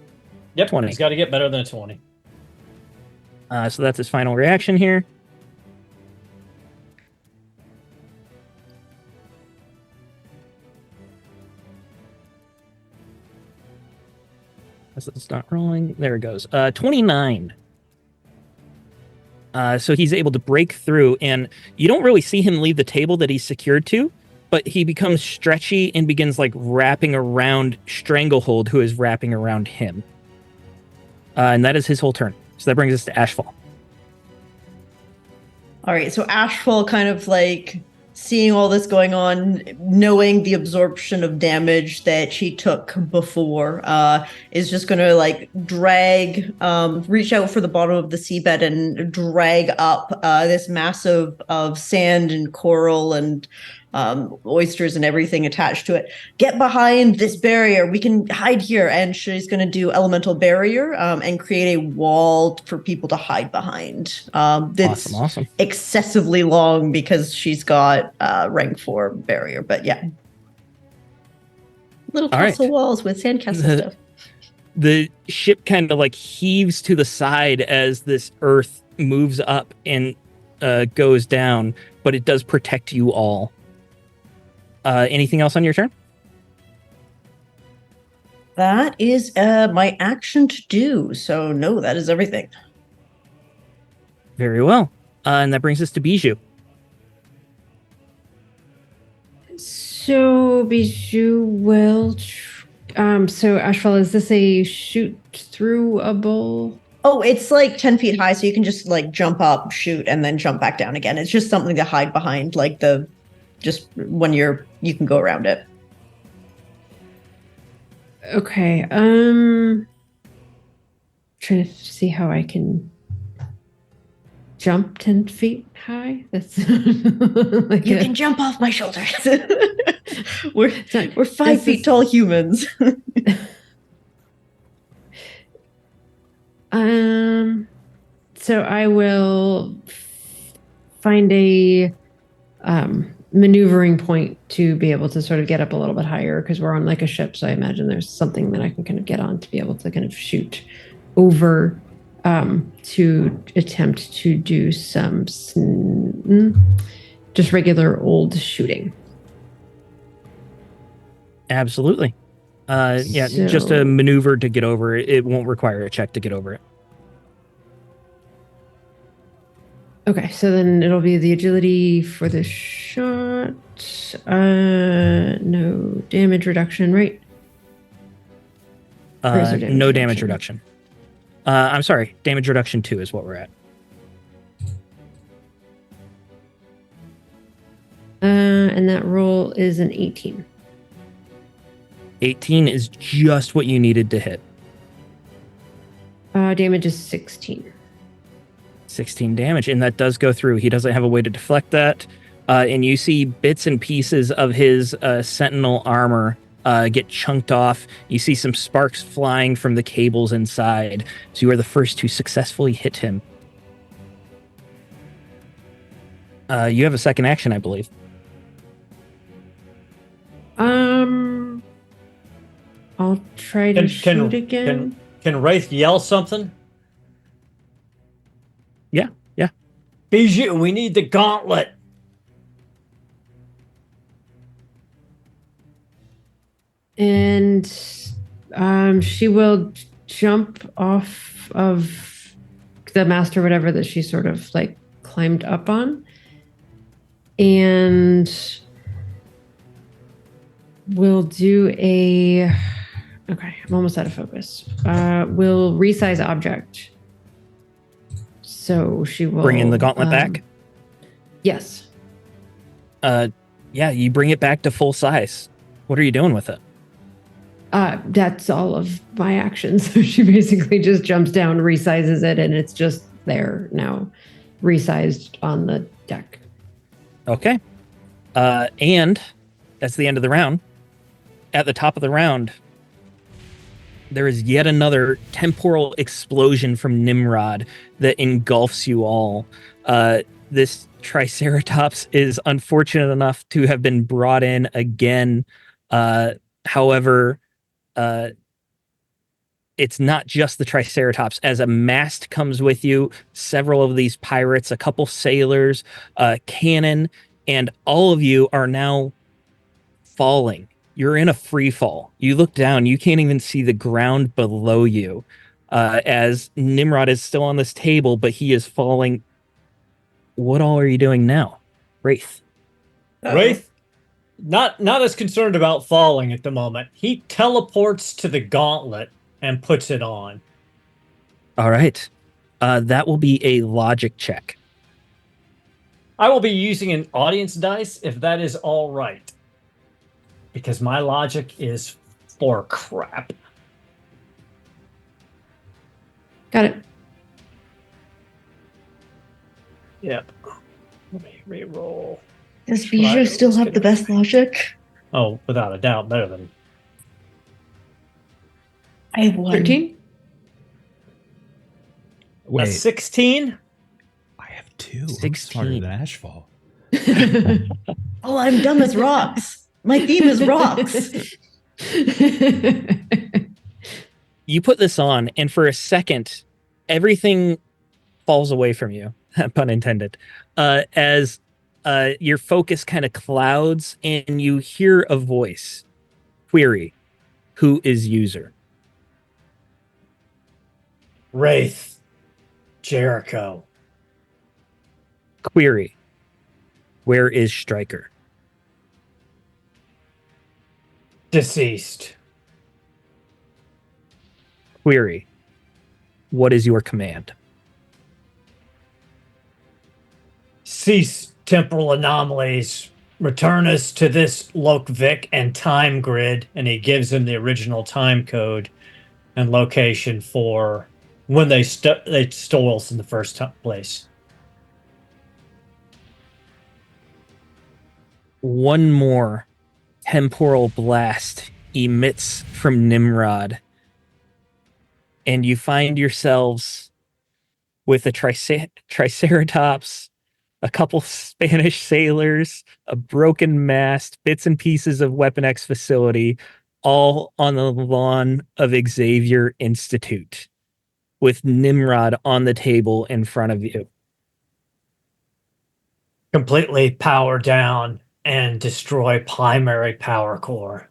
Yep, 20. he's got to get better than a 20. So that's his final reaction here. It's not rolling. There it goes. 29. So he's able to break through, and you don't really see him leave the table that he's secured to, but he becomes stretchy and begins like wrapping around Stranglehold, who is wrapping around him. And that is his whole turn. So that brings us to Ashfall. All right, so Ashfall kind of like seeing all this going on, knowing the absorption of damage that she took before, is just going to like drag, reach out for the bottom of the seabed and drag up this mass of sand and coral and oysters and everything attached to it. Get behind this barrier. We can hide here. And she's going to do elemental barrier and create a wall for people to hide behind. That's Awesome. excessively long because she's got rank 4 barrier. But yeah. Little All right. castle walls with sandcastle stuff. The ship kind of like heaves to the side as this earth moves up and goes down, but it does protect you all. Anything else on your turn? That is my action to do. So no, that is everything. Very well. And that brings us to Bijou. So Bijou will. So Ashfall, is this a shoot through a bowl? Oh, it's like 10 feet high, so you can just like jump up, shoot, and then jump back down again. It's just something to hide behind, like just when you can go around it. Okay. Trying to see how I can jump 10 feet high. That's like You can jump off my shoulders. we're 5 feet tall humans. So I will find a maneuvering point to be able to sort of get up a little bit higher because we're on like a ship. So I imagine there's something that I can kind of get on to be able to kind of shoot over to attempt to do some just regular old shooting. Absolutely. Yeah, So- just a maneuver to get over it. It won't require a check to get over it. Okay, so then it'll be the agility for the shot. No damage reduction, right? Or is there damage No damage reduction? reduction. I'm sorry, damage reduction 2 is what we're at. And that roll is an 18. 18 is just what you needed to hit. Damage is 16. 16 damage, and that does go through. He doesn't have a way to deflect that. And you see bits and pieces of his sentinel armor get chunked off. You see some sparks flying from the cables inside. So you are the first to successfully hit him. You have a second action, I believe. I'll try to shoot again. Can Wraith yell something? Yeah. Bijou, we need the gauntlet. And she will jump off of the mast or whatever that she sort of like climbed up on. And we'll do a... Okay, I'm almost out of focus. We'll resize object. So she will... Bring in the gauntlet back? Yes. Yeah, you bring it back to full size. What are you doing with it? That's all of my actions. So she basically just jumps down, resizes it, and it's just there now, resized on the deck. Okay. And that's the end of the round. At the top of the round, there is yet another temporal explosion from Nimrod that engulfs you all. This Triceratops is unfortunate enough to have been brought in again. However, it's not just the Triceratops. As a mast comes with you, several of these pirates, a couple sailors, cannon, and all of you are now falling. You're in a free fall. You look down, you can't even see the ground below you, as Nimrod is still on this table, but he is falling. What all are you doing now? Wraith. Wraith, not as concerned about falling at the moment. He teleports to the gauntlet and puts it on. All right. That will be a logic check. I will be using an audience dice if that is all right. Because my logic is for crap. Got it. Yep. Let me re-roll. Does Bijou still have the best logic? Oh, without a doubt, better than... I have one. 13? A Wait, 16? I have 2. I'm 16. smarter than Ashfall. Oh, I'm dumb as rocks. My theme is rocks. You put this on, and for a second, everything falls away from you, pun intended, as your focus kind of clouds and you hear a voice. Query, who is user? Wraith. Jericho. Query, where is Striker? Deceased. Query, what is your command? Cease temporal anomalies. Return us to this Lokvik and time grid. And he gives him the original time code and location for when they stole us in the first place. One more temporal blast emits from Nimrod, and you find yourselves with a Triceratops, a couple Spanish sailors, a broken mast, bits and pieces of Weapon X facility, all on the lawn of Xavier Institute, with Nimrod on the table in front of you. Completely power down and destroy primary power core.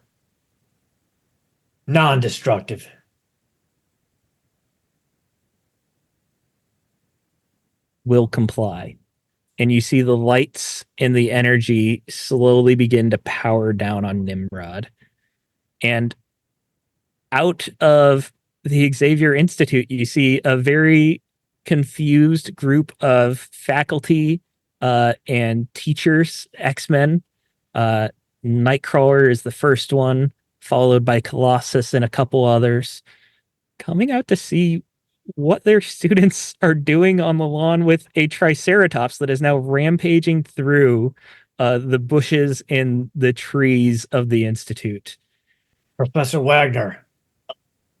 Non-destructive. Will comply. And you see the lights and the energy slowly begin to power down on Nimrod. And out of the Xavier Institute, you see a very confused group of faculty and teachers, X-Men. Nightcrawler is the first one, followed by Colossus and a couple others, coming out to see what their students are doing on the lawn with a Triceratops that is now rampaging through the bushes and the trees of the Institute. Professor Wagner,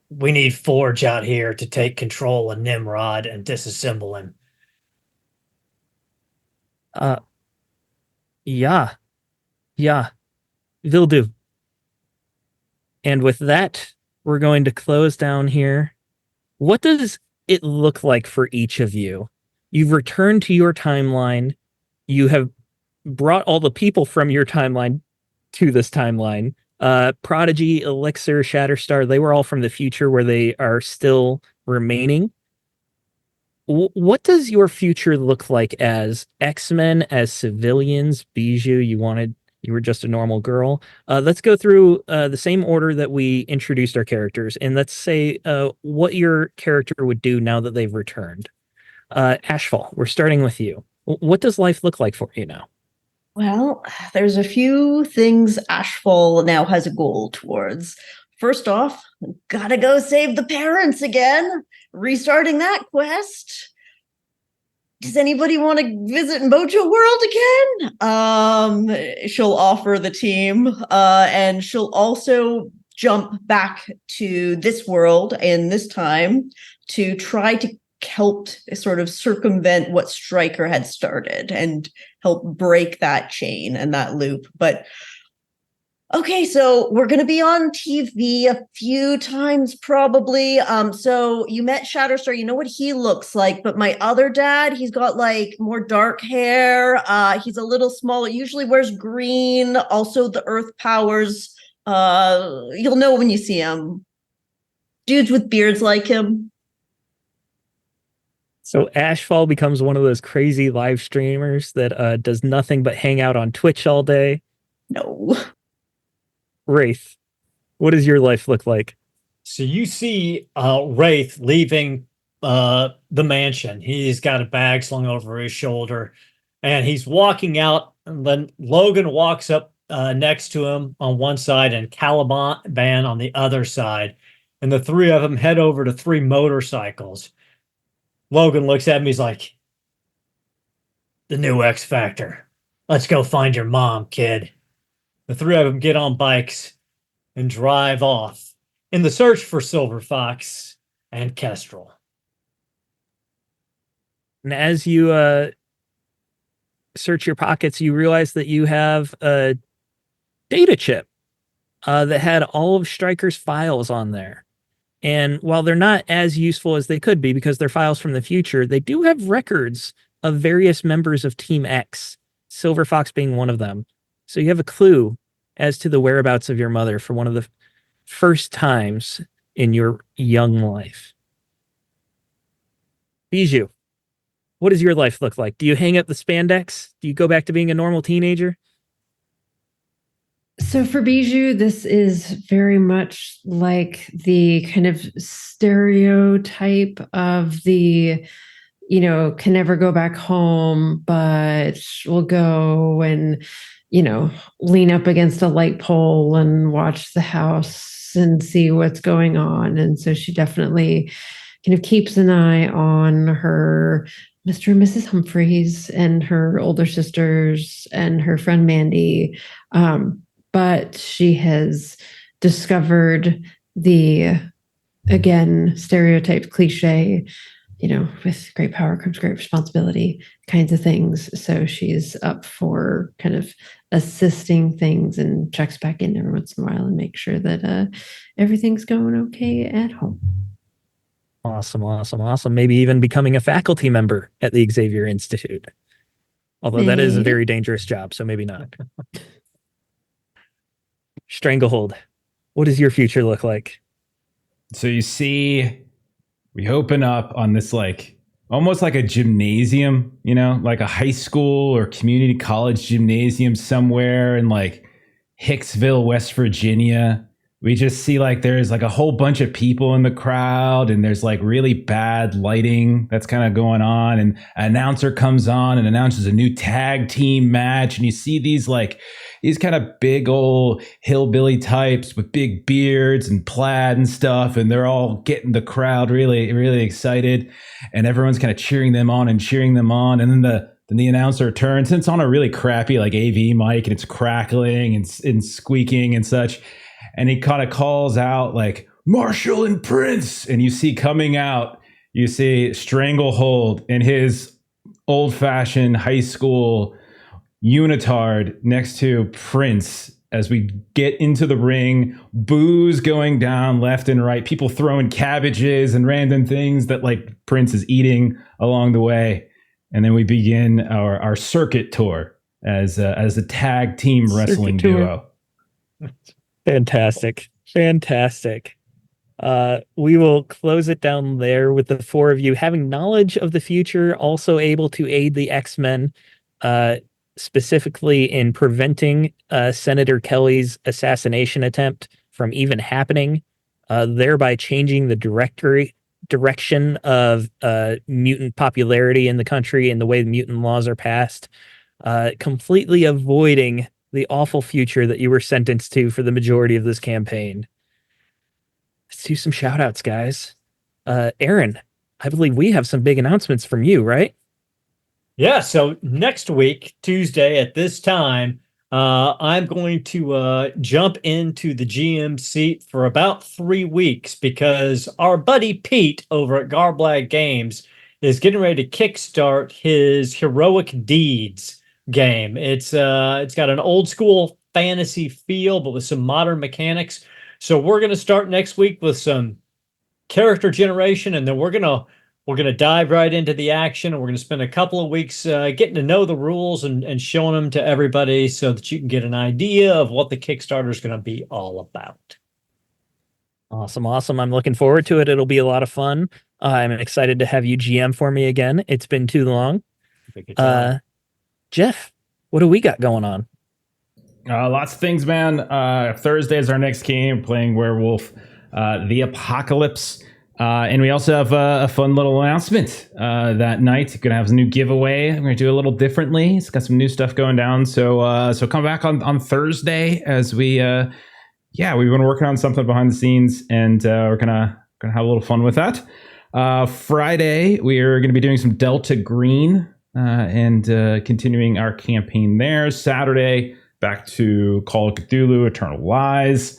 we need Forge out here to take control of Nimrod and disassemble him. Yeah, will do. And with that, we're going to close down here. What does it look like for each of you? You've returned to your timeline. You have brought all the people from your timeline to this timeline. Prodigy, Elixir, Shatterstar, they were all from the future where they are still remaining. What does your future look like as X-Men, as civilians? Bijou, you were just a normal girl. Let's go through the same order that we introduced our characters, and let's say what your character would do now that they've returned. Ashfall, we're starting with you. What does life look like for you now? Well, there's a few things Ashfall now has a goal towards. First off, gotta go save the parents again. Restarting that quest. Does anybody want to visit Mojo World again? She'll offer the team, and she'll also jump back to this world and this time to try to help sort of circumvent what Stryker had started and help break that chain and that loop. But okay, so we're going to be on TV a few times probably. So you met Shatterstar, you know what he looks like, but my other dad, he's got like more dark hair. He's a little smaller, usually wears green, also the earth powers. You'll know when you see him. Dudes with beards like him. So Ashfall becomes one of those crazy live streamers that does nothing but hang out on Twitch all day. No. Wraith, what does your life look like? So you see Wraith leaving the mansion. He's got a bag slung over his shoulder, and he's walking out, and then Logan walks up next to him on one side and Caliban on the other side, and the three of them head over to three motorcycles. Logan looks at me, he's like, the new X Factor. Let's go find your mom, kid. The three of them get on bikes and drive off in the search for Silver Fox and Kestrel. And as you search your pockets, you realize that you have a data chip that had all of Stryker's files on there. And while they're not as useful as they could be because they're files from the future, they do have records of various members of Team X, Silver Fox being one of them. So you have a clue as to the whereabouts of your mother for one of the first times in your young life. Bijou, what does your life look like? Do you hang up the spandex? Do you go back to being a normal teenager? So for Bijou, this is very much like the kind of stereotype of the, can never go back home, but will go and, lean up against a light pole and watch the house and see what's going on. And so she definitely kind of keeps an eye on her Mr. and Mrs. Humphreys and her older sisters and her friend Mandy. But she has discovered the, again, stereotyped cliche, with great power comes great responsibility kinds of things. So she's up for kind of assisting things and checks back in every once in a while and make sure that everything's going okay at home. Awesome. Maybe even becoming a faculty member at the Xavier Institute. Although that is a very dangerous job, so maybe not. Stranglehold, what does your future look like? So you see, we open up on this almost like a gymnasium, like a high school or community college gymnasium somewhere in Hicksville, West Virginia. we just see like there's like a whole bunch of people in the crowd, and there's like really bad lighting that's kind of going on, and an announcer comes on and announces a new tag team match, and you see these kind of big old hillbilly types with big beards and plaid and stuff, and they're all getting the crowd really, really excited, and everyone's kind of cheering them on, and then the announcer turns, and it's on a really crappy like AV mic, and it's crackling and squeaking and such. And he kind of calls out like Marshall and Prince, and you see coming out, you see Stranglehold in his old-fashioned high school unitard next to Prince. As we get into the ring, booze going down left and right, people throwing cabbages and random things that like Prince is eating along the way. And then we begin our circuit tour as a tag team wrestling duo. Fantastic. We will close it down there with the four of you having knowledge of the future, also able to aid the X-Men, specifically in preventing Senator Kelly's assassination attempt from even happening, thereby changing the direction of mutant popularity in the country and the way the mutant laws are passed, completely avoiding the awful future that you were sentenced to for the majority of this campaign. Let's do some shout outs, guys. Aaron, I believe we have some big announcements from you, right? Yeah, so next week, Tuesday at this time, I'm going to jump into the GM seat for about 3 weeks because our buddy Pete over at Garblag Games is getting ready to kickstart his Heroic Deeds game. It's got an old school fantasy feel, but with some modern mechanics. So we're going to start next week with some character generation, and then we're gonna dive right into the action, and we're gonna spend a couple of weeks getting to know the rules and showing them to everybody so that you can get an idea of what the Kickstarter is going to be all about. Awesome. I'm looking forward to it. It'll be a lot of fun. I'm excited to have you GM for me again. It's been too long. Jeff, what do we got going on? Lots of things, man. Thursday is our next game, playing Werewolf the Apocalypse. And we also have a fun little announcement that night. Going to have a new giveaway. I'm going to do a little differently. It's got some new stuff going down. So come back on Thursday as we've been working on something behind the scenes, and we're gonna have a little fun with that. Friday, we are going to be doing some Delta Green and continuing our campaign there. Saturday, back to Call of Cthulhu, Eternal Lies.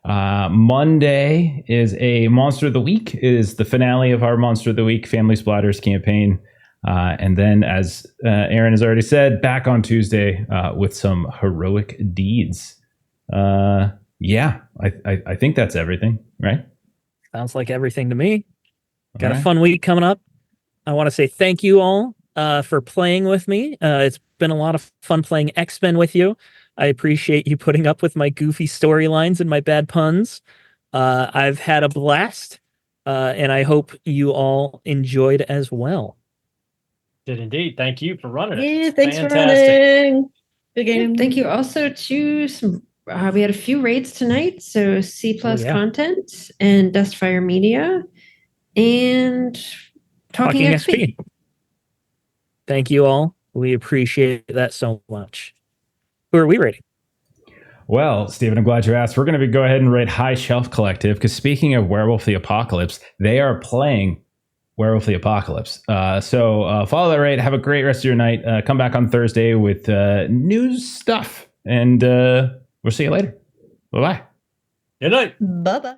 Monday is a Monster of the Week. It is the finale of our Monster of the Week Family Splatters campaign. And then, as Aaron has already said, back on Tuesday with some Heroic Deeds. I think that's everything, right? Sounds like everything to me. Got a fun week coming up. I want to say thank you all for playing with me. It's been a lot of fun playing X-Men with you. I appreciate you putting up with my goofy storylines and my bad puns. I've had a blast, and I hope you all enjoyed as well. Did indeed. Thank you for running it. Yeah, thanks for running. Good game. Thank you also to some. We had a few raids tonight, so C+ content and Dustfire Media and Talking XP. Thank you all. We appreciate that so much. Who are we rating? Well, Stephen, I'm glad you asked. We're going to go ahead and rate High Shelf Collective, because speaking of Werewolf the Apocalypse, they are playing Werewolf the Apocalypse. So follow that rate. Have a great rest of your night. Come back on Thursday with new stuff, and we'll see you later. Bye-bye. Good night. Bye-bye.